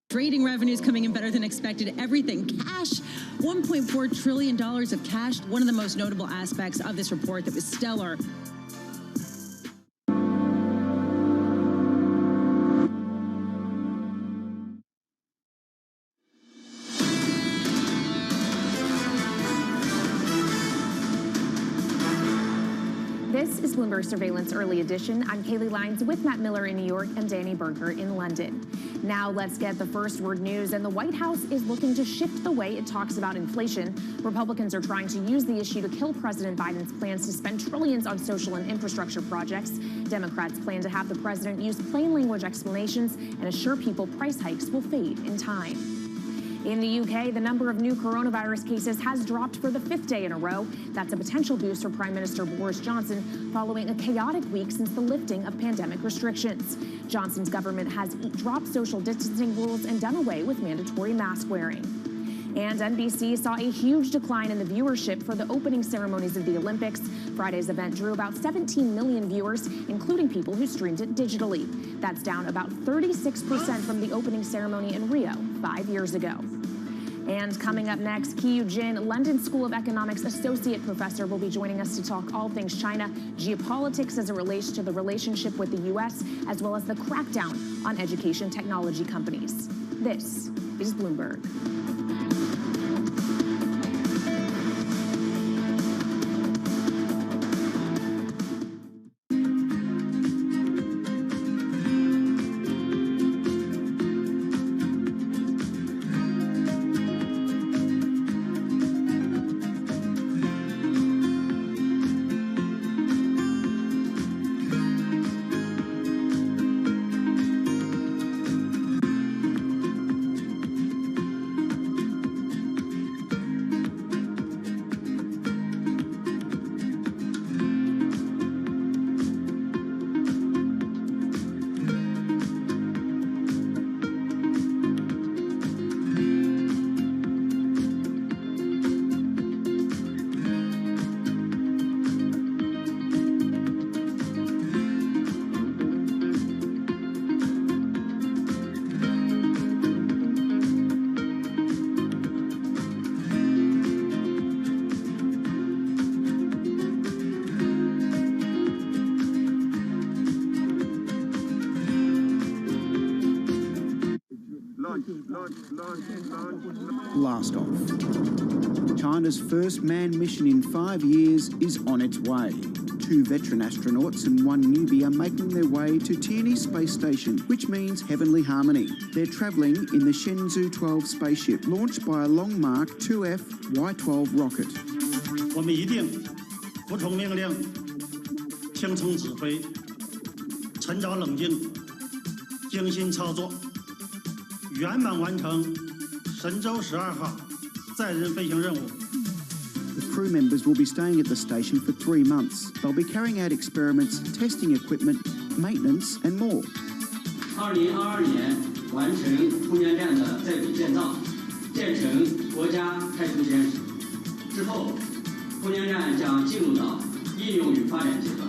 Trading revenues coming in better than expected. Everything cash, $1.4 trillion of cash. One of the most notable aspects of this report that was stellar. This is Bloomberg Surveillance Early Edition. I'm Kaylee Lyons with Matt Miller in New York and Danny Berger in London. Now let's get the first word news. And the White House is looking to shift the way it talks about inflation. Republicans are trying to use the issue to kill President Biden's plans to spend trillions on social and infrastructure projects. Democrats plan to have the president use plain language explanations and assure people price hikes will fade in time. In the UK, the number of new coronavirus cases has dropped for the 5th day in a row. That's a potential boost for Prime Minister Boris Johnson following a chaotic week since the lifting of pandemic restrictions. Johnson's government has dropped social distancing rules and done away with mandatory mask wearing. And NBC saw a huge decline in the viewership for the opening ceremonies of the Olympics. Friday's event drew about 17 million viewers, including people who streamed it digitally. That's down about 36% from the opening ceremony in Rio 5 years ago. And coming up next, Kiyu Jin, London School of Economics Associate Professor, will be joining us to talk all things China, geopolitics as it relates to the relationship with the U.S., as well as the crackdown on education technology companies. This is Bloomberg. Blast off. China's first manned mission in 5 years is on its way. 2 veteran astronauts and 1 newbie are making their way to Tianyi Space Station, which means heavenly harmony. They're travelling in the Shenzhou 12 spaceship, launched by a Long Mark 2F Y-12 rocket. 我们一定服从命令，听从指挥，沉着冷静，精心操作，圆满完成神舟12号载人飞行任务。 The crew members will be staying at the station for 3 months. They'll be carrying out experiments, testing equipment, maintenance, and more. 2022年完成空间站的在轨建造，建成国家太空实验室。之后，空间站将进入到应用与发展阶段。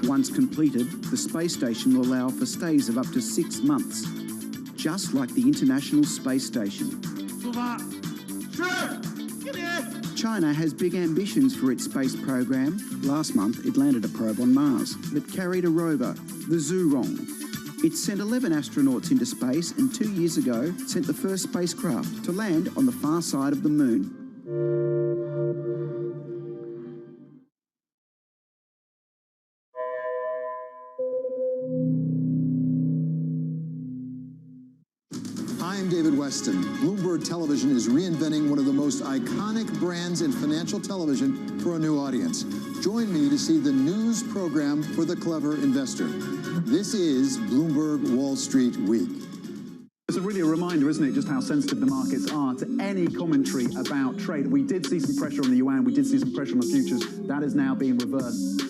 Once completed, the space station will allow for stays of up to 6 months, just like the International Space Station. China has big ambitions for its space program. Last month, it landed a probe on Mars that carried a rover, the Zhurong. It sent 11 astronauts into space and 2 years ago sent the first spacecraft to land on the far side of the moon. I'm David Weston. Bloomberg Television is reinventing one of the most iconic brands in financial television for a new audience. Join me to see the news program for the clever investor. This is Bloomberg Wall Street Week. It's really a reminder, isn't it, just how sensitive the markets are to any commentary about trade. We did see some pressure on the yuan, we did see some pressure on the futures. That is now being reversed.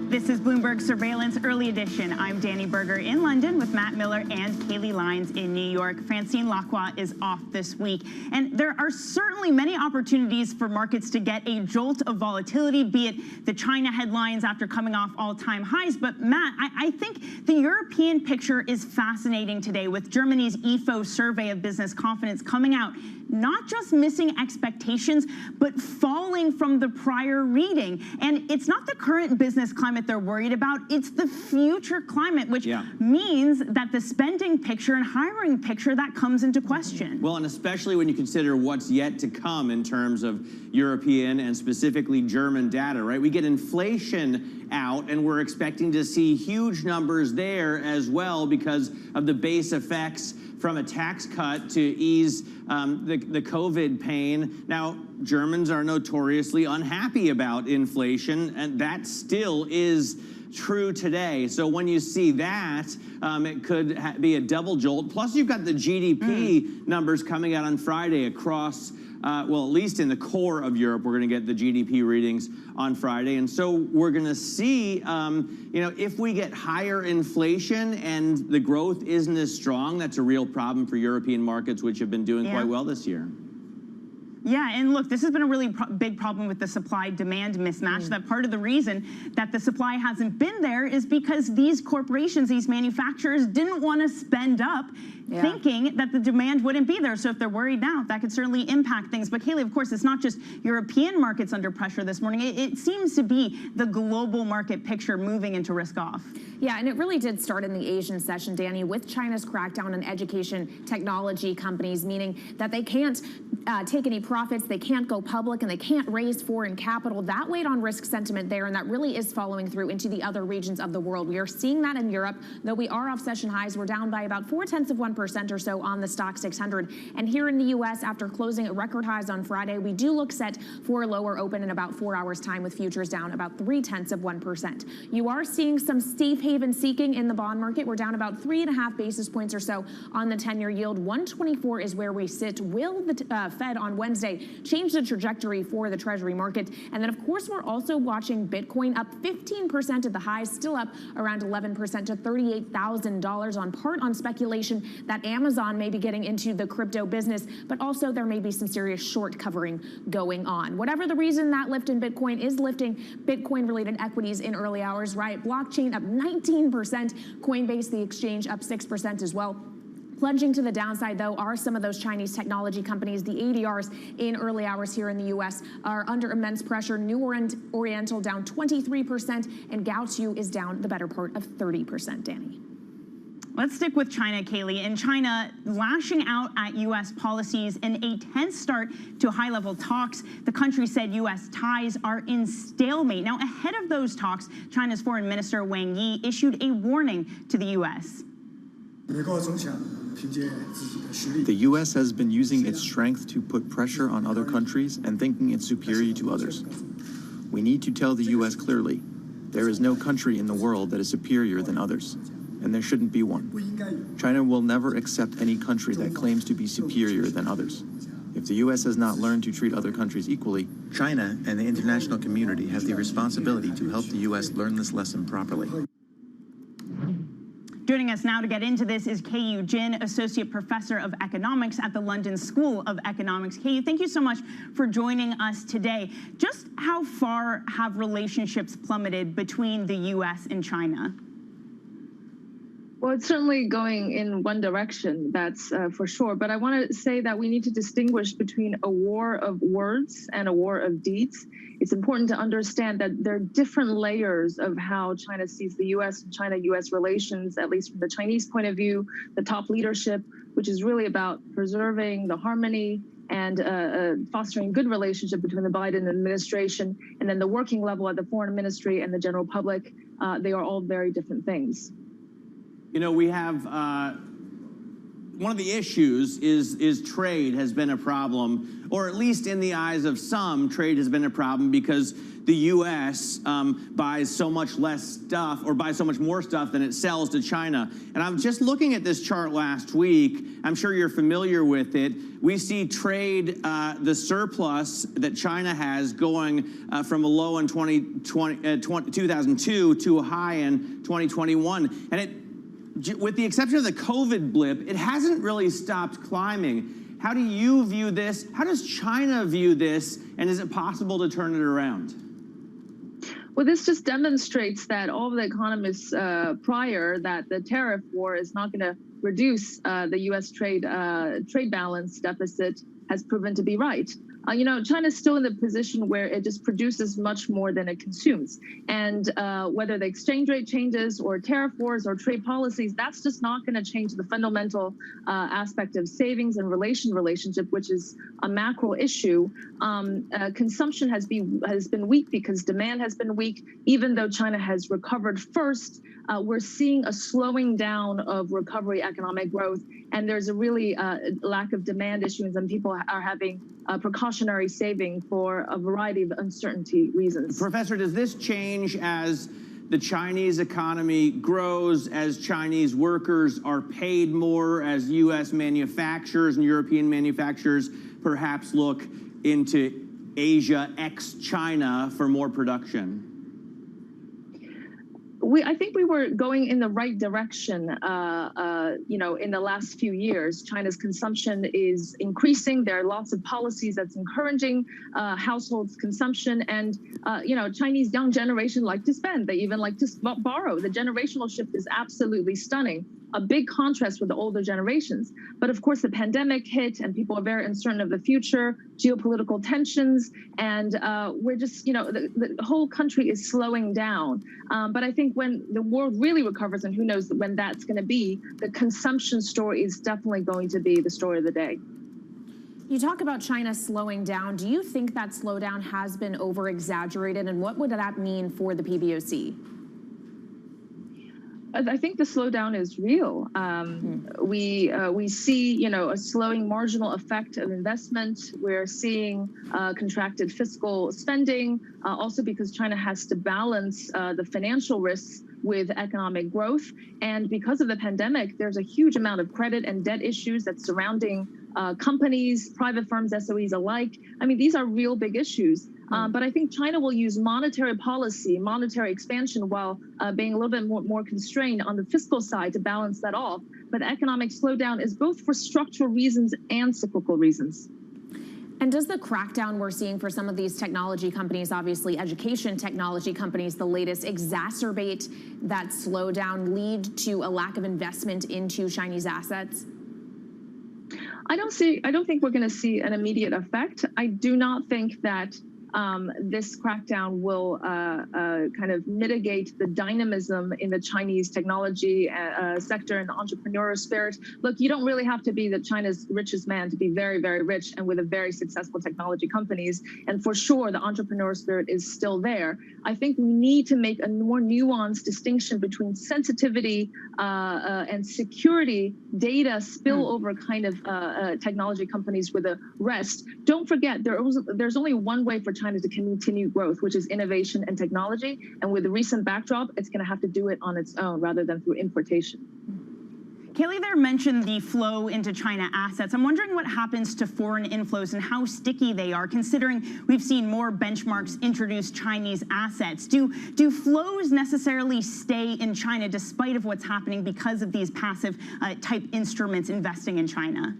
This is Bloomberg Surveillance Early Edition. I'm Danny Berger in London with Matt Miller and Kaylee Lyons in New York. Francine Lacroix is off this week. And there are certainly many opportunities for markets to get a jolt of volatility, be it the China headlines after coming off all-time highs. But Matt, I think the European picture is fascinating today with Germany's IFO survey of business confidence coming out, not just missing expectations, but falling from the prior reading. And it's not the current business climate they're worried about, it's the future climate, which means that the spending picture and hiring picture, that comes into question. Well, and especially when you consider what's yet to come in terms of European and specifically German data, right? We get inflation out and we're expecting to see huge numbers there as well because of the base effects from a tax cut to ease the COVID pain. Now, Germans are notoriously unhappy about inflation, and that still is true today. So when you see that, it could be a double jolt. Plus, you've got the GDP numbers coming out on Friday across, well, at least in the core of Europe, we're going to get the GDP readings on Friday. And so we're going to see, you know, if we get higher inflation and the growth isn't as strong, that's a real problem for European markets, which have been doing quite well this year. Yeah, and look, this has been a really big problem with the supply-demand mismatch. That part of the reason that the supply hasn't been there is because these corporations, these manufacturers, didn't want to spend up thinking that the demand wouldn't be there. So if they're worried now, that could certainly impact things. But Kaylee, of course, it's not just European markets under pressure this morning. It seems to be the global market picture moving into risk off. Yeah, and it really did start in the Asian session, Danny, with China's crackdown on education technology companies, meaning that they can't take any profits, they can't go public, and they can't raise foreign capital. That weighed on risk sentiment there, and that really is following through into the other regions of the world. We are seeing that in Europe. Though we are off session highs, we're down by about 0.4% or so on the stock 600. And here in the U.S., after closing at record highs on Friday, we do look set for a lower open in about 4 hours' time, with futures down about 0.3%. You are seeing some safe haven seeking in the bond market. We're down about 3.5 basis points or so on the 10-year yield. 124 is where we sit. Will the Fed on Wednesday change the trajectory for the Treasury market? And then, of course, we're also watching Bitcoin up 15% at the highs, still up around 11% to $38,000, on part on speculation that Amazon may be getting into the crypto business, but also there may be some serious short covering going on. Whatever the reason, that lift in Bitcoin is lifting Bitcoin-related equities in early hours, right? Blockchain up 19%, Coinbase, the exchange, up 6% as well. Plunging to the downside, though, are some of those Chinese technology companies. The ADRs in early hours here in the U.S. are under immense pressure. New Oriental down 23%, and Gaotu is down the better part of 30%, Danny. Let's stick with China, Kaylee. In China, lashing out at U.S. policies in a tense start to high-level talks. The country said U.S. ties are in stalemate. Now, ahead of those talks, China's Foreign Minister Wang Yi issued a warning to the U.S. The U.S. has been using its strength to put pressure on other countries and thinking it's superior to others. We need to tell the U.S. clearly, there is no country in the world that is superior than others, and there shouldn't be one. China will never accept any country that claims to be superior than others. If the U.S. has not learned to treat other countries equally, China and the international community have the responsibility to help the U.S. learn this lesson properly. Joining us now to get into this is Keiyu Jin, Associate Professor of Economics at the London School of Economics. Keiyu, thank you so much for joining us today. Just how far have relationships plummeted between the U.S. and China? Well, it's certainly going in one direction, that's for sure. But I want to say that we need to distinguish between a war of words and a war of deeds. It's important to understand that there are different layers of how China sees the U.S. and China-U.S. relations, at least from the Chinese point of view, the top leadership, which is really about preserving the harmony and fostering good relationship between the Biden administration, and then the working level at the foreign ministry and the general public. They are all very different things. You know, we have one of the issues is trade has been a problem, or at least in the eyes of some, trade has been a problem because the U.S. Buys so much less stuff, or buys so much more stuff than it sells to China. And I'm just looking at this chart last week. I'm sure you're familiar with it. We see trade, the surplus that China has going from a low in 2002 to a high in 2021. And it, with the exception of the COVID blip, it hasn't really stopped climbing. How do you view this? How does China view this? And is it possible to turn it around? Well, this just demonstrates that all of the economists prior, that the tariff war is not going to reduce the U.S. trade balance deficit, has proven to be right. You know, China's still in the position where it just produces much more than it consumes. And whether the exchange rate changes or tariff wars or trade policies, that's just not going to change the fundamental aspect of savings and relationship, which is a macro issue. Consumption has been weak because demand has been weak. Even though China has recovered first, we're seeing a slowing down of recovery economic growth. And there's a really lack of demand issues, and people are having precautionary saving for a variety of uncertainty reasons. Professor, does this change as the Chinese economy grows, as Chinese workers are paid more, as U.S. manufacturers and European manufacturers perhaps look into Asia ex-China for more production? I think we were going in the right direction, you know, in the last few years. China's consumption is increasing. There are lots of policies that's encouraging households' consumption. And, you know, Chinese young generation like to spend. They even like to borrow. The generational shift is absolutely stunning. A big contrast with the older generations. But of course, the pandemic hit and people are very uncertain of the future, geopolitical tensions, and we're just, you know, the whole country is slowing down. But I think when the world really recovers, and who knows when that's going to be, the consumption story is definitely going to be the story of the day. You talk about China slowing down. Do you think that slowdown has been over-exaggerated, and what would that mean for the PBOC? I think the slowdown is real. We see, you know, a slowing marginal effect of investment. We're seeing contracted fiscal spending, also because China has to balance the financial risks with economic growth. And because of the pandemic, there's a huge amount of credit and debt issues that's surrounding companies, private firms, SOEs alike. I mean, these are real big issues. But I think China will use monetary policy, monetary expansion, while being a little bit more constrained on the fiscal side to balance that off. But economic slowdown is both for structural reasons and cyclical reasons. And does the crackdown we're seeing for some of these technology companies, obviously education technology companies, the latest, exacerbate that slowdown, lead to a lack of investment into Chinese assets? I don't think we're going to see an immediate effect. I do not think that this crackdown will kind of mitigate the dynamism in the Chinese technology sector and entrepreneurial spirit. Look, you don't really have to be China's richest man to be very, very rich and with a very successful technology companies. And for sure, the entrepreneurial spirit is still there. I think we need to make a more nuanced distinction between sensitivity and security data spillover kind of technology companies with the rest. Don't forget, there's only one way for China to continue growth, which is innovation and technology. And with the recent backdrop, it's going to have to do it on its own rather than through importation. Kaylee there mentioned the flow into China assets. I'm wondering what happens to foreign inflows and how sticky they are, considering we've seen more benchmarks introduce Chinese assets. Do flows necessarily stay in China despite of what's happening because of these passive type instruments investing in China?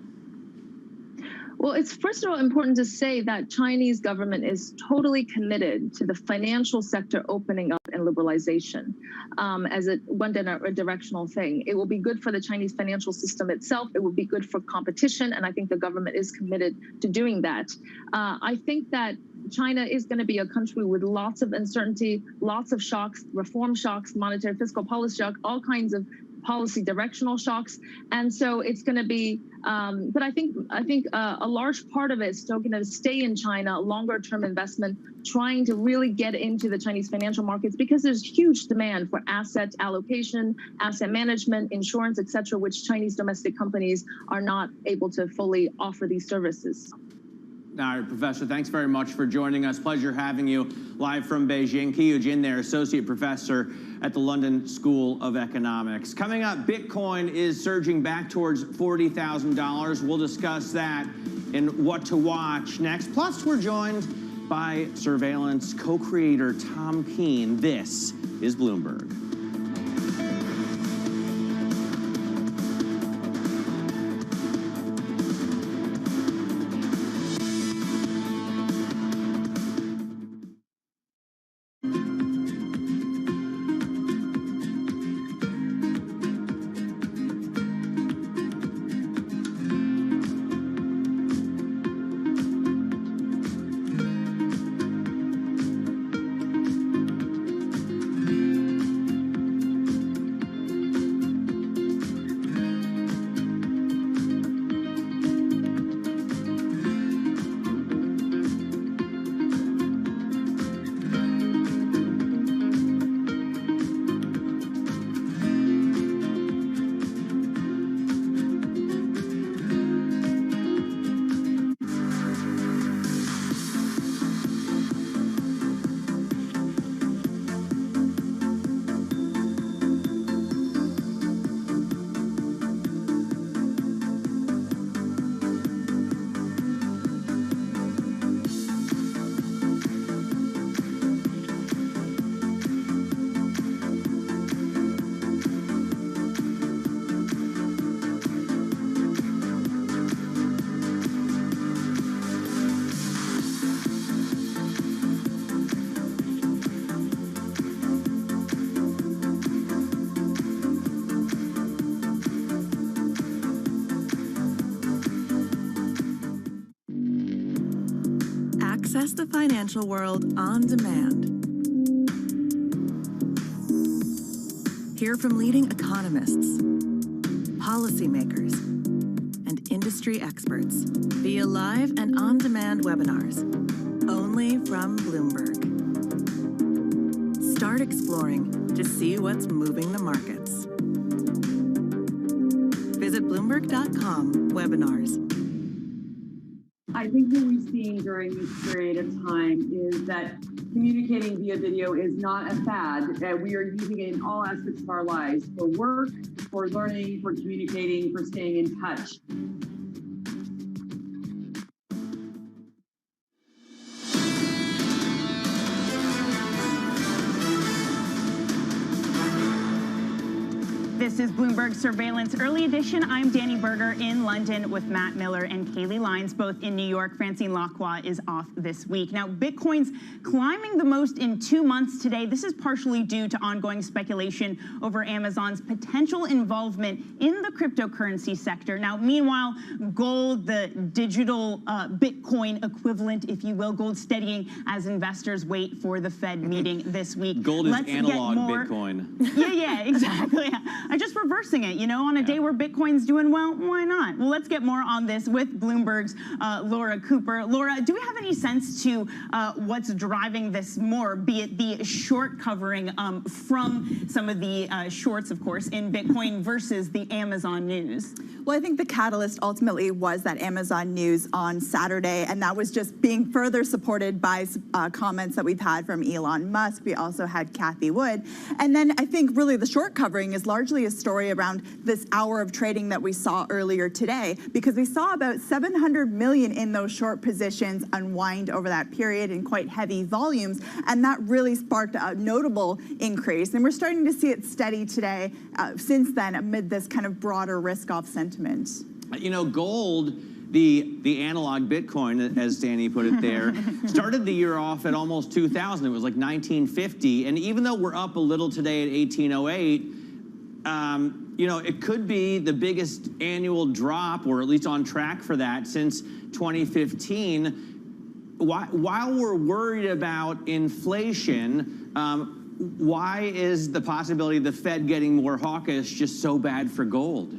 Well, it's first of all important to say that Chinese government is totally committed to the financial sector opening up and liberalization as a one directional thing. It will be good for the Chinese financial system itself. It will be good for competition. And I think the government is committed to doing that. I think that China is going to be a country with lots of uncertainty, lots of shocks, reform shocks, monetary fiscal policy shock, all kinds of policy directional shocks. And so it's going to be, but I think a large part of it is still going to stay in China, longer term investment, trying to really get into the Chinese financial markets because there's huge demand for asset allocation, asset management, insurance, et cetera, which Chinese domestic companies are not able to fully offer these services. All right, Professor, thanks very much for joining us. Pleasure having you live from Beijing. Qiyu Jin there, Associate Professor at the London School of Economics. Coming up, Bitcoin is surging back towards $40,000. We'll discuss that and what to watch next. Plus, we're joined by surveillance co-creator Tom Keene. This is Bloomberg. Access the financial world on demand. Hear from leading economists, policymakers, and industry experts via live and on-demand webinars, only from Bloomberg. Start exploring to see what's moving the markets. Visit Bloomberg.com/webinars. I think what we've seen during this period of time is that communicating via video is not a fad, that we are using it in all aspects of our lives, for work, for learning, for communicating, for staying in touch. This is Bloomberg Surveillance Early Edition. I'm Danny Berger in London with Matt Miller and Kaylee Lyons, both in New York. Francine Lacroix is off this week. Now, Bitcoin's climbing the most in 2 months today. This is partially due to ongoing speculation over Amazon's potential involvement in the cryptocurrency sector. Now, meanwhile, gold, the digital Bitcoin equivalent, if you will, gold steadying as investors wait for the Fed meeting this week. Gold is analog Bitcoin. Yeah, exactly. I'm just reversing it, you know, on a day where Bitcoin's doing well, why not? Well, let's get more on this with Bloomberg's Laura Cooper. Laura, do we have any sense to what's driving this more, be it the short covering from some of the shorts, of course, in Bitcoin versus the Amazon news? Well, I think the catalyst ultimately was that Amazon news on Saturday, and that was just being further supported by comments that we've had from Elon Musk. We also had Cathie Wood. And then I think really the short covering is largely a story around this hour of trading that we saw earlier today, because we saw about 700 million in those short positions unwind over that period in quite heavy volumes, and that really sparked a notable increase. And we're starting to see it steady today since then amid this kind of broader risk-off sentiment. You know, gold, the analog Bitcoin, as Danny put it there, started the year off at almost 2,000. It was like 1950. And even though we're up a little today at 1808, you know, it could be the biggest annual drop, or at least on track for that, since 2015. While we're worried about inflation, why is the possibility of the Fed getting more hawkish just so bad for gold?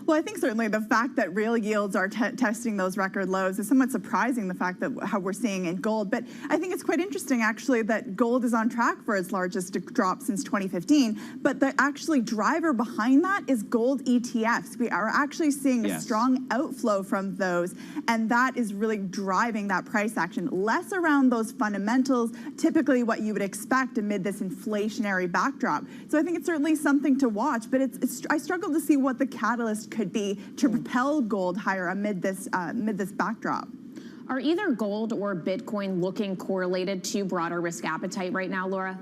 Well, I think certainly the fact that real yields are testing those record lows is somewhat surprising, the fact that how we're seeing in gold. But I think it's quite interesting, actually, that gold is on track for its largest drop since 2015. But the actually driver behind that is gold ETFs. We are actually seeing a strong outflow from those, and that is really driving that price action. Less around those fundamentals, typically what you would expect amid this inflationary backdrop. So I think it's certainly something to watch, but I struggle to see what the catalyst could be to propel gold higher amid this backdrop. Are either gold or Bitcoin looking correlated to broader risk appetite right now, Laura?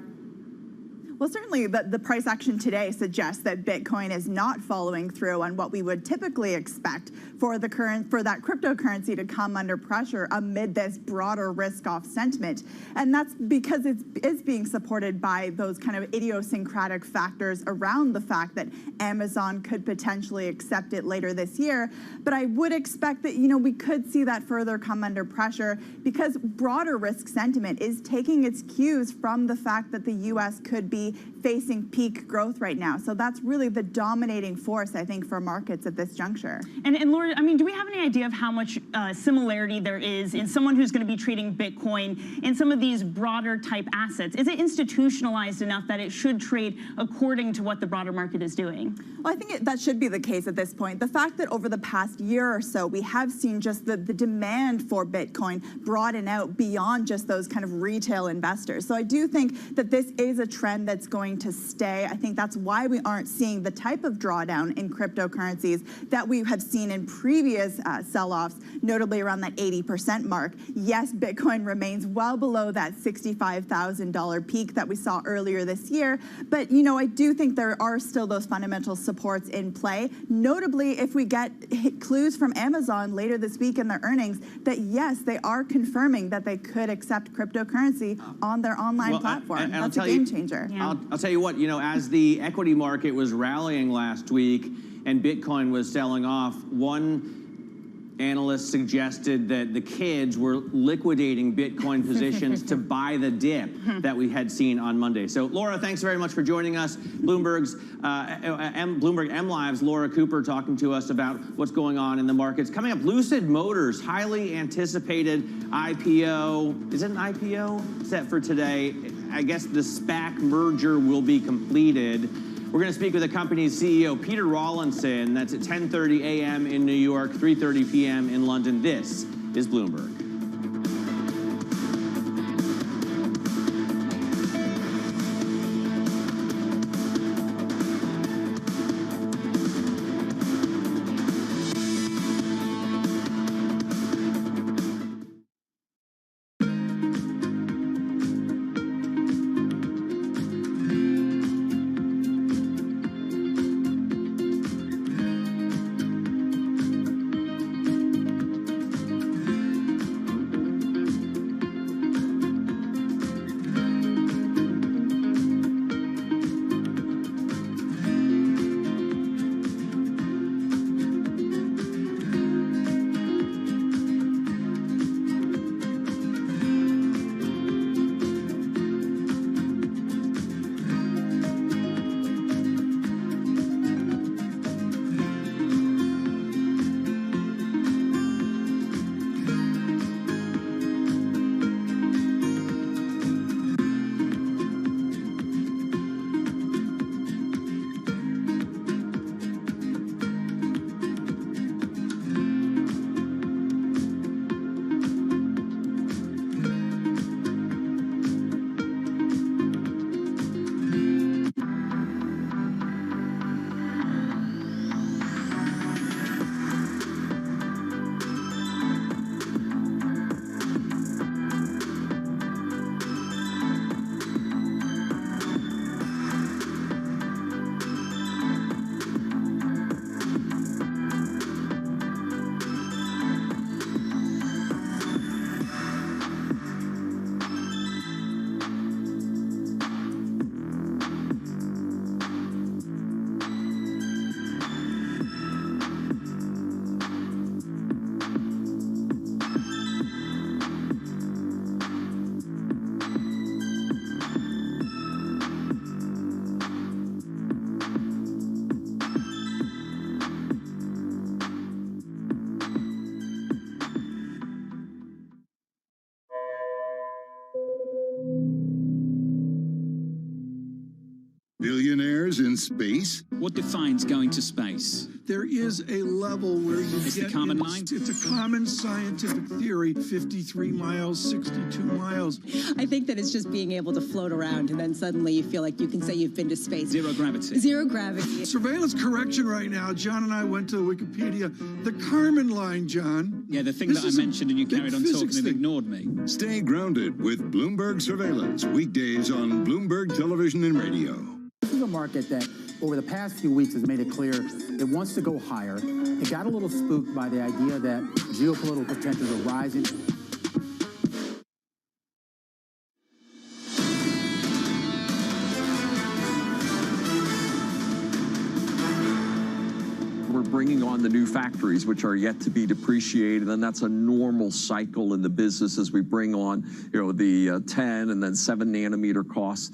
Well, certainly the price action today suggests that Bitcoin is not following through on what we would typically expect for that cryptocurrency to come under pressure amid this broader risk-off sentiment. And that's because it is being supported by those kind of idiosyncratic factors around the fact that Amazon could potentially accept it later this year. But I would expect that, you know, we could see that further come under pressure because broader risk sentiment is taking its cues from the fact that the U.S. could be facing peak growth right now. So that's really the dominating force, I think, for markets at this juncture. And Laura, I mean, do we have any idea of how much similarity there is in someone who's going to be trading Bitcoin in some of these broader type assets? Is it institutionalized enough that it should trade according to what the broader market is doing? Well, I think that should be the case at this point. The fact that over the past year or so, we have seen just the demand for Bitcoin broaden out beyond just those kind of retail investors. So I do think that this is a trend that's going to stay. I think that's why we aren't seeing the type of drawdown in cryptocurrencies that we have seen in previous sell-offs, notably around that 80% mark. Yes, Bitcoin remains well below that $65,000 peak that we saw earlier this year, but you know, I do think there are still those fundamental supports in play. Notably, if we get clues from Amazon later this week in their earnings that yes, they are confirming that they could accept cryptocurrency on their online platform. That's a game changer. I'll tell you what, you know, as the equity market was rallying last week and Bitcoin was selling off, one analyst suggested that the kids were liquidating Bitcoin positions to buy the dip that we had seen on Monday. So, Laura, thanks very much for joining us. Bloomberg M Live's Laura Cooper talking to us about what's going on in the markets. Coming up, Lucid Motors, highly anticipated IPO. Is it an IPO set for today? I guess the SPAC merger will be completed. We're going to speak with the company's CEO, Peter Rawlinson. That's at 10:30 a.m. in New York, 3:30 p.m. in London. This is Bloomberg. billionaires in space? What defines going to space? There is a level where you It's get... the common line? It's a common scientific theory, 53 miles, 62 miles. I think that it's just being able to float around, and then suddenly you feel like you can say you've been to space. Zero gravity. Zero gravity. Surveillance correction right now. John and I went to Wikipedia. The Kármán line, John. Yeah, the thing that I mentioned and you carried on talking and ignored me. Stay grounded with Bloomberg Surveillance, weekdays on Bloomberg Television and Radio. This is a market that over the past few weeks has made it clear it wants to go higher. It got a little spooked by the idea that geopolitical tensions are rising. We're bringing on the new factories, which are yet to be depreciated, and that's a normal cycle in the business as we bring on, the 10 and then 7 nanometer costs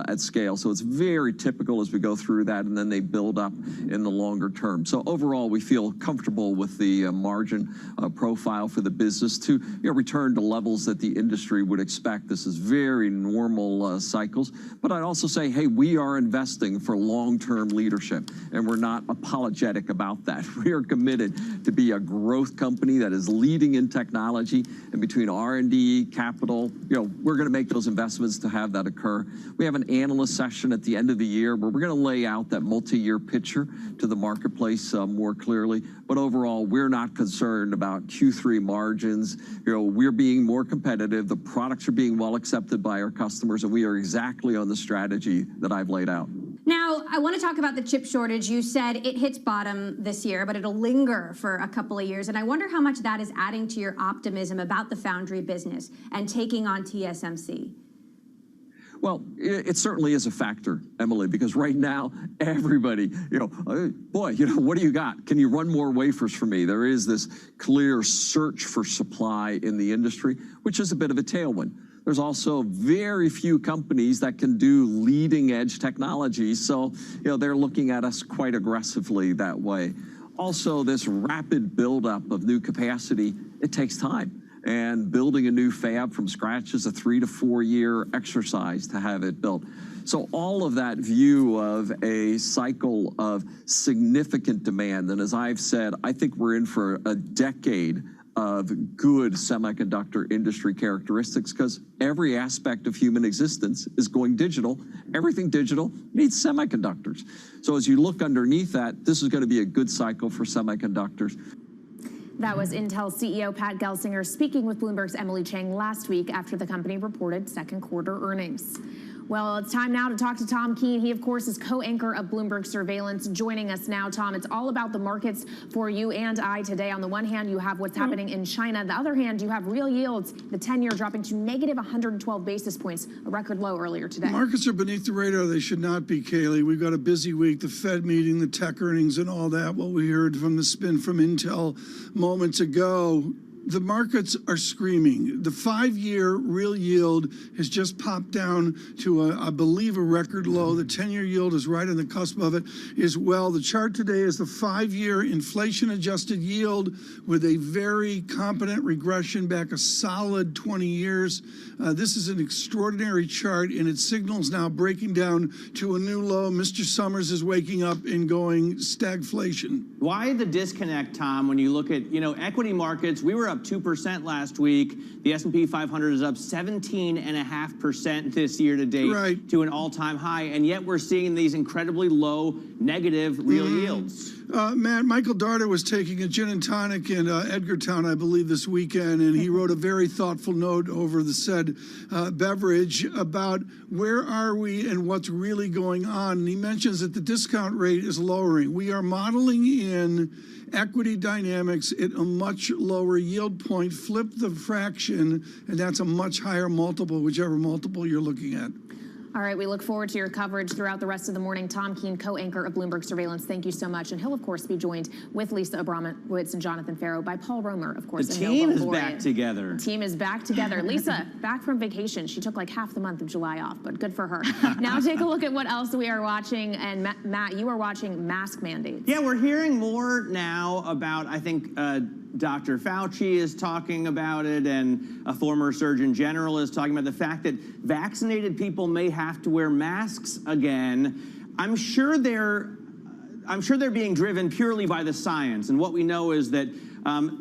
at scale. So it's very typical as we go through that, and then they build up in the longer term. So overall, we feel comfortable with the margin profile for the business to return to levels that the industry would expect. This is very normal cycles. But I'd also say, hey, we are investing for long-term leadership, and we're not apologetic about that. We are committed to be a growth company that is leading in technology, and between R&D, capital, we're going to make those investments to have that occur. We have an analyst session at the end of the year where we're going to lay out that multi-year picture to the marketplace more clearly. But overall, we're not concerned about Q3 margins. We're being more competitive. The products are being well accepted by our customers, and we are exactly on the strategy that I've laid out. Now, I want to talk about the chip shortage. You said it hits bottom this year, but it'll linger for a couple of years. And I wonder how much that is adding to your optimism about the foundry business and taking on TSMC. Well, it certainly is a factor, Emily, because right now, everybody, what do you got? Can you run more wafers for me? There is this clear search for supply in the industry, which is a bit of a tailwind. There's also very few companies that can do leading edge technology. So, they're looking at us quite aggressively that way. Also, this rapid buildup of new capacity, it takes time. And building a new fab from scratch is a 3 to 4 year exercise to have it built. So all of that view of a cycle of significant demand, and as I've said, I think we're in for a decade of good semiconductor industry characteristics, because every aspect of human existence is going digital. Everything digital needs semiconductors. So as you look underneath that, this is going to be a good cycle for semiconductors. That was Intel CEO Pat Gelsinger speaking with Bloomberg's Emily Chang last week after the company reported second quarter earnings. Well, it's time now to talk to Tom Keene. He, of course, is co-anchor of Bloomberg Surveillance. Joining us now, Tom, it's all about the markets for you and I today. On the one hand, you have what's happening in China. The other hand, you have real yields, the 10-year dropping to negative 112 basis points, a record low earlier today. Markets are beneath the radar. They should not be, Kaylee. We've got a busy week, the Fed meeting, the tech earnings and all that. What we heard from the spin from Intel moments ago. The markets are screaming. The 5-year real yield has just popped down to, I believe, a record low. The 10-year yield is right on the cusp of it as well. The chart today is the 5-year inflation-adjusted yield with a very competent regression back a solid 20 years. This is an extraordinary chart, and it signals now breaking down to a new low. Mr. Summers is waking up and going stagflation. Why the disconnect, Tom, when you look at, equity markets? We were up 2% last week. The S&P 500 is up 17.5% this year to date to an all-time high, and yet we're seeing these incredibly low negative real yields. Matt, Michael Darter was taking a gin and tonic in Edgartown, I believe, this weekend, and he wrote a very thoughtful note over the said beverage about where are we and what's really going on. And he mentions that the discount rate is lowering. We are modeling in equity dynamics at a much lower yield point. Flip the fraction, and that's a much higher multiple, whichever multiple you're looking at. All right, we look forward to your coverage throughout the rest of the morning. Tom Keene, co-anchor of Bloomberg Surveillance, thank you so much. And he'll, of course, be joined with Lisa Abramowitz and Jonathan Farrow by Paul Romer, of course. The team is back together. The team is back together. Lisa, back from vacation. She took like half the month of July off, but good for her. Now take a look at what else we are watching. And Matt, you are watching mask mandates. Yeah, we're hearing more now about, I think, Dr. Fauci is talking about it, and a former Surgeon General is talking about the fact that vaccinated people may have to wear masks again. I'm sure they're being driven purely by the science. And what we know is that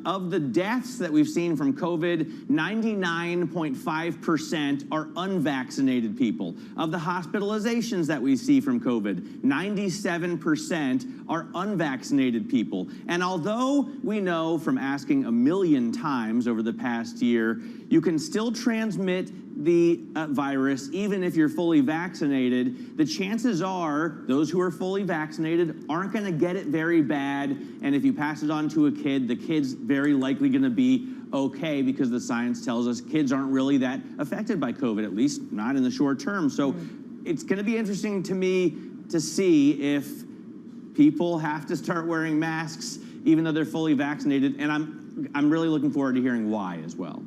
of the deaths that we've seen from COVID, 99.5% are unvaccinated people. Of the hospitalizations that we see from COVID, 97% are unvaccinated people. And although we know from asking 1 million times over the past year, you can still transmit the virus even if you're fully vaccinated, the chances are those who are fully vaccinated aren't going to get it very bad, and if you pass it on to a kid, the kid's very likely going to be okay, because the science tells us kids aren't really that affected by COVID, at least not in the short term. So it's going to be interesting to me to see if people have to start wearing masks even though they're fully vaccinated, and I'm really looking forward to hearing why as well.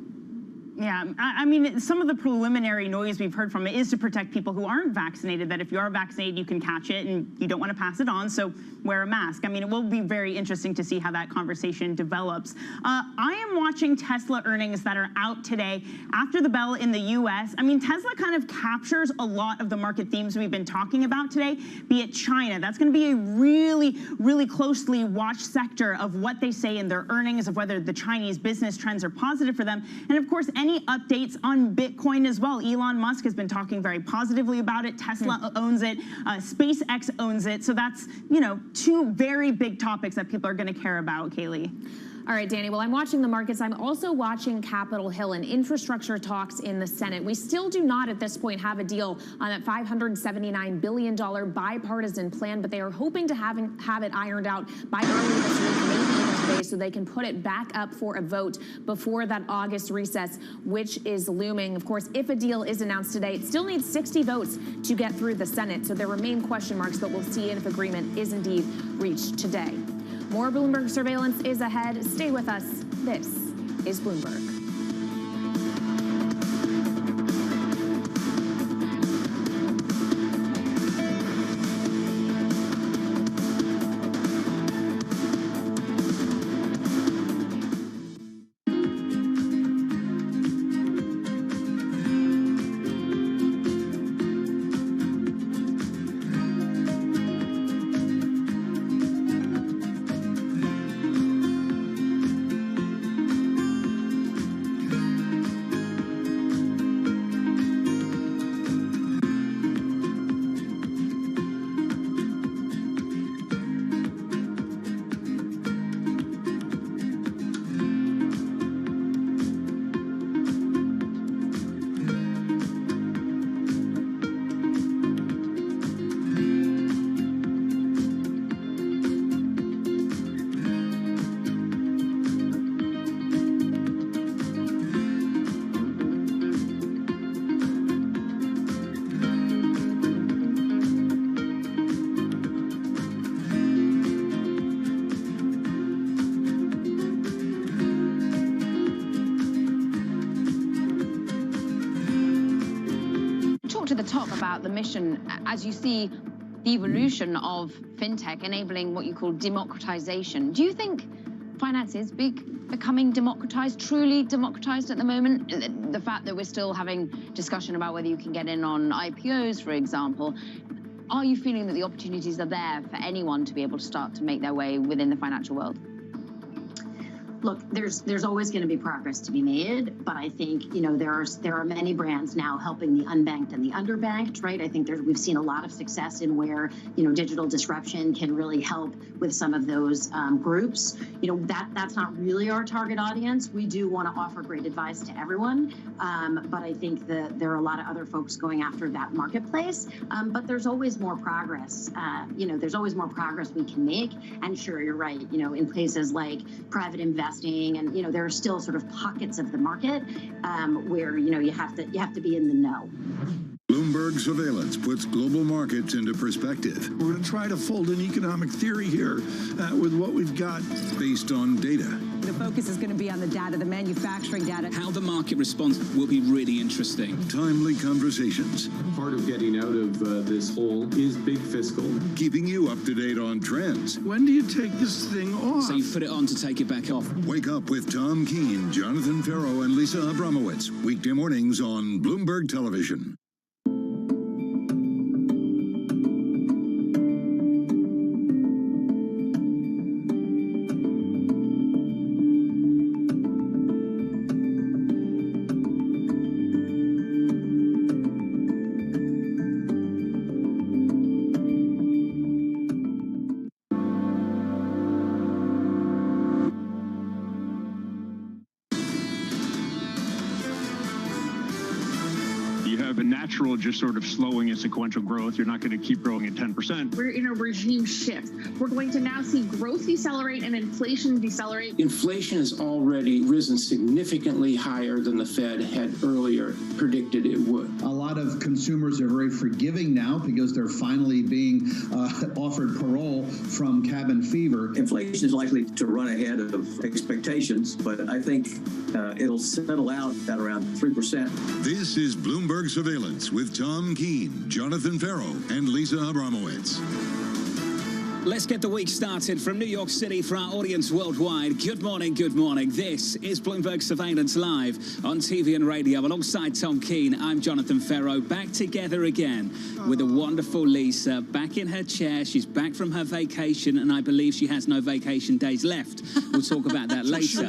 Yeah, I mean, some of the preliminary noise we've heard from it is to protect people who aren't vaccinated, that if you are vaccinated, you can catch it and you don't want to pass it on, so wear a mask. I mean, it will be very interesting to see how that conversation develops. I am watching Tesla earnings that are out today after the bell in the US. I mean, Tesla kind of captures a lot of the market themes we've been talking about today, be it China. That's going to be a really, really closely watched sector of what they say in their earnings, of whether the Chinese business trends are positive for them. And of course, any updates on Bitcoin as well. Elon Musk has been talking very positively about it. Tesla owns it. SpaceX owns it. So that's, you know, two very big topics that people are going to care about, Kaylee. All right, Danny, well, I'm watching the markets. I'm also watching Capitol Hill and infrastructure talks in the Senate. We still do not at this point have a deal on that $579 billion bipartisan plan, but they are hoping to have it ironed out by early this week, maybe even today, so they can put it back up for a vote before that August recess, which is looming. Of course, if a deal is announced today, it still needs 60 votes to get through the Senate, so there remain question marks, but we'll see if agreement is indeed reached today. More Bloomberg surveillance is ahead. Stay with us. This is Bloomberg. To the top about the mission, as you see the evolution of fintech enabling what you call democratization. Do you think finance is becoming democratized, truly democratized at the moment? The fact that we're still having discussion about whether you can get in on IPOs, for example, are you feeling that the opportunities are there for anyone to be able to start to make their way within the financial world? Look, there's always going to be progress to be made, but I think, you know, there are many brands now helping the unbanked and the underbanked, right? I think we've seen a lot of success in where, you know, digital disruption can really help with some of those groups. You know, that's not really our target audience. We do want to offer great advice to everyone, but I think that there are a lot of other folks going after that marketplace. But there's always more progress. You know, there's always more progress we can make. And sure, you're right. You know, in places like private investing, and you know, there are still sort of pockets of the market where, you know, you have to be in the know. Bloomberg surveillance puts global markets into perspective. We're going to try to fold an economic theory here with what we've got. Based on data. The focus is going to be on the data, the manufacturing data. How the market responds will be really interesting. Timely conversations. Part of getting out of this hole is big fiscal. Keeping you up to date on trends. When do you take this thing off? So you put it on to take it back off. Wake up with Tom Keene, Jonathan Farrow, and Lisa Abramowitz. Weekday mornings on Bloomberg Television. natural just sort of slowing in sequential growth. You're not going to keep growing at 10%. We're in a regime shift. We're going to now see growth decelerate and inflation decelerate. Inflation has already risen significantly higher than the Fed had earlier predicted it would. A lot of consumers are very forgiving now because they're finally being offered parole from cabin fever. Inflation is likely to run ahead of expectations, but I think it'll settle out at around 3%. This is Bloomberg Surveillance with Tom Keene, Jonathan Farrow, and Lisa Abramowitz. Let's get the week started from New York City for our audience worldwide. Good morning, good morning. This is Bloomberg Surveillance Live on TV and radio. Alongside Tom Keene, I'm Jonathan Farrow, back together again with the wonderful Lisa, back in her chair. She's back from her vacation, and I believe she has no vacation days left. We'll talk about that later.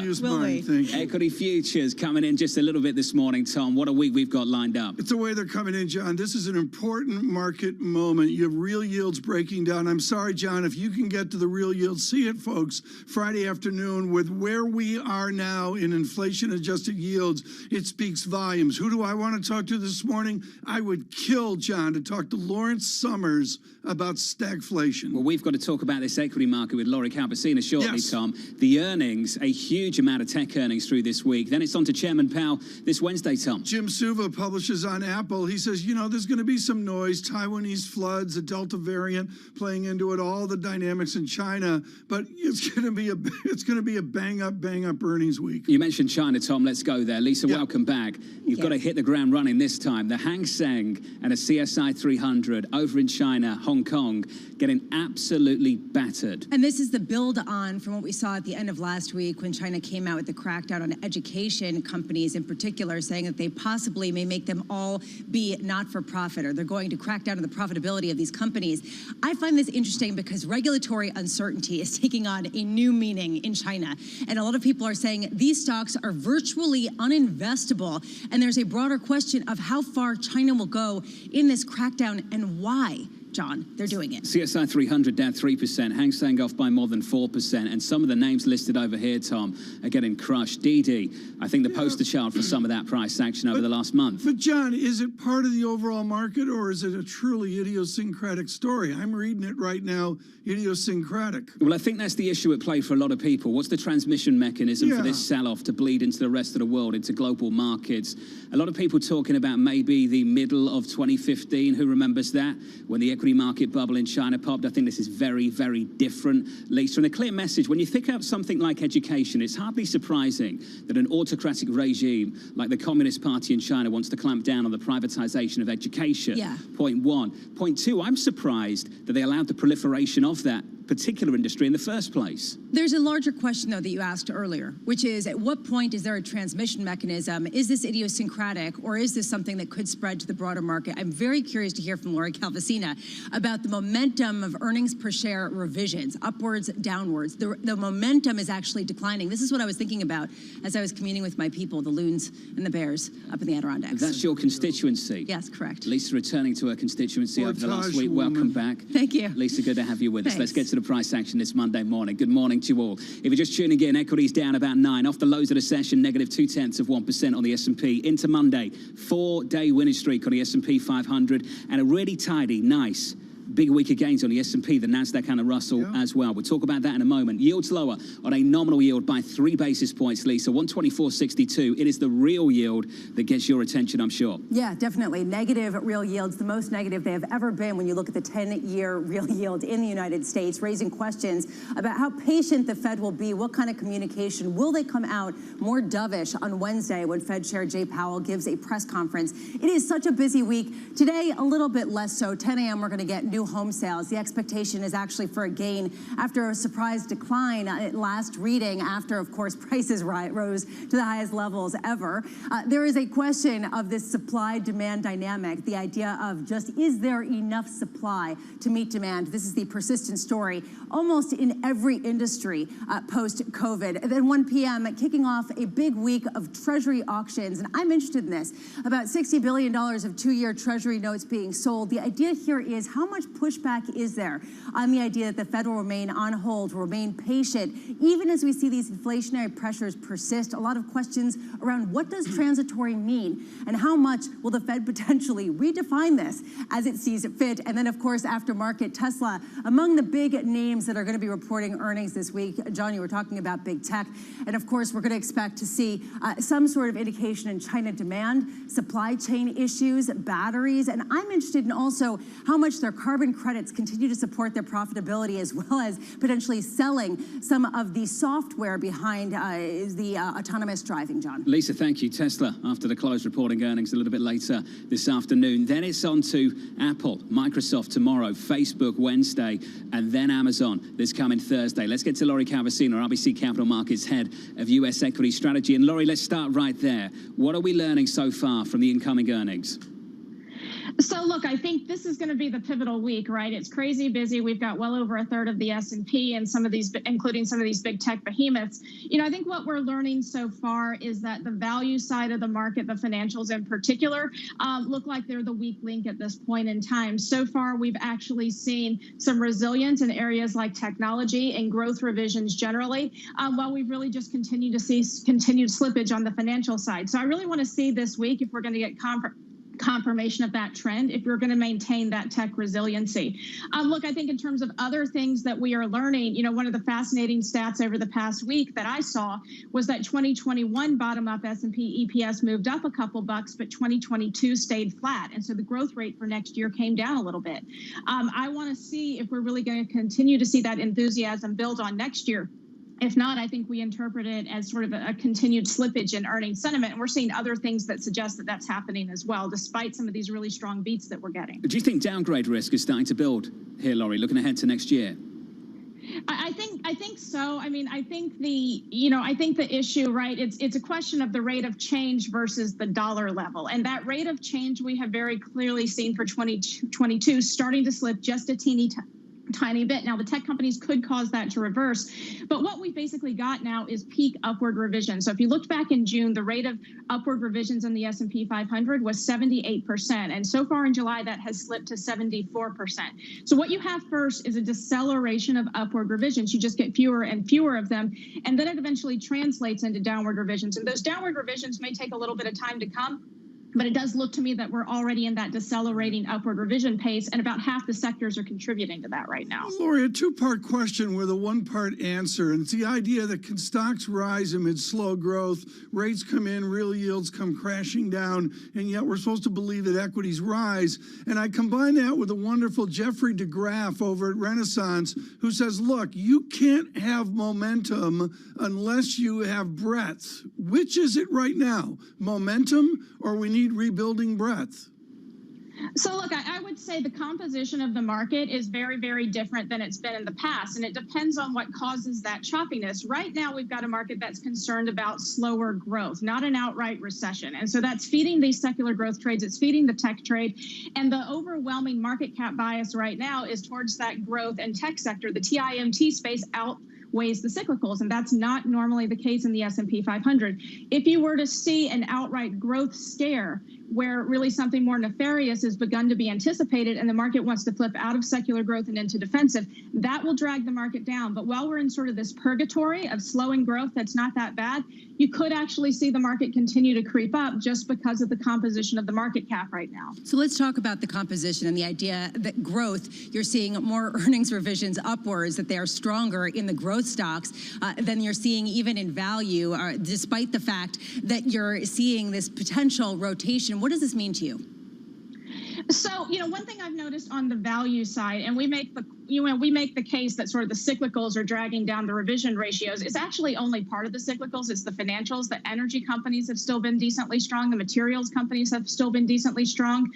Equity futures coming in just a little bit this morning, Tom. What a week we've got lined up. It's the way they're coming in, John. This is an important market moment. You have real yields breaking down. I'm sorry, John, if you can get to the real yield, see it, folks, Friday afternoon with where we are now in inflation-adjusted yields. It speaks volumes. Who do I want to talk to this morning? I would kill, John, to talk to Lawrence Summers about stagflation. Well, we've got to talk about this equity market with Lori Calvasina shortly, Yes. Tom. The earnings, a huge amount of tech earnings through this week. Then it's on to Chairman Powell this Wednesday, Tom. Jim Suva publishes on Apple. He says, you know, there's going to be some noise, Taiwanese floods, a Delta variant playing into it, all the dynamics in China, but it's going to be a bang up earnings week. You mentioned China, Tom. Let's go there. Lisa, welcome back. You've got to hit the ground running this time. The Hang Seng and a CSI 300 over in China, Hong Kong, getting absolutely battered. And this is the build on from what we saw at the end of last week when China came out with the crackdown on education companies in particular, saying that they possibly may make them all be not-for-profit, or they're going to crack down on the profitability of these companies. I find this interesting because regulatory uncertainty is taking on a new meaning in China. And a lot of people are saying these stocks are virtually uninvestable. And there's a broader question of how far China will go in this crackdown and why, John, they're doing it. CSI 300 down 3%, Hang Seng off by more than 4%, and some of the names listed over here, Tom, are getting crushed. DD, I think the poster child for some of that price action over the last month. But John, is it part of the overall market, or is it a truly idiosyncratic story? I'm reading it right now, idiosyncratic. Well, I think that's the issue at play for a lot of people. What's the transmission mechanism for this sell-off to bleed into the rest of the world, into global markets? A lot of people talking about maybe the middle of 2015. Who remembers that? When the equity market bubble in China popped. I think this is very, very different, Lisa. And a clear message, when you think out something like education, it's hardly surprising that an autocratic regime like the Communist Party in China wants to clamp down on the privatization of education. Point one. Point two, I'm surprised that they allowed the proliferation of that particular industry in the first place. There's a larger question, though, that you asked earlier, which is at what point is there a transmission mechanism? Is this idiosyncratic, or is this something that could spread to the broader market? I'm very curious to hear from Lori Calvasina about the momentum of earnings per share revisions, upwards, downwards. The momentum is actually declining. This is what I was thinking about as I was communing with my people, the loons and the bears up in the Adirondacks. That's your constituency. Yes, correct. Lisa returning to her constituency over the last week. Welcome back. Thank you. Lisa, good to have you with us. Thanks. Let's get to the price action this Monday morning. Good morning to you all. If you're just tuning in, equities down about 9 off the lows of the session, negative 0.2% on the S&P. Into Monday, 4-day winning streak on the S&P 500, and a really tidy, nice big week of gains on the S&P, the Nasdaq and the Russell as well. We'll talk about that in a moment. Yields lower on a nominal yield by 3 basis points, Lisa, 124.62. It is the real yield that gets your attention, I'm sure. Yeah, definitely. Negative real yields, the most negative they have ever been when you look at the 10-year real yield in the United States, raising questions about how patient the Fed will be, what kind of communication. Will they come out more dovish on Wednesday when Fed Chair Jay Powell gives a press conference? It is such a busy week. Today, a little bit less so. 10 a.m., we're going to get new home sales. The expectation is actually for a gain after a surprise decline at last reading after, of course, prices rose to the highest levels ever. There is a question of this supply-demand dynamic, the idea of just, is there enough supply to meet demand? This is the persistent story almost in every industry post-COVID. And then 1 p.m., kicking off a big week of Treasury auctions. And I'm interested in this. About $60 billion of 2-year Treasury notes being sold. The idea here is how much pushback is there on the idea that the Fed will remain on hold, will remain patient, even as we see these inflationary pressures persist? A lot of questions around what does transitory mean and how much will the Fed potentially redefine this as it sees it fit? And then, of course, after market, Tesla, among the big names that are going to be reporting earnings this week. John, you were talking about big tech. And of course, we're going to expect to see some sort of indication in China demand, supply chain issues, batteries. And I'm interested in also how much their carbon credits continue to support their profitability, as well as potentially selling some of the software behind the autonomous driving, John. Lisa, thank you. Tesla, after the close, reporting earnings a little bit later this afternoon. Then it's on to Apple, Microsoft tomorrow, Facebook Wednesday, and then Amazon this coming Thursday. Let's get to Lori Calvasino, RBC Capital Markets Head of U.S. Equity Strategy. And Lori, let's start right there. What are we learning so far from the incoming earnings? So look, I think this is going to be the pivotal week, right? It's crazy busy. We've got well over a third of the S&P and some of these, including some of these big tech behemoths. You know, I think what we're learning so far is that the value side of the market, the financials in particular, look like they're the weak link at this point in time. So far, we've actually seen some resilience in areas like technology and growth revisions generally, while we've really just continued to see continued slippage on the financial side. So I really want to see this week if we're going to get confirmation of that trend, if we're going to maintain that tech resiliency. Look, I think in terms of other things that we are learning, you know, one of the fascinating stats over the past week that I saw was that 2021 bottom-up S&P EPS moved up a couple bucks, but 2022 stayed flat. And so the growth rate for next year came down a little bit. I want to see if we're really going to continue to see that enthusiasm build on next year. If not, I think we interpret it as sort of a continued slippage in earnings sentiment. And we're seeing other things that suggest that that's happening as well, despite some of these really strong beats that we're getting. Do you think downgrade risk is starting to build here, Lori, looking ahead to next year? I think so. I mean, I think the issue, right, it's a question of the rate of change versus the dollar level. And that rate of change we have very clearly seen for 2022 starting to slip just a tiny bit. Now, the tech companies could cause that to reverse, but what we've basically got now is peak upward revision. So if you looked back in June, the rate of upward revisions in the S&P 500 was 78%, and so far in July that has slipped to 74%. So what you have first is a deceleration of upward revisions. You just get fewer and fewer of them, and then it eventually translates into downward revisions. And those downward revisions may take a little bit of time to come, but it does look to me that we're already in that decelerating upward revision pace, and about half the sectors are contributing to that right now. Lori, a two-part question with a one-part answer, and it's the idea that can stocks rise amid slow growth, rates come in, real yields come crashing down, and yet we're supposed to believe that equities rise. And I combine that with a wonderful Jeffrey DeGraff over at Renaissance, who says, look, you can't have momentum unless you have breadth. Which is it right now? Momentum, or we need rebuilding breadth? So look, I would say the composition of the market is very, very different than it's been in the past, and it depends on what causes that choppiness. Right now, we've got a market that's concerned about slower growth, not an outright recession. And so that's feeding these secular growth trades, it's feeding the tech trade, and the overwhelming market cap bias right now is towards that growth and tech sector. The TIMT space outweighs the cyclicals, and that's not normally the case in the S&P 500. If you were to see an outright growth scare where really something more nefarious has begun to be anticipated and the market wants to flip out of secular growth and into defensive, that will drag the market down. But while we're in sort of this purgatory of slowing growth that's not that bad, you could actually see the market continue to creep up just because of the composition of the market cap right now. So let's talk about the composition and the idea that growth, you're seeing more earnings revisions upwards, that they are stronger in the growth stocks than you're seeing even in value, despite the fact that you're seeing this potential rotation. What does this mean to you? So, one thing I've noticed on the value side, and we make the case that sort of the cyclicals are dragging down the revision ratios. It's actually only part of the cyclicals. It's the financials. The energy companies have still been decently strong. The materials companies have still been decently strong.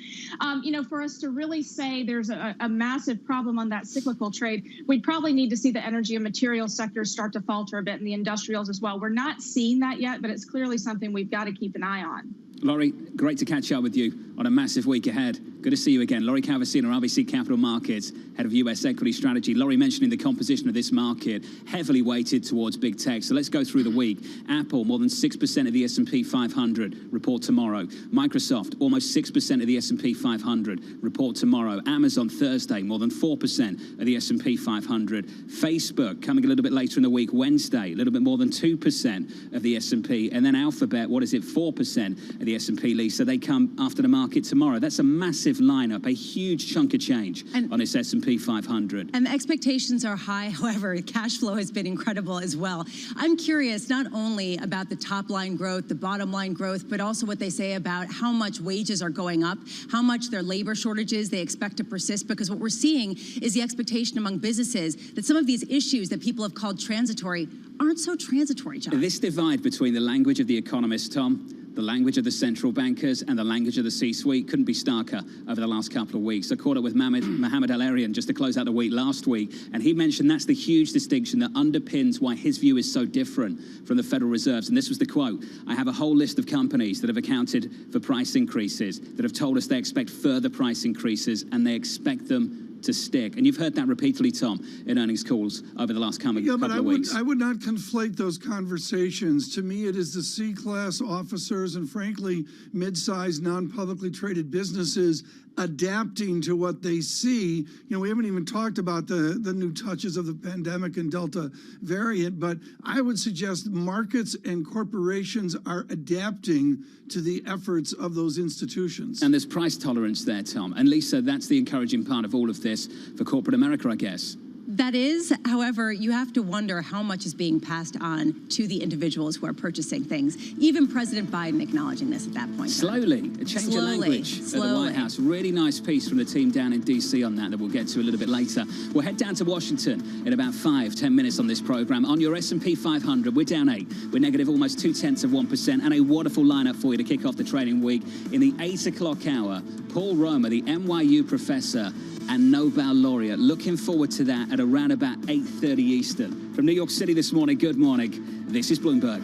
For us to really say there's a massive problem on that cyclical trade, we'd probably need to see the energy and materials sectors start to falter a bit, and the industrials as well. We're not seeing that yet, but it's clearly something we've got to keep an eye on. Lori, great to catch up with you. on a massive week ahead. Good to see you again. Laurie Calvasino, RBC Capital Markets, head of US Equity Strategy. Laurie mentioning the composition of this market, heavily weighted towards big tech. So let's go through the week. Apple, more than 6% of the S&P 500, report tomorrow. Microsoft, almost 6% of the S&P 500, report tomorrow. Amazon, Thursday, more than 4% of the S&P 500. Facebook, coming a little bit later in the week, Wednesday, a little bit more than 2% of the S&P. And then Alphabet, 4% of the S&P, Lisa. They come after the market tomorrow. That's a massive lineup, a huge chunk of change on this S&P 500. And the expectations are high. However, cash flow has been incredible as well. I'm curious not only about the top line growth, the bottom line growth, but also what they say about how much wages are going up, how much their labor shortages they expect to persist, because what we're seeing is the expectation among businesses that some of these issues that people have called transitory aren't so transitory, John. This divide between the language of the economists, Tom, the language of the central bankers, and the language of the C-suite couldn't be starker over the last couple of weeks. I caught up with Mohamed El-Erian just to close out the week last week, and he mentioned that's the huge distinction that underpins why his view is so different from the Federal Reserve's. And this was the quote: "I have a whole list of companies that have accounted for price increases, that have told us they expect further price increases, and they expect them to stick." And you've heard that repeatedly, Tom, in earnings calls over the last couple of weeks. I would not conflate those conversations. To me, it is the C-class officers and, frankly, mid-sized, non-publicly traded businesses adapting to what they see. You know, we haven't even talked about the new touches of the pandemic and Delta variant, but I would suggest markets and corporations are adapting to the efforts of those institutions. And there's price tolerance there, Tom. And Lisa, that's the encouraging part of all of this for corporate America, I guess. That is, however, you have to wonder how much is being passed on to the individuals who are purchasing things. Even President Biden acknowledging this at that point. Slowly, a change of language at the White House. Really nice piece from the team down in D.C. on that we'll get to a little bit later. We'll head down to Washington in about 5-10 minutes on this program. On your S&P 500, we're down 8. We're negative almost 0.2%, and a wonderful lineup for you to kick off the trading week. In the 8 o'clock hour, Paul Romer, the NYU professor and Nobel laureate. Looking forward to that at around about 8:30 Eastern. From New York City this morning, good morning. This is Bloomberg.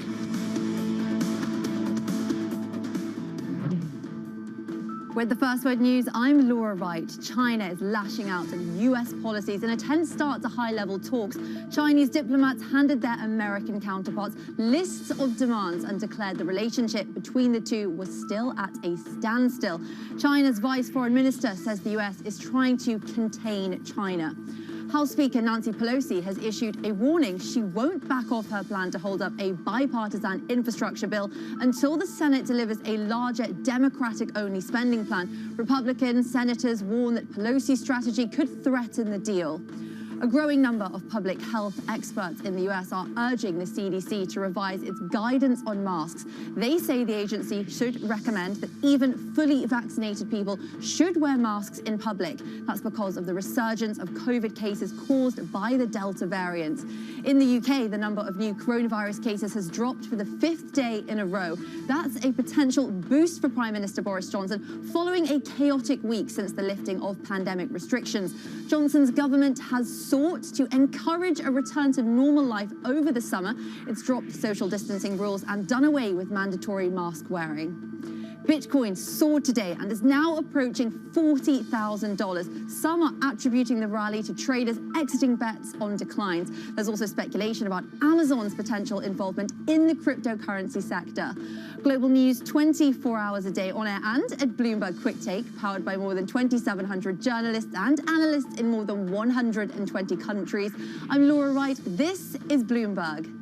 With the First Word News, I'm Laura Wright. China is lashing out at U.S. policies in a tense start to high-level talks. Chinese diplomats handed their American counterparts lists of demands and declared the relationship between the two was still at a standstill. China's Vice Foreign Minister says the U.S. is trying to contain China. House Speaker Nancy Pelosi has issued a warning she won't back off her plan to hold up a bipartisan infrastructure bill until the Senate delivers a larger Democratic-only spending plan. Republican senators warn that Pelosi's strategy could threaten the deal. A growing number of public health experts in the U.S. are urging the CDC to revise its guidance on masks. They say the agency should recommend that even fully vaccinated people should wear masks in public. That's because of the resurgence of COVID cases caused by the Delta variant. In the UK, the number of new coronavirus cases has dropped for the 5th day in a row. That's a potential boost for Prime Minister Boris Johnson following a chaotic week since the lifting of pandemic restrictions. Johnson's government has sought to encourage a return to normal life over the summer. It's dropped social distancing rules and done away with mandatory mask wearing. Bitcoin soared today and is now approaching $40,000. Some are attributing the rally to traders exiting bets on declines. There's also speculation about Amazon's potential involvement in the cryptocurrency sector. Global news 24 hours a day on air and at Bloomberg Quick Take, powered by more than 2,700 journalists and analysts in more than 120 countries. I'm Laura Wright. This is Bloomberg.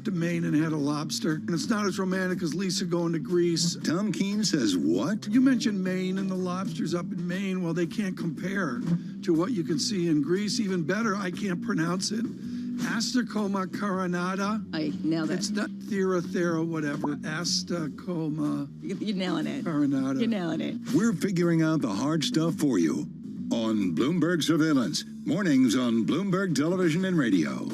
up to Maine and had a lobster. And it's not as romantic as Lisa going to Greece. Tom Keene says what? You mentioned Maine and the lobsters up in Maine. Well, they can't compare to what you can see in Greece. Even better, I can't pronounce it. Astacoma carinata. I nailed it. It's not thera, whatever. Astacoma. You're nailing it. Carinata. You're nailing it. We're figuring out the hard stuff for you on Bloomberg Surveillance. Mornings on Bloomberg Television and Radio.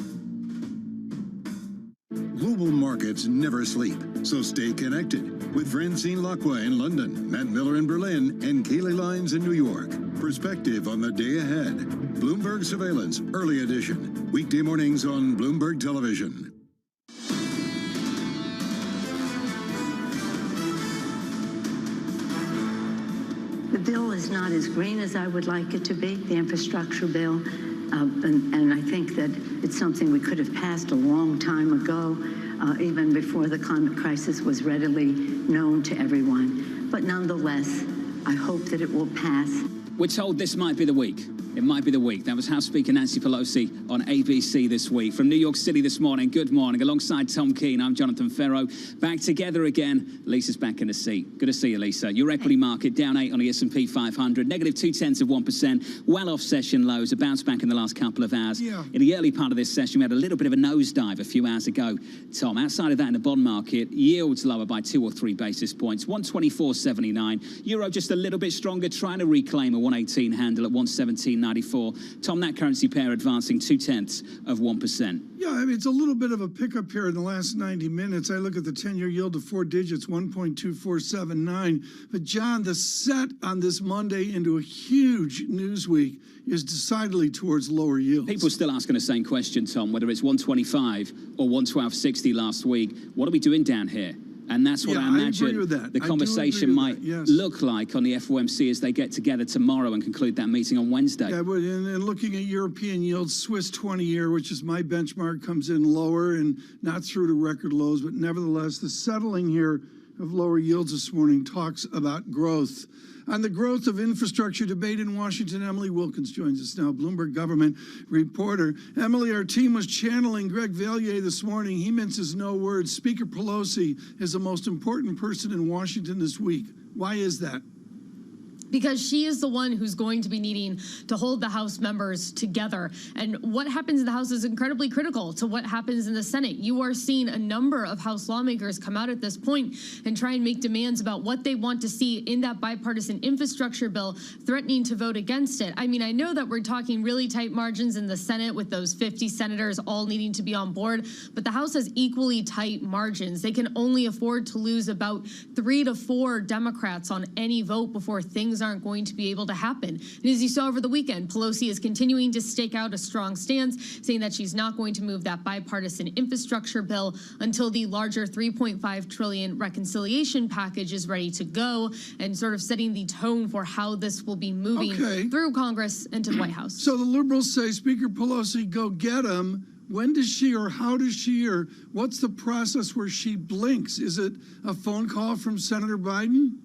Global markets never sleep, so stay connected with Francine Lacqua in London, Matt Miller in Berlin, and Kaylee Lines in New York. Perspective on the day ahead. Bloomberg Surveillance, early edition. Weekday mornings on Bloomberg Television. The bill is not as green as I would like it to be, the infrastructure bill. And I think that it's something we could have passed a long time ago, even before the climate crisis was readily known to everyone. But nonetheless, I hope that it will pass. We're told this might be the week. It might be the week. That was House Speaker Nancy Pelosi on ABC this week. From New York City this morning, good morning. Alongside Tom Keene, I'm Jonathan Ferro. Back together again. Lisa's back in the seat. Good to see you, Lisa. Your equity market down 8 on the S&P 500, negative 0.2%, well off session lows, a bounce back in the last couple of hours. Yeah. In the early part of this session, we had a little bit of a nosedive a few hours ago, Tom. Outside of that, in the bond market, yields lower by 2 or 3 basis points, 124.79. Euro just a little bit stronger, trying to reclaim a 118 handle at 117.94. Tom, that currency pair advancing 0.2%. Yeah, I mean, it's a little bit of a pickup here in the last 90 minutes. I look at the 10-year yield of 4 digits, 1.2479. But, John, the set on this Monday into a huge news week is decidedly towards lower yields. People still asking the same question, Tom, whether it's 125 or 112.60 last week. What are we doing down here? And that's what I imagine the conversation might look like on the FOMC as they get together tomorrow and conclude that meeting on Wednesday. Yeah, but and looking at European yields, Swiss 20-year, which is my benchmark, comes in lower and not through to record lows. But nevertheless, the settling here of lower yields this morning talks about growth. On the growth of infrastructure debate in Washington, Emily Wilkins joins us now, Bloomberg government reporter. Emily, our team was channeling Greg Valliere this morning. He minces no words. Speaker Pelosi is the most important person in Washington this week. Why is that? Because she is the one who's going to be needing to hold the House members together. And what happens in the House is incredibly critical to what happens in the Senate. You are seeing a number of House lawmakers come out at this point and try and make demands about what they want to see in that bipartisan infrastructure bill, threatening to vote against it. I mean, I know that we're talking really tight margins in the Senate with those 50 senators all needing to be on board, but the House has equally tight margins. They can only afford to lose about 3 to 4 Democrats on any vote before things aren't going to be able to happen. And as you saw over the weekend, Pelosi is continuing to stake out a strong stance, saying that she's not going to move that bipartisan infrastructure bill until the larger $3.5 trillion reconciliation package is ready to go, and sort of setting the tone for how this will be moving through Congress and to the White House. So the liberals say, Speaker Pelosi, go get him. When does she, or how does she, or what's the process where she blinks? Is it a phone call from Senator Biden?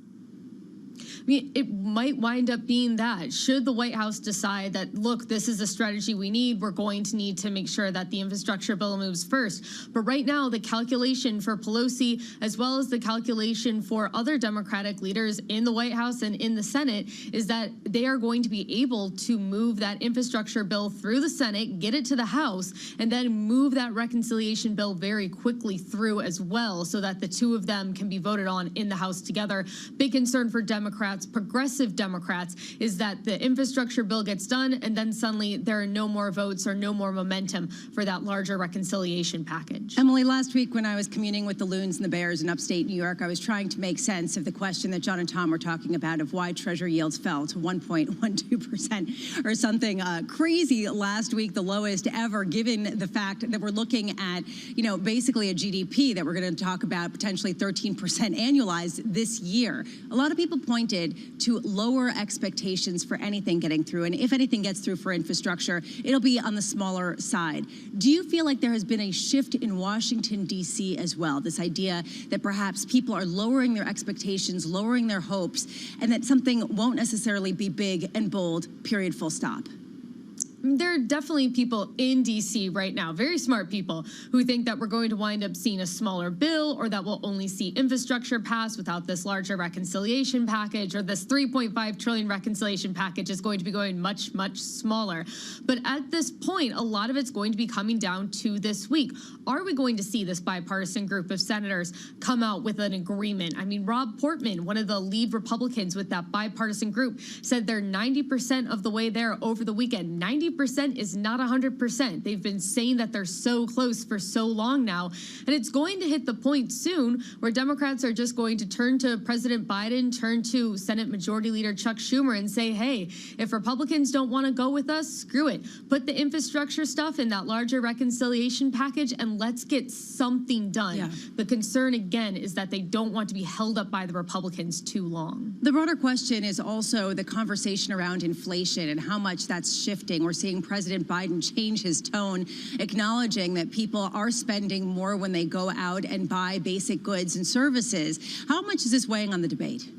I mean, it might wind up being that. Should the White House decide that, look, this is a strategy we need, we're going to need to make sure that the infrastructure bill moves first. But right now, the calculation for Pelosi, as well as the calculation for other Democratic leaders in the White House and in the Senate, is that they are going to be able to move that infrastructure bill through the Senate, get it to the House, and then move that reconciliation bill very quickly through as well, so that the two of them can be voted on in the House together. Big concern for Democrats, progressive Democrats, is that the infrastructure bill gets done and then suddenly there are no more votes or no more momentum for that larger reconciliation package. Emily, last week when I was communing with the Loons and the Bears in upstate New York, I was trying to make sense of the question that John and Tom were talking about of why Treasury yields fell to 1.12% or something crazy last week, the lowest ever, given the fact that we're looking at, basically a GDP that we're going to talk about potentially 13% annualized this year. A lot of people pointed to lower expectations for anything getting through. And if anything gets through for infrastructure, it'll be on the smaller side. Do you feel like there has been a shift in Washington, D.C. as well? This idea that perhaps people are lowering their expectations, lowering their hopes, and that something won't necessarily be big and bold, period, full stop? There are definitely people in D.C. right now, very smart people, who think that we're going to wind up seeing a smaller bill, or that we'll only see infrastructure pass without this larger reconciliation package, or this $3.5 trillion reconciliation package is going to be going much, much smaller. But at this point, a lot of it's going to be coming down to this week. Are we going to see this bipartisan group of senators come out with an agreement? I mean, Rob Portman, one of the lead Republicans with that bipartisan group, said they're 90% of the way there over the weekend. 90% is not 100%. They've been saying that they're so close for so long now. And it's going to hit the point soon where Democrats are just going to turn to President Biden, turn to Senate Majority Leader Chuck Schumer and say, hey, if Republicans don't want to go with us, screw it. Put the infrastructure stuff in that larger reconciliation package and let's get something done. Yeah. The concern, again, is that they don't want to be held up by the Republicans too long. The broader question is also the conversation around inflation and how much that's shifting. We're seeing President Biden change his tone, acknowledging that people are spending more when they go out and buy basic goods and services. How much is this weighing on the debate?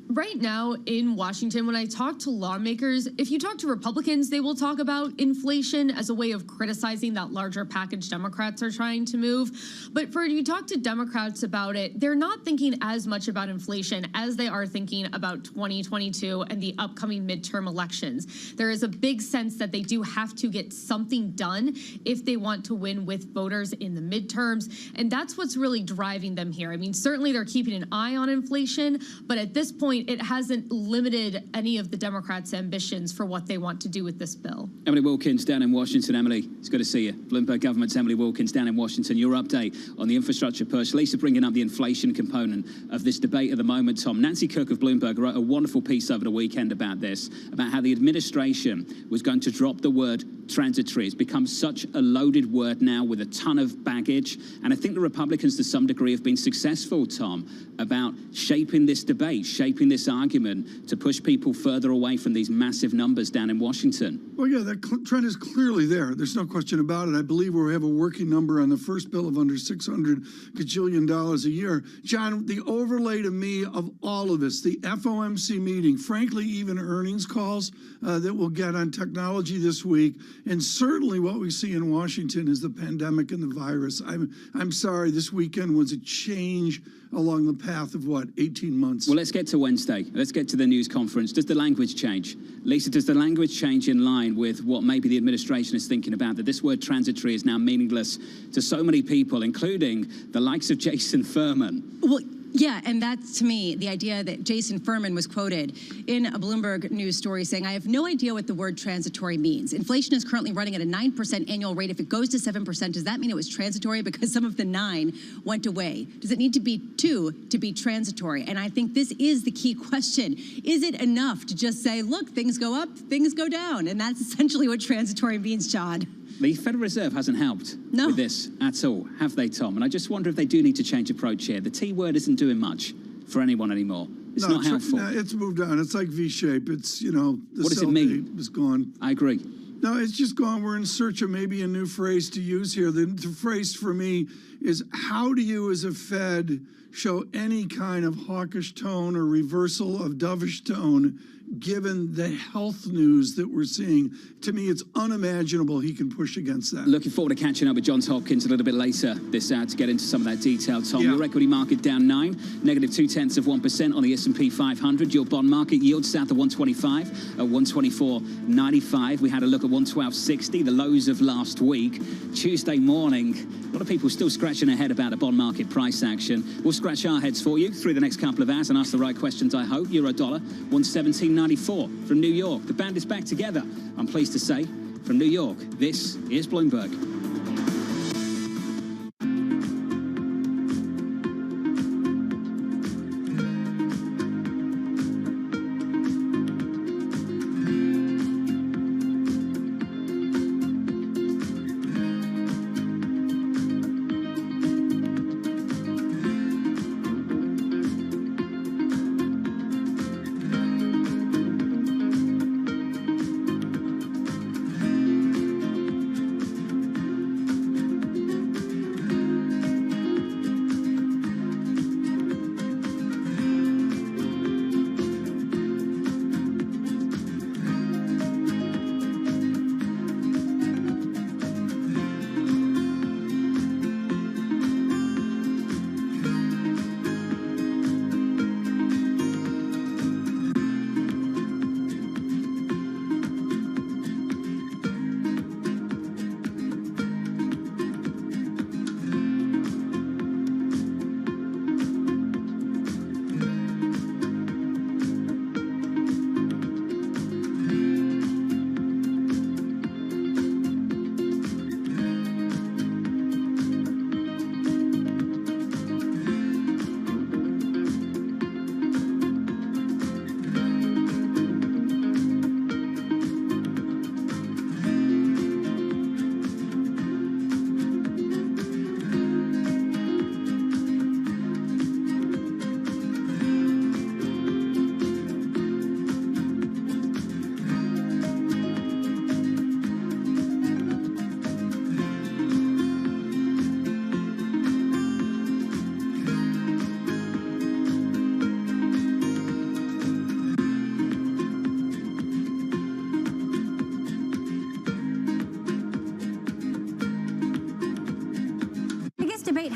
Right now in Washington, when I talk to lawmakers, if you talk to Republicans, they will talk about inflation as a way of criticizing that larger package Democrats are trying to move. But for you talk to Democrats about it, they're not thinking as much about inflation as they are thinking about 2022 and the upcoming midterm elections. There is a big sense that they do have to get something done if they want to win with voters in the midterms. And that's what's really driving them here. I mean, certainly they're keeping an eye on inflation, but at this point, it hasn't limited any of the Democrats' ambitions for what they want to do with this bill. Emily Wilkins down in Washington. Emily, it's good to see you. Bloomberg Government's Emily Wilkins down in Washington. Your update on the infrastructure push. Lisa bringing up the inflation component of this debate at the moment, Tom. Nancy Cook of Bloomberg wrote a wonderful piece over the weekend about this, about how the administration was going to drop the word transitory. It's become such a loaded word now with a ton of baggage. And I think the Republicans, to some degree, have been successful, Tom, about shaping this debate, shaping this argument to push people further away from these massive numbers down in Washington. Well, yeah, that trend is clearly there. There's no question about it. I believe we have a working number on the first bill of under $600 gajillion a year. John, the overlay to me of all of this, the FOMC meeting, frankly, even earnings calls that we'll get on technology this week, and certainly what we see in Washington is the pandemic and the virus. I'm sorry, this weekend was a change along the path of, 18 months? Well, let's get to Wednesday. Let's get to the news conference. Does the language change? Lisa, does the language change in line with what maybe the administration is thinking about, that this word transitory is now meaningless to so many people, including the likes of Jason Furman? Well, yeah, and that's, to me, the idea that Jason Furman was quoted in a Bloomberg News story saying, I have no idea what the word transitory means. Inflation is currently running at a 9% annual rate. If it goes to 7%, does that mean it was transitory because some of the 9 went away? Does it need to be 2 to be transitory? And I think this is the key question. Is it enough to just say, look, things go up, things go down? And that's essentially what transitory means, John. The Federal Reserve hasn't helped with this at all, have they, Tom? And I just wonder if they do need to change approach here. The T word isn't doing much for anyone anymore. It's not helpful. No, it's moved on. It's like V-shape. It's, the what does it mean? Is gone. I agree. No, it's just gone. We're in search of maybe a new phrase to use here. The phrase for me is, how do you as a Fed show any kind of hawkish tone or reversal of dovish tone given the health news that we're seeing? To me, it's unimaginable he can push against that. Looking forward to catching up with Johns Hopkins a little bit later this hour to get into some of that detail, Tom. Yeah. Your equity market down 9, negative 0.2% on the S&P 500. Your bond market yield south of 125 at 124.95. We had a look at 112.60, the lows of last week. Tuesday morning, a lot of people still scratching their head about the bond market price action. We'll scratch our heads for you through the next couple of hours and ask the right questions, I hope. Euro dollar, 117.94 from New York. The band is back together, I'm pleased to say. From New York, this is Bloomberg.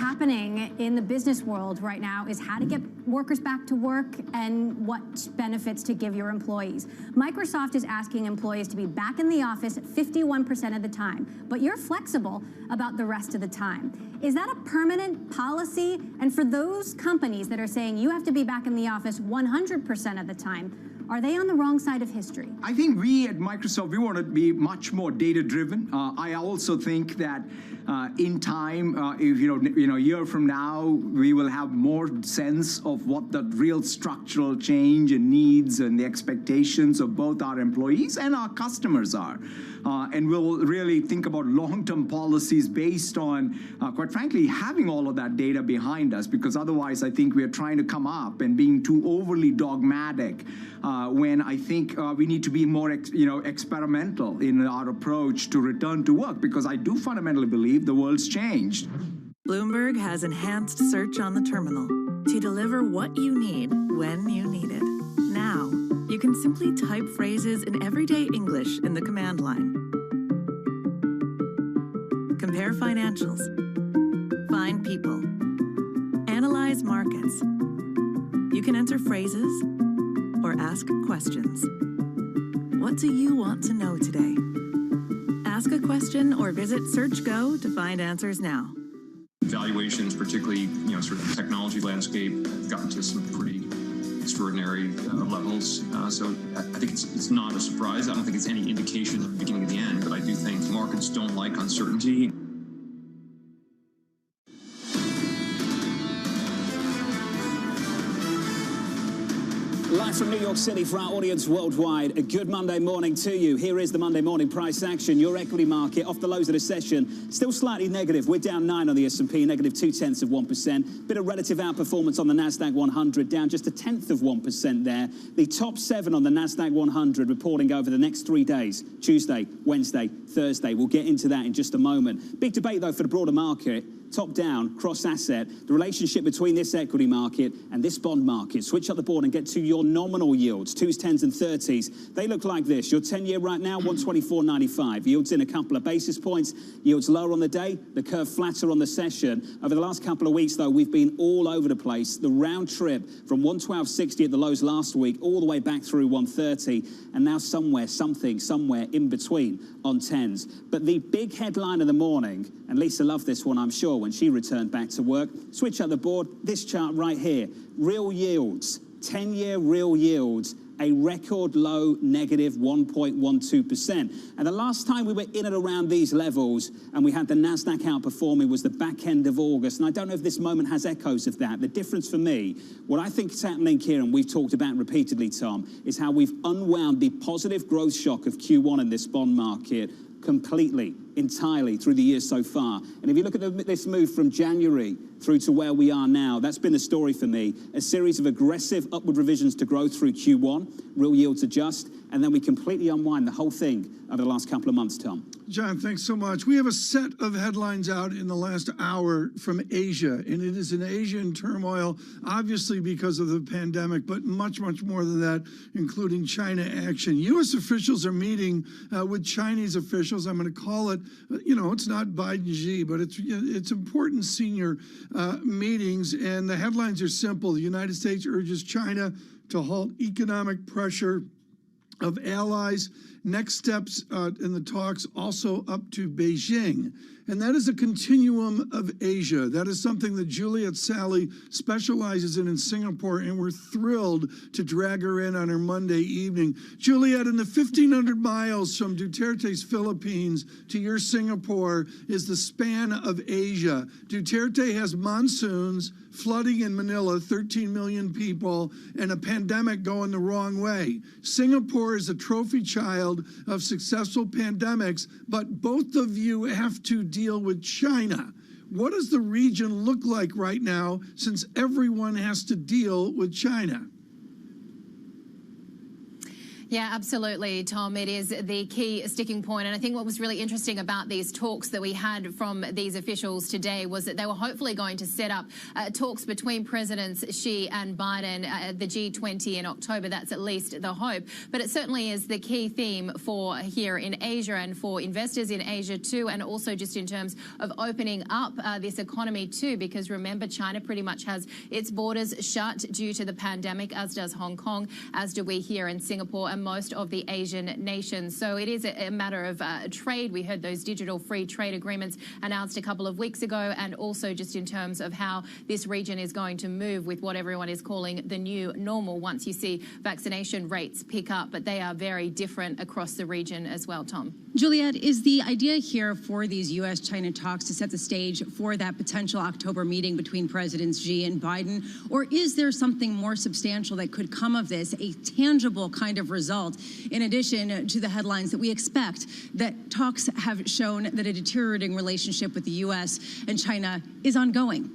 happening in the business world right now is how to get workers back to work and what benefits to give your employees. Microsoft is asking employees to be back in the office 51% of the time, but you're flexible about the rest of the time. Is that a permanent policy? And for those companies that are saying you have to be back in the office 100% of the time, are they on the wrong side of history? I think we at Microsoft, we want to be much more data-driven. I also think that in time, if a year from now, we will have more sense of what the real structural change and needs and the expectations of both our employees and our customers are. And we'll really think about long-term policies based on, quite frankly, having all of that data behind us, because otherwise I think we are trying to come up and being too overly dogmatic when I think we need to be more experimental in our approach to return to work, because I do fundamentally believe the world's changed. Bloomberg has enhanced search on the terminal to deliver what you need when you need it. Now, you can simply type phrases in everyday English in the command line. Compare financials. Find people. Analyze markets. You can enter phrases or ask questions. What do you want to know today? Ask a question or visit SearchGo to find answers now. Valuations, particularly, sort of the technology landscape, have gotten to some pretty extraordinary levels. So I think it's not a surprise. I don't think it's any indication of the beginning of the end, but I do think markets don't like uncertainty. Live from New York City for our audience worldwide, a good Monday morning to you. Here is the Monday morning price action. Your equity market off the lows of the session, still slightly negative. We're down 9 on the S&P, negative 0.2%. Bit of relative outperformance on the NASDAQ 100, down just 0.1% there. The top 7 on the NASDAQ 100 reporting over the next 3 days, Tuesday, Wednesday, Thursday. We'll get into that in just a moment. Big debate, though, for the broader market. Top down, cross asset, the relationship between this equity market and this bond market. Switch up the board and get to your nominal yields, 2s, 10s and 30s. They look like this. Your 10-year right now, 124.95. Yields in a couple of basis points. Yields lower on the day, the curve flatter on the session. Over the last couple of weeks, though, we've been all over the place. The round trip from 112.60 at the lows last week all the way back through 130, and now somewhere in between on 10s. But the big headline of the morning, and Lisa loved this one, I'm sure, when she returned back to work. Switch up the board, this chart right here. Real yields, 10-year real yields, a record low negative 1.12%. And the last time we were in and around these levels and we had the NASDAQ outperforming was the back end of August. And I don't know if this moment has echoes of that. The difference for me, what I think is happening here, and we've talked about repeatedly, Tom, is how we've unwound the positive growth shock of Q1 in this bond market completely, entirely through the year so far. And if you look at this move from January through to where we are now, that's been the story for me. A series of aggressive upward revisions to growth through Q1, real yields adjust, and then we completely unwind the whole thing over the last couple of months, Tom. John, thanks so much. We have a set of headlines out in the last hour from Asia, and it is an Asia in turmoil, obviously because of the pandemic, but much, much more than that, including China action. U.S. officials are meeting with Chinese officials. I'm going to call it, it's not Biden-Xi, but it's important senior meetings, and the headlines are simple. The United States urges China to halt economic pressure of allies. Next steps in the talks also up to Beijing. And that is a continuum of Asia. That is something that Juliet Sally specializes in Singapore, and we're thrilled to drag her in on her Monday evening. Juliet, in the 1,500 miles from Duterte's Philippines to your Singapore is the span of Asia. Duterte has monsoons, flooding in Manila, 13 million people, and a pandemic going the wrong way. Singapore is a trophy child of successful pandemics, but both of you have to deal with China. What does the region look like right now, since everyone has to deal with China? Yeah, absolutely, Tom. It is the key sticking point. And I think what was really interesting about these talks that we had from these officials today was that they were hopefully going to set up talks between Presidents Xi and Biden at the G20 in October. That's at least the hope. But it certainly is the key theme for here in Asia and for investors in Asia too, and also just in terms of opening up this economy too, because remember, China pretty much has its borders shut due to the pandemic, as does Hong Kong, as do we here in Singapore, and most of the Asian nations. So it is a matter of trade. We heard those digital free trade agreements announced a couple of weeks ago, and also just in terms of how this region is going to move with what everyone is calling the new normal once you see vaccination rates pick up. But they are very different across the region as well, Tom. Juliet, is the idea here for these U.S.-China talks to set the stage for that potential October meeting between Presidents Xi and Biden, or is there something more substantial that could come of this, a tangible kind of result, in addition to the headlines that we expect that talks have shown that a deteriorating relationship with the U.S. and China is ongoing?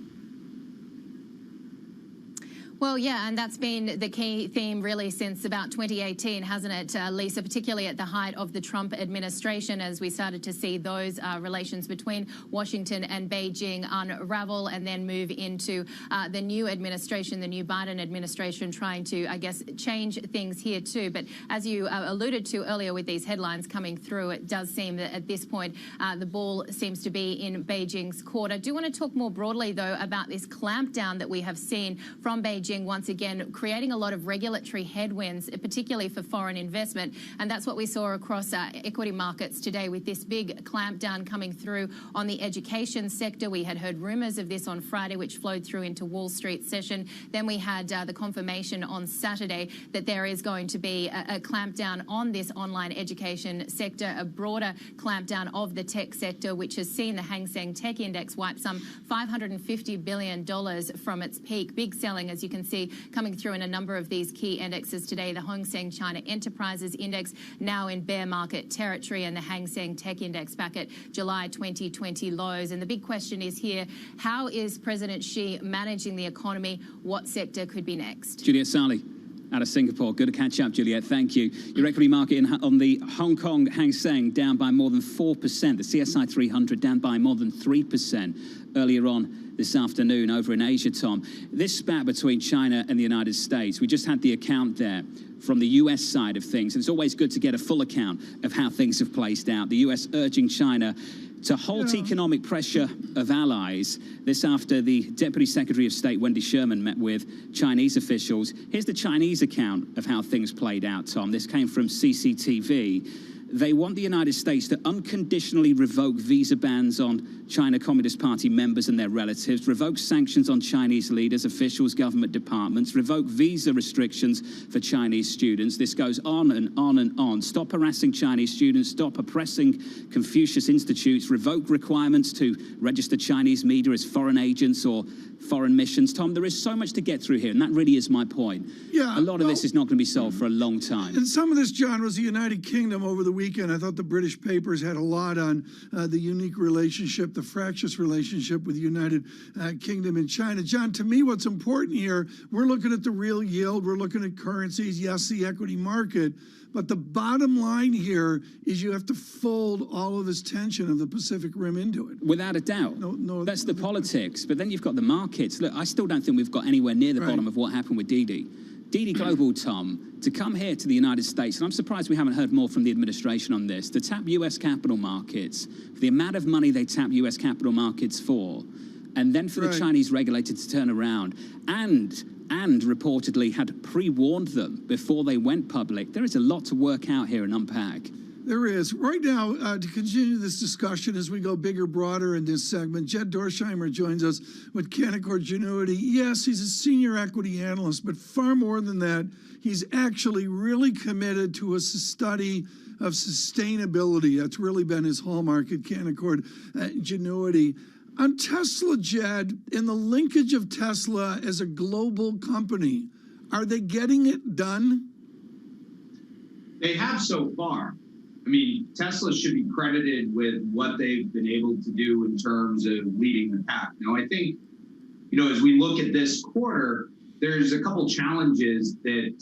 Well, yeah, and that's been the key theme really since about 2018, hasn't it, Lisa, particularly at the height of the Trump administration, as we started to see those relations between Washington and Beijing unravel and then move into the new administration, the new Biden administration, trying to, I guess, change things here too. But as you alluded to earlier with these headlines coming through, it does seem that at this point the ball seems to be in Beijing's court. I do want to talk more broadly, though, about this clampdown that we have seen from Beijing once again, creating a lot of regulatory headwinds, particularly for foreign investment. And that's what we saw across equity markets today with this big clampdown coming through on the education sector. We had heard rumors of this on Friday, which flowed through into Wall Street session. Then we had the confirmation on Saturday that there is going to be a clampdown on this online education sector, a broader clampdown of the tech sector, which has seen the Hang Seng Tech Index wipe some $550 billion from its peak. Big selling, as you can see, coming through in a number of these key indexes today. The Hang Seng China Enterprises Index now in bear market territory, and the Hang Seng Tech Index back at July 2020 lows. And the big question is here, how is President Xi managing the economy? What sector could be next? Juliet Sally out of Singapore. Good to catch up, Juliet. Thank you. Your equity market on the Hong Kong Hang Seng down by more than 4%. The CSI 300 down by more than 3% earlier on this afternoon over in Asia, Tom. This spat between China and the United States, we just had the account there from the U.S. side of things. It's always good to get a full account of how things have placed out. The U.S. urging China to halt economic pressure of allies. This after the Deputy Secretary of State, Wendy Sherman, met with Chinese officials. Here's the Chinese account of how things played out, Tom. This came from CCTV. They want the United States to unconditionally revoke visa bans on China Communist Party members and their relatives, revoke sanctions on Chinese leaders, officials, government departments, revoke visa restrictions for Chinese students. This goes on and on and on. Stop harassing Chinese students, stop oppressing Confucius institutes, revoke requirements to register Chinese media as foreign agents or foreign missions. Tom, there is so much to get through here, and that really is my point. Yeah, a lot of this is not going to be solved for a long time. And some of this, John, was the United Kingdom over the weekend. I thought the British papers had a lot on the unique relationship, the fractious relationship with the United Kingdom and China. John, to me, what's important here, we're looking at the real yield, we're looking at currencies, yes, the equity market, but the bottom line here is you have to fold all of this tension of the Pacific Rim into it. Without a doubt. That's the politics. But then you've got the markets. Look, I still don't think we've got anywhere near the bottom of what happened with Didi. Didi Global, Tom, to come here to the United States, and I'm surprised we haven't heard more from the administration on this, to tap U.S. capital markets, for the amount of money they tap U.S. capital markets for, and then for the Chinese regulator to turn around and reportedly had pre-warned them before they went public. There is a lot to work out here and unpack. There is. Right now, to continue this discussion as we go bigger, broader in this segment, Jed Dorsheimer joins us with Canaccord Genuity. Yes, he's a senior equity analyst, but far more than that, he's actually really committed to a study of sustainability. That's really been his hallmark at Canaccord Genuity. On Tesla, Jed, and the linkage of Tesla as a global company, are they getting it done? They have so far. I mean, Tesla should be credited with what they've been able to do in terms of leading the pack. Now, I think, as we look at this quarter, there's a couple challenges that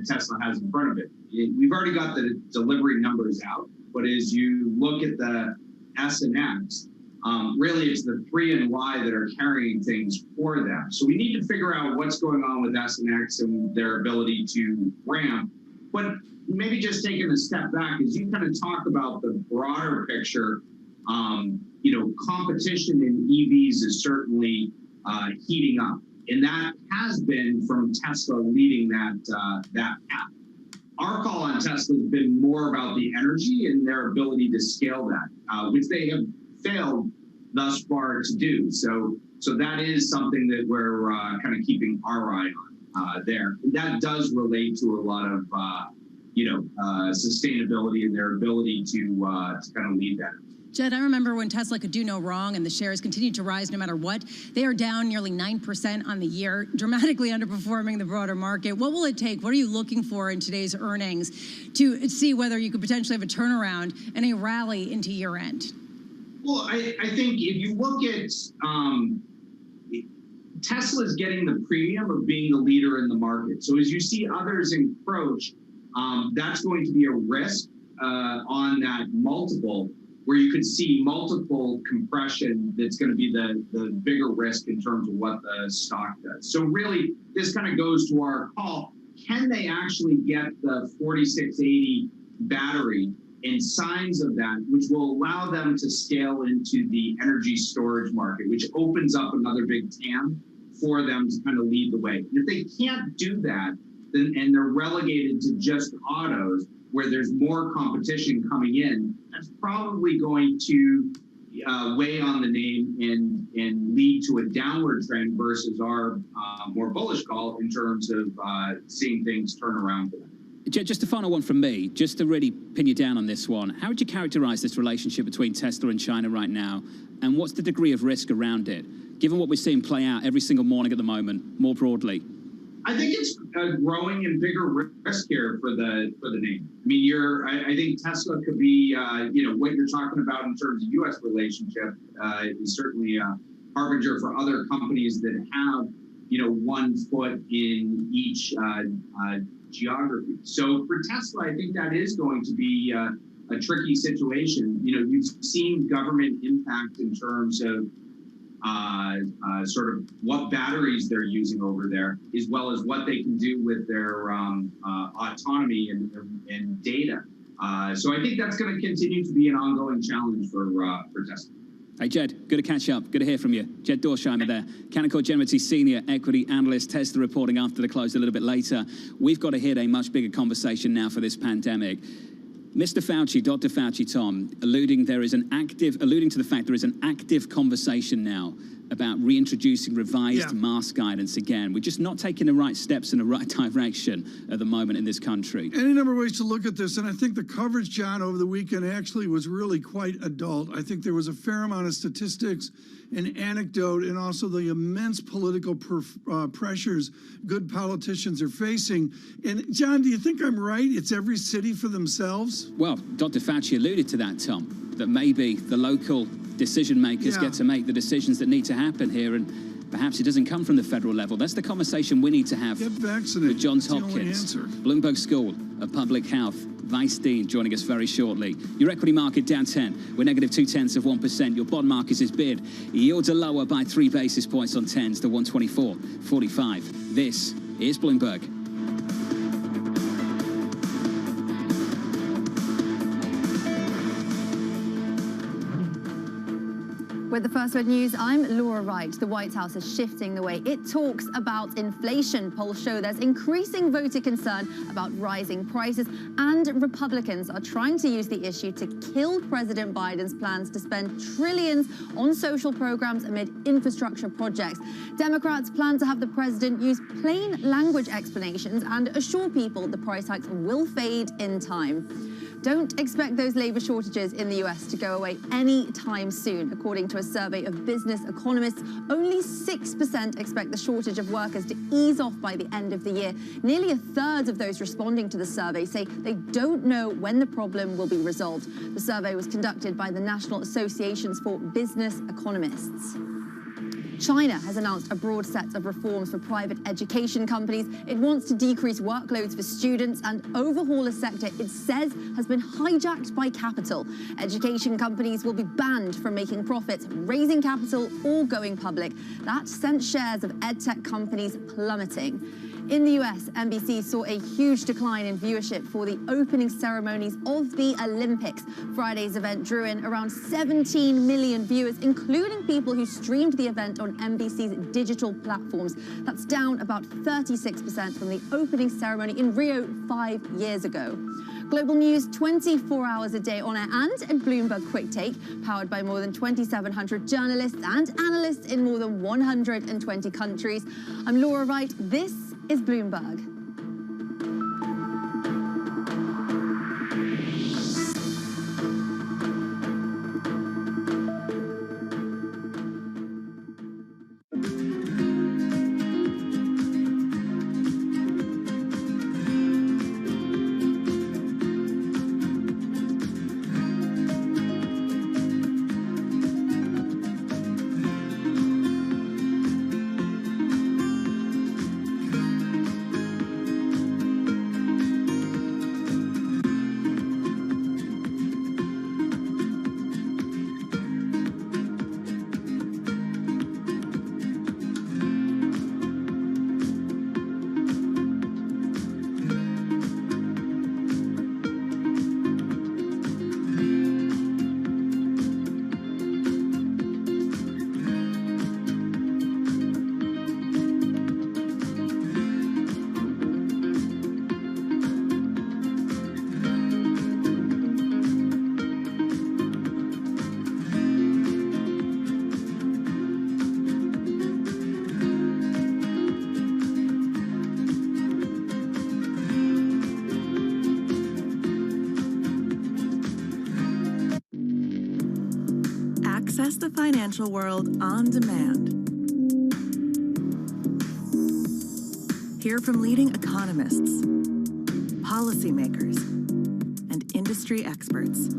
Tesla has in front of it. We've already got the delivery numbers out, but as you look at the S and X, really it's the 3 and Y that are carrying things for them. So we need to figure out what's going on with S and X and their ability to ramp. But maybe just taking a step back, as you kind of talk about the broader picture, competition in EVs is certainly heating up. And that has been from Tesla leading that path. Our call on Tesla has been more about the energy and their ability to scale that, which they have failed thus far to do. So that is something that we're kind of keeping our eye on there. And that does relate to a lot of sustainability and their ability to kind of lead that. Jed, I remember when Tesla could do no wrong and the shares continued to rise no matter what. They are down nearly 9% on the year, dramatically underperforming the broader market. What will it take? What are you looking for in today's earnings to see whether you could potentially have a turnaround and a rally into year end? Well, I think if you look at Tesla's getting the premium of being the leader in the market. So as you see others encroach, that's going to be a risk on that multiple, where you could see multiple compression. That's going to be the bigger risk in terms of what the stock does. So really, this kind of goes to our call. Can they actually get the 4680 battery and signs of that, which will allow them to scale into the energy storage market, which opens up another big TAM for them to kind of lead the way. And if they can't do that, then, and they're relegated to just autos, where there's more competition coming in, that's probably going to weigh on the name and lead to a downward trend versus our more bullish call in terms of seeing things turn around for them. Just a final one from me, just to really pin you down on this one. How would you characterize this relationship between Tesla and China right now? And what's the degree of risk around it, given what we're seeing play out every single morning at the moment, more broadly? I think it's a growing and bigger risk here for the name. I mean, I think Tesla could be, what you're talking about in terms of U.S. relationship is certainly a harbinger for other companies that have, one foot in each geography. So for Tesla, I think that is going to be a tricky situation. You've seen government impact in terms of sort of what batteries they're using over there, as well as what they can do with their autonomy and data. So I think that's going to continue to be an ongoing challenge for Tesla. Hey, Jed, good to catch up. Good to hear from you. Jed Dorsheimer there, Canaccord Genuity Senior Equity Analyst. Tesla reporting after the close a little bit later. We've got to hit a much bigger conversation now for this pandemic. Mr. Fauci, Dr. Fauci, Tom, alluding to the fact there is an active conversation now about reintroducing revised mask guidance again. We're just not taking the right steps in the right direction at the moment in this country. Any number of ways to look at this, and I think the coverage, John, over the weekend actually was really quite adult. I think there was a fair amount of statistics and anecdote, and also the immense political pressures good politicians are facing. And John, do you think I'm right? It's every city for themselves? Well, Dr. Fauci alluded to that, Tom, that maybe the local decision makers get to make the decisions that need to happen here, and perhaps it doesn't come from the federal level. That's the conversation we need to have with Johns Hopkins, Bloomberg School of Public Health, Vice Dean, joining us very shortly. Your equity market down 10, we're negative 0.2%. Your bond market is bid. Yields are lower by 3 basis points on 10s to 124.45. This is Bloomberg. With the First Word News, I'm Laura Wright. The White House is shifting the way it talks about inflation. Polls show there's increasing voter concern about rising prices, and Republicans are trying to use the issue to kill President Biden's plans to spend trillions on social programs amid infrastructure projects. Democrats plan to have the president use plain language explanations and assure people the price hikes will fade in time. Don't expect those labor shortages in the US to go away anytime soon. According to a survey of business economists, only 6% expect the shortage of workers to ease off by the end of the year. Nearly a third of those responding to the survey say they don't know when the problem will be resolved. The survey was conducted by the National Associations for Business Economists. China has announced a broad set of reforms for private education companies. It wants to decrease workloads for students and overhaul a sector it says has been hijacked by capital. Education companies will be banned from making profits, raising capital, or going public. That sent shares of edtech companies plummeting. In the US, NBC saw a huge decline in viewership for the opening ceremonies of the Olympics. Friday's event drew in around 17 million viewers, including people who streamed the event on NBC's digital platforms. That's down about 36% from the opening ceremony in Rio 5 years ago. Global news 24 hours a day on air and at Bloomberg Quick Take, powered by more than 2,700 journalists and analysts in more than 120 countries. I'm Laura Wright. This is Bloomberg. Access the financial world on demand. Hear from leading economists, policymakers, and industry experts.